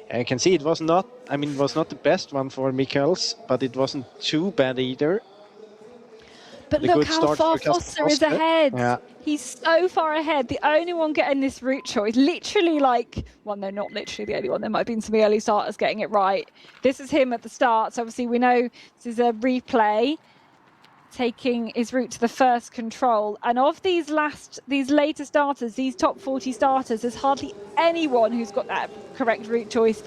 And you can see it was not the best one for Michels, but it wasn't too bad either. But look how far Foster is ahead. Yeah. He's so far ahead. The only one getting this route choice, literally like, well, no, not literally the only one. There might have been some early starters getting it right. This is him at the start. So obviously we know this is a replay. taking his route to the first control. And of these later starters, these top 40 starters, there's hardly anyone who's got that correct route choice.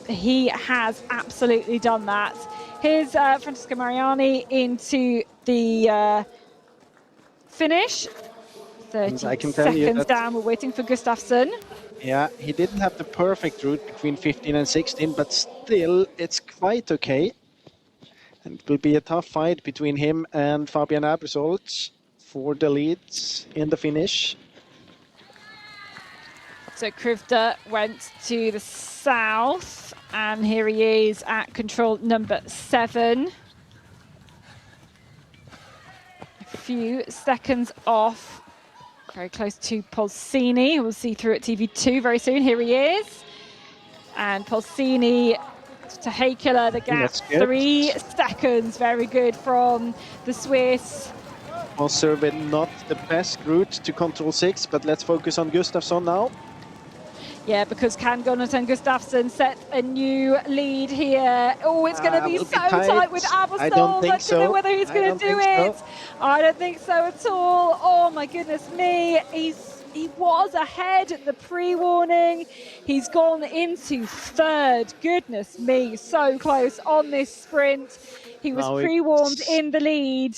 He has absolutely done that. Here's Francesco Mariani into the finish. 30 I can tell you seconds that, down. We're waiting for Gustafsson. yeah, he didn't have the perfect route between 15 and 16, but still, it's quite okay. And it will be a tough fight between him and Fabian Abersold for the leads in the finish. So Krivda went to the south, and here he is at control number 7. A few seconds off, very close to Polsini. We'll see through at TV2 very soon. Here he is. And Polsini to Haikula, the gap, 3 seconds. Very good from the Swiss. Also, not the best route to control 6, but let's focus on Gustafsson now. Yeah, because can Jonathan Gustafsson set a new lead here? Oh, it's going to be so tight with Abersold. I don't don't know whether he's going to do it. So. I don't think so at all. Oh my goodness me. He was ahead at the pre-warning. He's gone into 3rd. Goodness me, so close on this sprint. He was pre-warmed in the lead.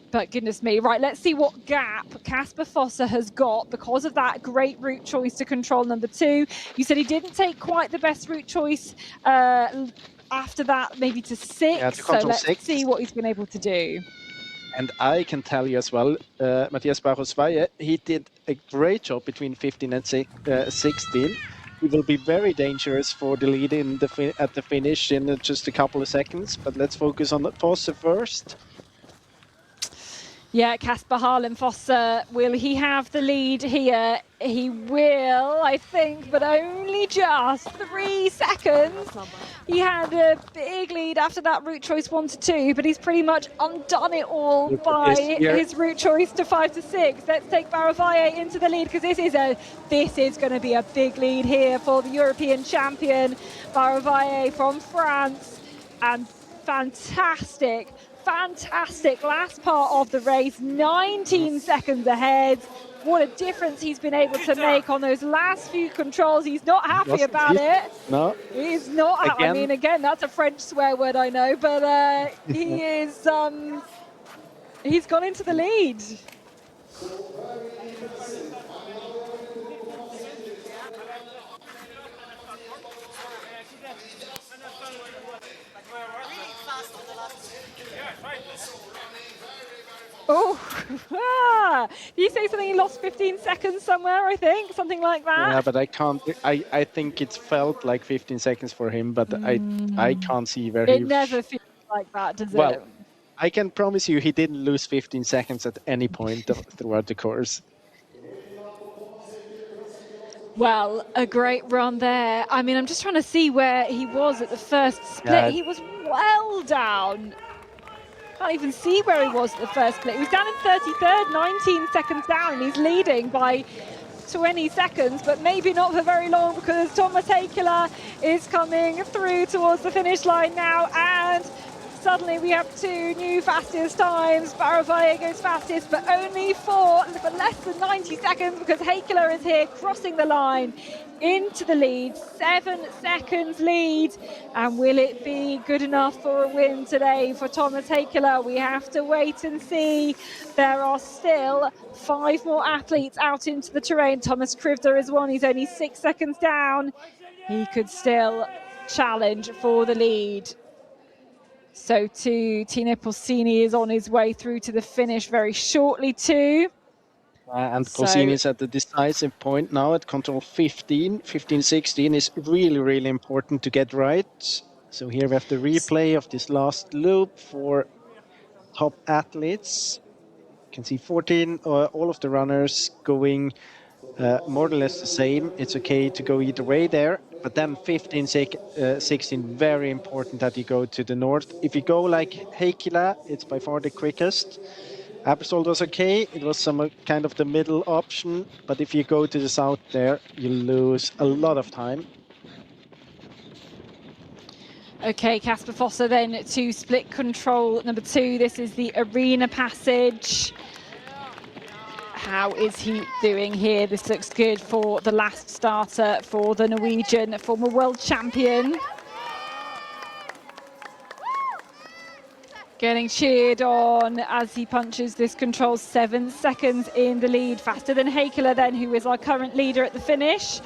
But goodness me, right, let's see what gap Kasper Fosse has got because of that great route choice to control number 2. You said he didn't take quite the best route choice after that, maybe to 6. Yeah, to so let's see what he's been able to do. And I can tell you as well, Matthias Barros-Valle, he did a great job between 15 and 16. He will be very dangerous for the lead at the finish in just a couple of seconds. But let's focus on Fosse first. Yeah, Kasper Harlem Fosse, will he have the lead here? He will, I think, but only just 3 seconds. He had a big lead after that route choice 1 to 2, but he's pretty much undone it all by his route choice to 5 to 6. Let's take Barros-Valle into the lead because this is going to be a big lead here for the European champion Barros-Valle from France, and fantastic last part of the race, 19 seconds ahead. What a difference he's been able to make on those last few controls. He's not happy about it. No. He's not. Again. I mean, again, that's a French swear word, I know, but he is. He's gone into the lead. Oh, did you say something? He lost 15 seconds somewhere, I think, something like that. Yeah, but I can't. I think it felt like 15 seconds for him, but I can't see where he. It never feels like that, does it? I can promise you, he didn't lose 15 seconds at any point throughout the course. Well, a great run there. I mean, I'm just trying to see where he was at the first split. Yeah. He was well down. Can't even see where he was at the first split. He was down in 33rd, 19 seconds down. He's leading by 20 seconds, but maybe not for very long because Thomas Haikula is coming through towards the finish line now, and suddenly we have 2 new fastest times. Barros-Valle goes fastest, but only for less than 90 seconds because Haikula is here crossing the line into the lead. 7 seconds lead. And will it be good enough for a win today for Thomas Haikula? We have to wait and see. There are still 5 more athletes out into the terrain. Thomas Krivda is one. He's only 6 seconds down. He could still challenge for the lead. So too, Tino Polsini is on his way through to the finish very shortly too. And Polsini is at the decisive point now at control 15. 15-16 is really, really important to get right. So here we have the replay of this last loop for top athletes. You can see 14, all of the runners going more or less the same. It's okay to go either way there. But then 15-16, very important that you go to the north. If you go like Haikula, it's by far the quickest. Abersold was okay. It was some kind of the middle option. But if you go to the south there, you lose a lot of time. Okay, Casper Foster then to split control number 2. This is the arena passage. How is he doing here? This looks good for the last starter for the Norwegian former world champion. Getting cheered on as he punches this control, 7 seconds in the lead, faster than Heikkilä then, who is our current leader at the finish.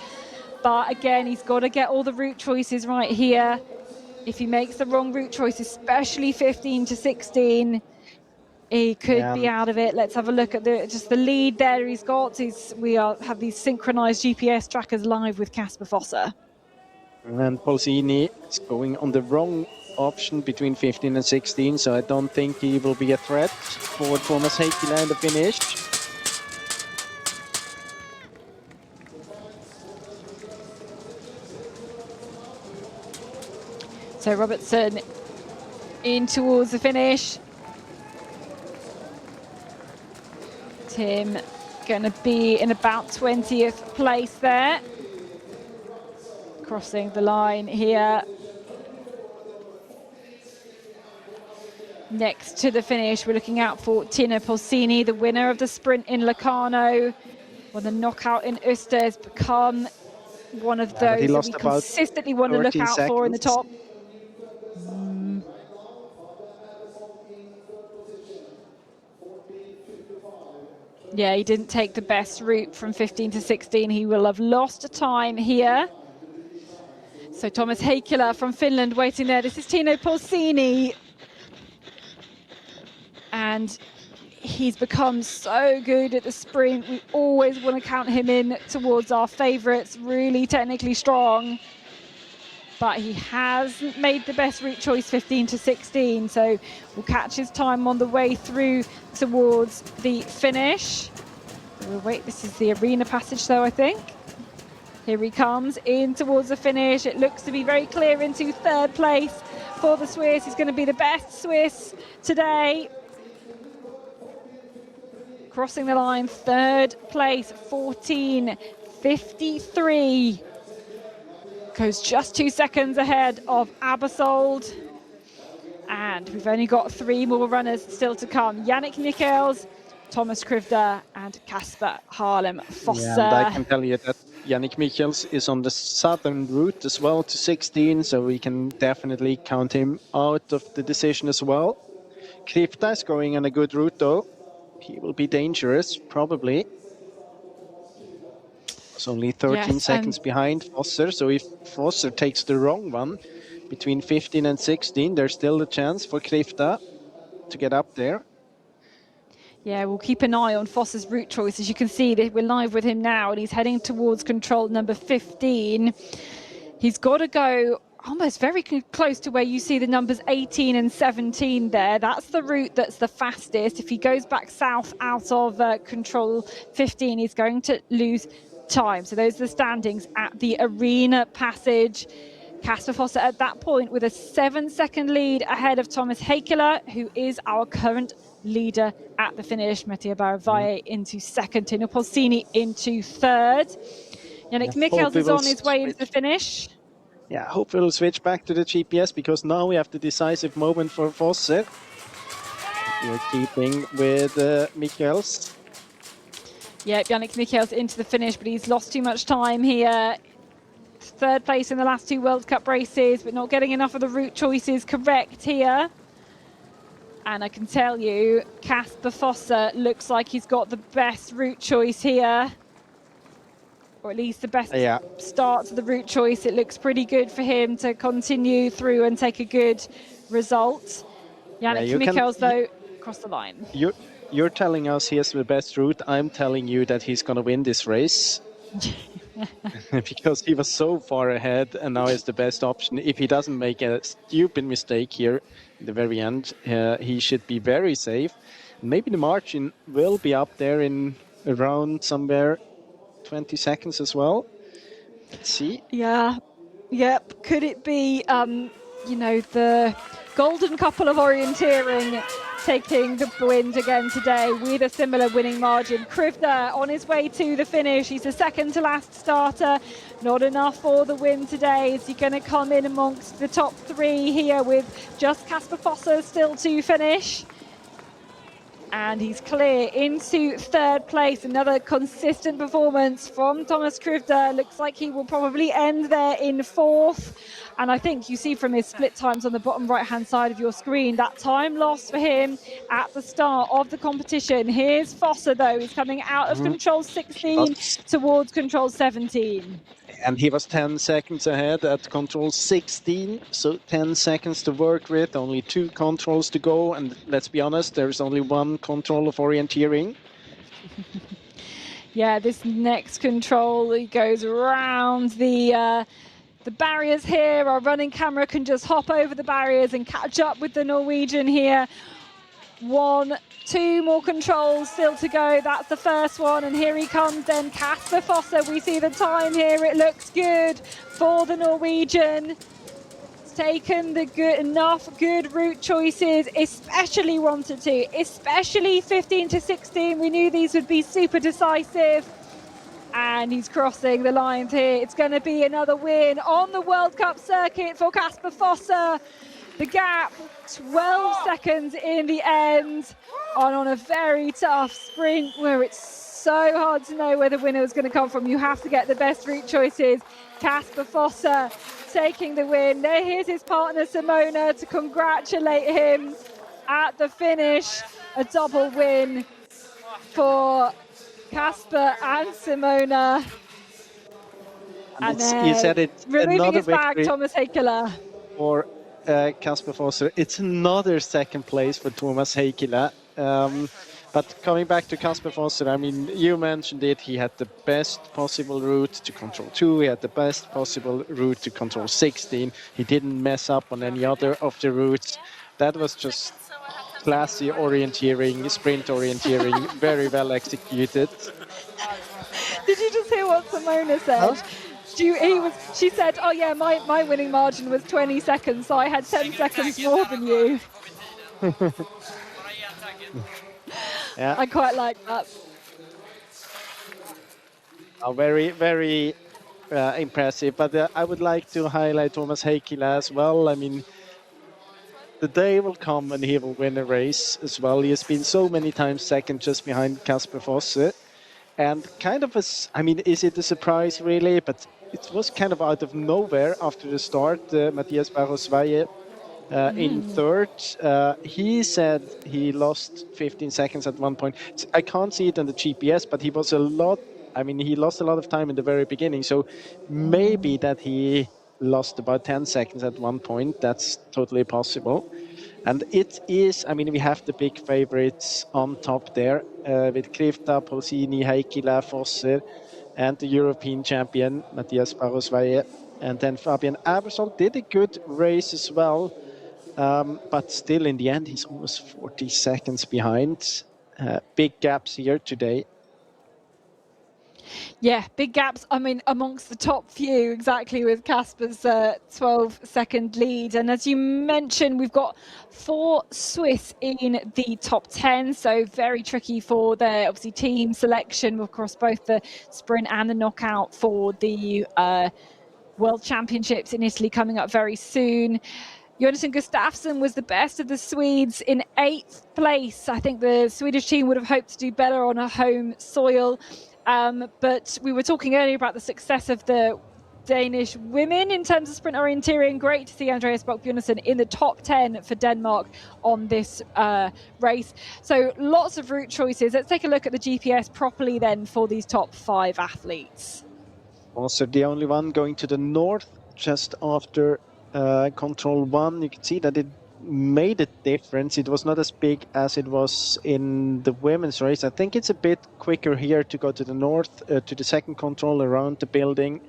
But again, he's got to get all the route choices right here. If he makes the wrong route choice, especially 15 to 16, he could be out of it. Let's have a look at the lead there he's got. Have these synchronized GPS trackers live with Casper Foster. And Polsini is going on the wrong option between 15 and 16, so I don't think he will be a threat for Thomas Heikkilä in the finish. So Robertson in towards the finish. Tim going to be in about 20th place there. Crossing the line here. Next to the finish, we're looking out for Tino Polsini, the winner of the sprint in Locarno. Well, the knockout in Öster has become one of those that we consistently want to look out for in the top. Yeah, he didn't take the best route from 15 to 16. He will have lost time here. So Thomas Heikkilä from Finland waiting there. This is Tino Polsini. And he's become so good at the sprint. We always want to count him in towards our favourites, really technically strong. But he hasn't made the best route choice 15 to 16, so we'll catch his time on the way through towards the finish. We'll wait, this is the arena passage though, I think. Here he comes in towards the finish. It looks to be very clear into 3rd place for the Swiss. He's going to be the best Swiss today. Crossing the line, 3rd place, 14:53. Goes just 2 seconds ahead of Abersold. And we've only got 3 more runners still to come. Yannick Michels, Thomas Krivda and Casper Harlem Foster. Yeah, and I can tell you that Yannick Michels is on the southern route as well to 16, so we can definitely count him out of the decision as well. Krivda is going on a good route though. He will be dangerous, probably. It's only 13 seconds behind Foster, so if Foster takes the wrong one between 15 and 16, there's still a chance for Krivda to get up there. Yeah, we'll keep an eye on Foster's route choice. As you can see, we're live with him now, and he's heading towards control number 15. He's got to go almost very close to where you see the numbers 18 and 17 there. That's the route that's the fastest. If he goes back south out of control 15, he's going to lose time. So those are the standings at the arena passage. Casper Foster at that point with a 7-second lead ahead of Thomas Heikkilä, who is our current leader at the finish. Mattia Baravaye into 2nd, Tino Polsini into 3rd. Yannick Michels is on his way into the finish. Yeah, I hope we'll switch back to the GPS, because now we have the decisive moment for Foster. We're keeping with Michels. Yeah, Yannick Michels into the finish, but he's lost too much time here. 3rd place in the last 2 World Cup races, but not getting enough of the route choices correct here. And I can tell you, Casper Foster looks like he's got the best route choice here. Or at least the best start to the route choice. It looks pretty good for him to continue through and take a good result. Yannick Michels, though, across the line. You're telling us he has the best route. I'm telling you that he's going to win this race. Because he was so far ahead, and now is the best option. If he doesn't make a stupid mistake here in the very end, he should be very safe. Maybe the margin will be up there in around somewhere 20 seconds as well. Let's see. Yeah. Yep. Could it be the golden couple of orienteering taking the win again today with a similar winning margin. Krivda on his way to the finish. He's the second to last starter. Not enough for the win today. Is he going to come in amongst the top three here with just Kasper Fosse still to finish? And he's clear into third place. Another consistent performance from Thomas Krivda. Looks like he will probably end there in fourth. And I think you see from his split times on the bottom right-hand side of your screen, that time lost for him at the start of the competition. Here's Fosse, though. He's coming out of control 16 towards control 17. And he was 10 seconds ahead at control 16, so 10 seconds to work with, only 2 controls to go, and let's be honest, there's only 1 control of orienteering. Yeah, this next control, he goes around the barriers here. Our running camera can just hop over the barriers and catch up with the Norwegian here. 1, 2 more controls still to go. That's the first one, and here he comes then, Kasper Fosse. We see the time here. It looks good for the Norwegian. It's taken the enough good route choices, especially 1 to 2, especially 15 to 16. We knew these would be super decisive. And he's crossing the lines here. It's going to be another win on the World Cup circuit for Kasper Fosse. The gap, 12 seconds in the end, on a very tough sprint where it's so hard to know where the winner is going to come from. You have to get the best route choices. Kasper Fosse taking the win. Here's his partner Simona to congratulate him at the finish. A double win for Kasper and Simona. And You said it, removing his bag, victory Thomas Heikkila. for Kasper Fosse. It's another second place for Thomas Heikkila. But coming back to Kasper Fosse, I mean, you mentioned it, he had the best possible route to control 2, he had the best possible route to control 16. He didn't mess up on any other of the routes. That was just classy orienteering, sprint orienteering, very well executed. Did you just hear what Simona said? Huh? She said, oh yeah, my winning margin was 20 seconds, so I had 10 seconds more than you. Yeah. I quite like that. Very, very impressive. But I would like to highlight Thomas Heikkila as well. I mean, the day will come when he will win a race as well. He has been so many times second just behind Kasper Fosse. And kind of is it a surprise really? But it was kind of out of nowhere after the start. Matthias Barros-Valle in third. He said he lost 15 seconds at one point. I can't see it on the GPS, but he lost a lot of time in the very beginning. So maybe that he lost about 10 seconds at one point. That's totally possible. And it is, we have the big favorites on top there with Krivda, Polsini, Heikkila, Fosse, and the European champion, Matthias Barros-Valle. And then Fabian Abersol did a good race as well. But still, in the end, he's almost 40 seconds behind. Big gaps here today. Yeah, big gaps, amongst the top few, exactly, with Kasper's 12-second lead. And as you mentioned, we've got 4 Swiss in the top 10, so very tricky for their, obviously, team selection across both the sprint and the knockout for the World Championships in Italy coming up very soon. Jonathan Gustafsson was the best of the Swedes in 8th place. I think the Swedish team would have hoped to do better on a home soil. But we were talking earlier about the success of the Danish women in terms of sprint orienteering. Great to see Andreas Bock Bjørnsen in the top 10 for Denmark on this race. So lots of route choices. Let's take a look at the GPS properly then for these top 5 athletes. Also the only one going to the north just after control 1. You can see that it made a difference. It was not as big as it was in the women's race. I think it's a bit quicker here to go to the north, to the second control around the building.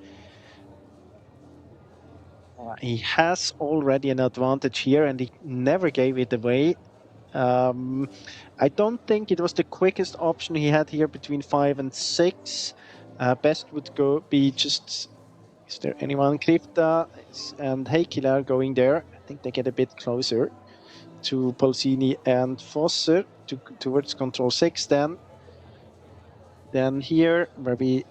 He has already an advantage here and he never gave it away. I don't think it was the quickest option he had here between 5 and 6. Best would be just, is there anyone? Krivda and Heikkila going there. think they get a bit closer to Polsini and Fosser towards control 6 then. Then here, where we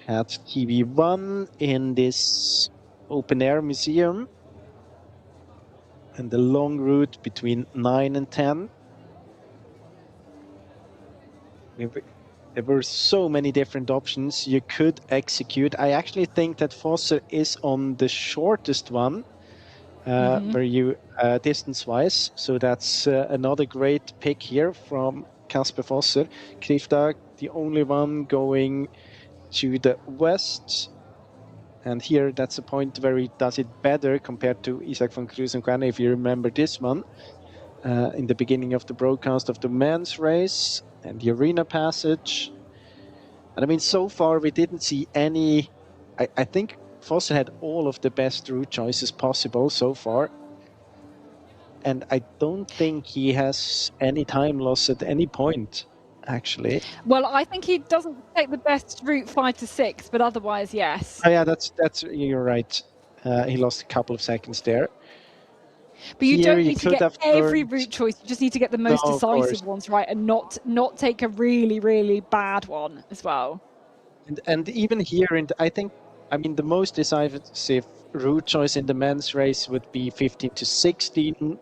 had TV1 in this open air museum, and the long route between 9 and 10. There were so many different options you could execute. I actually think that Fosser is on the shortest one, where you distance-wise. So that's another great pick here from Kasper Fosser. Krifta, the only one going to the west. And here, that's a point where he does it better compared to Isaac van Krusenquerne, if you remember this one, in the beginning of the broadcast of the men's race and the arena passage. And I mean, so far, we didn't see any... I think Fosser had all of the best route choices possible so far. And I don't think he has any time loss at any point, actually. Well, I think he doesn't take the best route 5 to 6, but otherwise, yes. Oh, yeah, that's you're right. He lost a couple of seconds there. But you Here don't you need to could get have every learned- route choice. You just need to get the most No, of course. decisive ones right, and not take a really, really bad one as well. And even here, I think, I mean, the most decisive route choice in the men's race would be 15 to 16.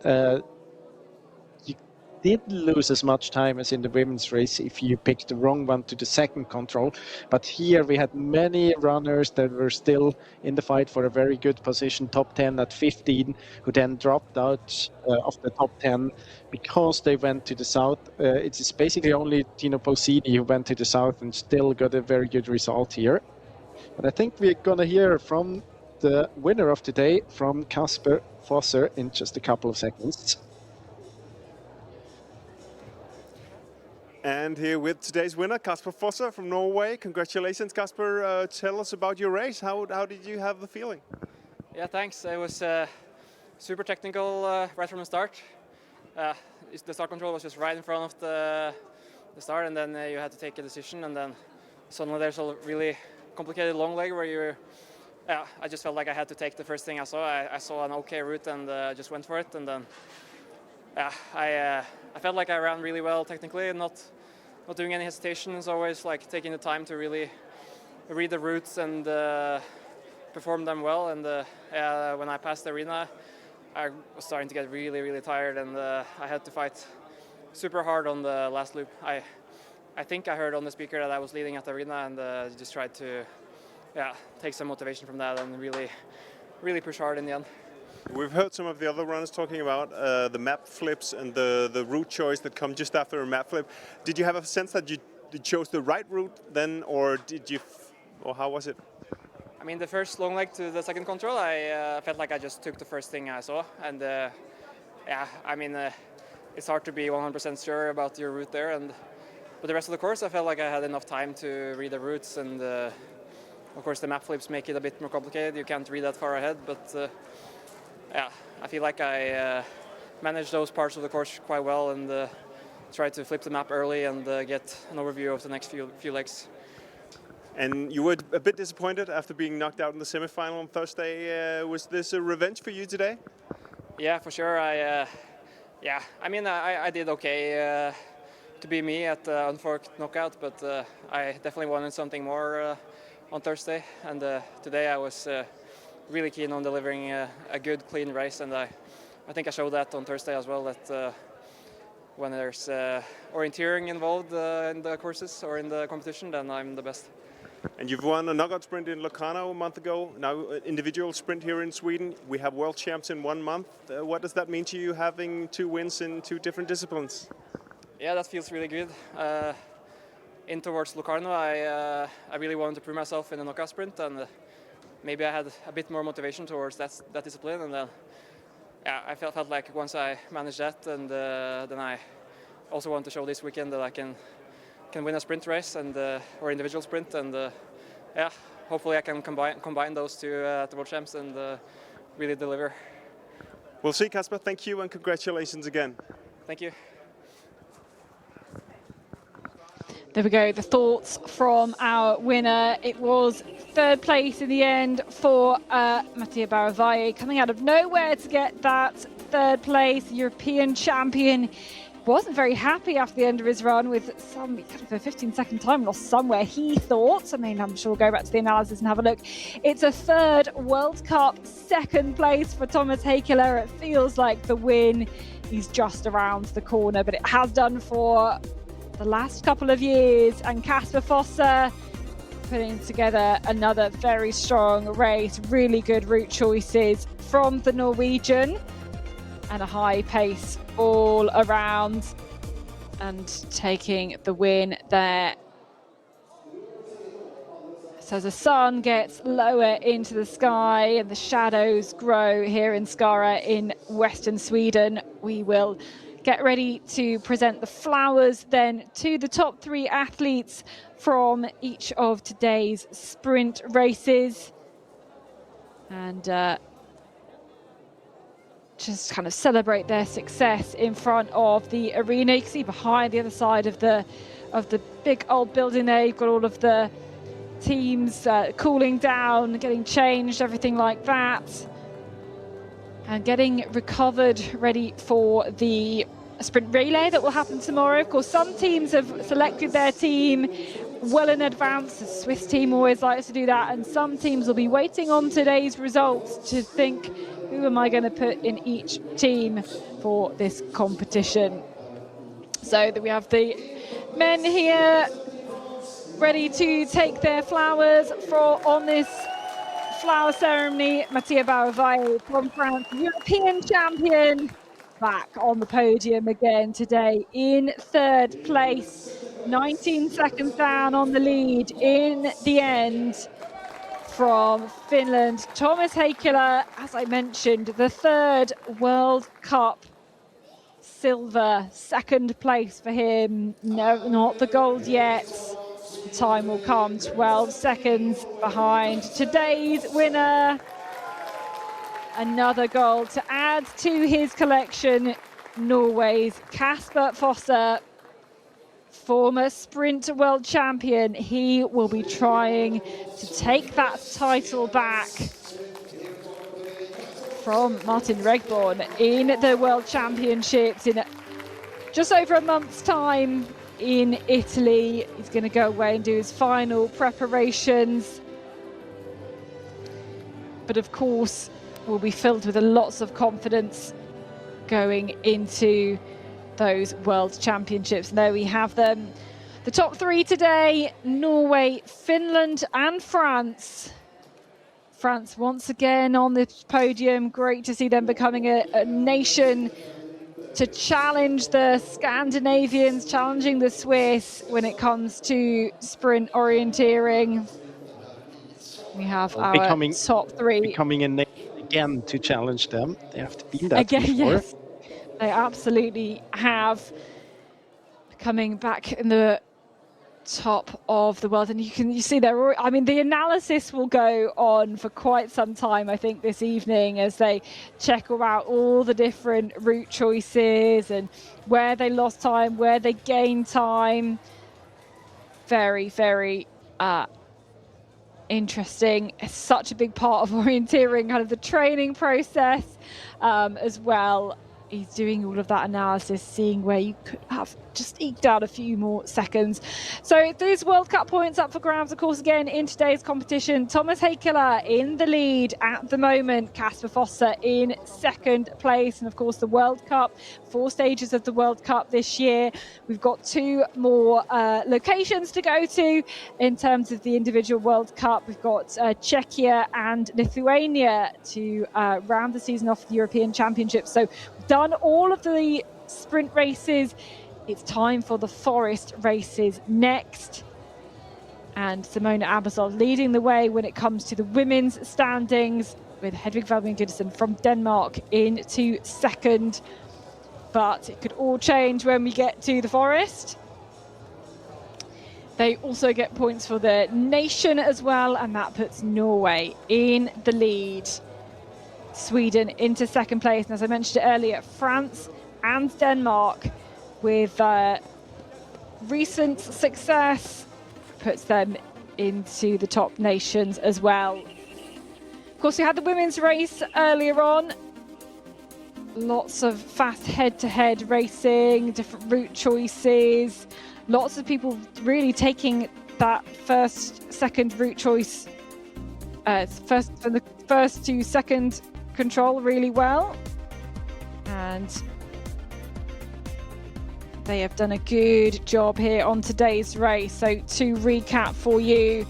You didn't lose as much time as in the women's race if you picked the wrong one to the second control. But here we had many runners that were still in the fight for a very good position, top 10 at 15, who then dropped out of the top 10 because they went to the south. It is basically only Tino Polsini who went to the south and still got a very good result here. But I think we're going to hear from the winner of today, from Kasper Fosser, in just a couple of seconds. And here with today's winner, Kasper Fosser from Norway. Congratulations, Kasper. Tell us about your race. How did you have the feeling? Yeah, thanks. It was super technical right from the start. The start control was just right in front of the start, and then you had to take a decision, and then suddenly there's a really complicated long leg where I just felt like I had to take the first thing I saw. I saw an okay route and just went for it, and then I felt like I ran really well technically, and not doing any hesitations, always like taking the time to really read the routes and perform them well. And when I passed the arena, I was starting to get really, really tired, and I had to fight super hard on the last loop. I think I heard on the speaker that I was leading at the arena, and just tried to take some motivation from that and really, really push hard in the end. We've heard some of the other runners talking about the map flips and the route choice that come just after a map flip. Did you have a sense that you chose the right route then, or or how was it? I mean, the first long leg to the second control, I felt like I just took the first thing I saw, and I mean, it's hard to be 100% sure about your route there, but the rest of the course, I felt like I had enough time to read the routes, and of course the map flips make it a bit more complicated. You can't read that far ahead, but I feel like I managed those parts of the course quite well, and tried to flip the map early and get an overview of the next few legs. And you were a bit disappointed after being knocked out in the semi-final on Thursday. Was this a revenge for you today? Yeah, for sure. I mean, I did okay to be me at the unforked knockout, but I definitely wanted something more on Thursday, and today I was really keen on delivering a good, clean race, and I think I showed that on Thursday as well, that when there's orienteering involved in the courses or in the competition, then I'm the best. And you've won a knockout sprint in Locarno a month ago, now an individual sprint here in Sweden. We have world champs in 1 month. What does that mean to you, having 2 wins in 2 different disciplines? Yeah, that feels really good. In towards Locarno, I really wanted to prove myself in the knockout sprint, and maybe I had a bit more motivation towards that discipline, and I felt like once I managed that, and then I also want to show this weekend that I can win a sprint race and or individual sprint, and hopefully I can combine those two at the World Champs and really deliver. We'll see, Kasper. Thank you and congratulations again. Thank you. There we go, the thoughts from our winner. It was third place in the end for Mattia Baravalle, coming out of nowhere to get that third place. European champion wasn't very happy after the end of his run with some kind of a 15-second time loss somewhere, he thought. I mean, I'm sure we'll go back to the analysis and have a look. It's a third World Cup second place for Thomas Hakeler. It feels like the win is just around the corner, but it has done for the last couple of years. And Kasper Fosse putting together another very strong race, really good route choices from the Norwegian, and a high pace all around, and taking the win there. So as the sun gets lower into the sky and the shadows grow here in Skara in western Sweden, we will get ready to present the flowers then to the top 3 athletes from each of today's sprint races, and just kind of celebrate their success in front of the arena. You can see behind the other side of the big old building there, you've got all of the teams cooling down, getting changed, everything like that, and getting recovered, ready for the sprint relay that will happen tomorrow. Of course, some teams have selected their team well in advance. The Swiss team always likes to do that, and some teams will be waiting on today's results to think, who am I going to put in each team for this competition? So that we have the men here ready to take their flowers on this flower ceremony. Mattia Baravalle from France, European champion, back on the podium again today in third place, 19 seconds down on the lead in the end. From Finland, Thomas Hakeler, as I mentioned, the third World Cup silver, second place for him. No, not the gold yet. The time will come, 12 seconds behind today's winner. Another gold to add to his collection, Norway's Kasper Fosse, former sprint world champion. He will be trying to take that title back from Martin Regborn in the World Championships in just over a month's time in Italy. He's going to go away and do his final preparations, but of course will be filled with lots of confidence going into those World Championships. And there we have them. The top 3 today: Norway, Finland and France. France once again on the podium. Great to see them becoming a nation to challenge the Scandinavians, challenging the Swiss when it comes to sprint orienteering. We have our top 3. Becoming a nation again to challenge them. They have to be that again, before. yes. They absolutely have, coming back in the top of the world. And you see there, I mean, the analysis will go on for quite some time, I think, this evening, as they check out all the different route choices and where they lost time, where they gained time. Very, very interesting. It's such a big part of orienteering, kind of the training process as well. He's doing all of that analysis, seeing where you could have just eked out a few more seconds. So there's World Cup points up for grabs, of course, again in today's competition. Thomas Hakeler in the lead at the moment. Kasper Fosse in second place. And of course, the World Cup, 4 stages of the World Cup this year. We've got 2 more locations to go to in terms of the individual World Cup. We've got Czechia and Lithuania to round the season off the European Championships. So we've done all of the sprint races. It's time for the forest races next. And Simona Abersol leading the way when it comes to the women's standings, with Hedvig Valbjørn Gudesen from Denmark into second. But it could all change when we get to the forest. They also get points for the nation as well, and that puts Norway in the lead. Sweden into second place, and as I mentioned earlier, France and Denmark with recent success puts them into the top nations as well. Of course, we had the women's race earlier on. Lots of fast head-to-head racing, different route choices. Lots of people really taking that second route choice, first to second control really well. And they have done a good job here on today's race. So to recap for you,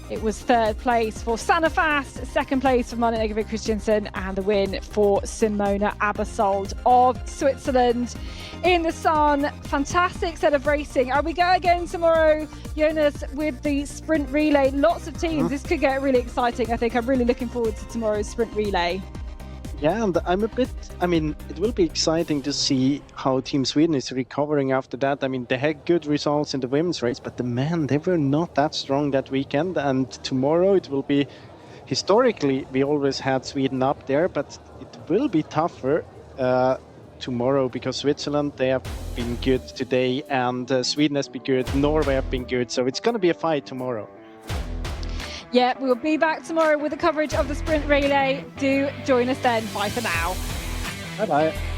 it was third place for Sanne Fast, second place for Malin Egeberg Christiansen, and the win for Simona Abersold of Switzerland. In the sun, fantastic set of racing. And we go again tomorrow, Jonas, with the sprint relay. Lots of teams. This could get really exciting. I think I'm really looking forward to tomorrow's sprint relay. Yeah, and it will be exciting to see how Team Sweden is recovering after that. I mean, they had good results in the women's race, but the men, they were not that strong that weekend. And tomorrow it will be, historically, we always had Sweden up there, but it will be tougher tomorrow because Switzerland, they have been good today, and Sweden has been good, Norway have been good. So it's going to be a fight tomorrow. Yeah, we'll be back tomorrow with the coverage of the sprint relay. Do join us then. Bye for now. Bye-bye.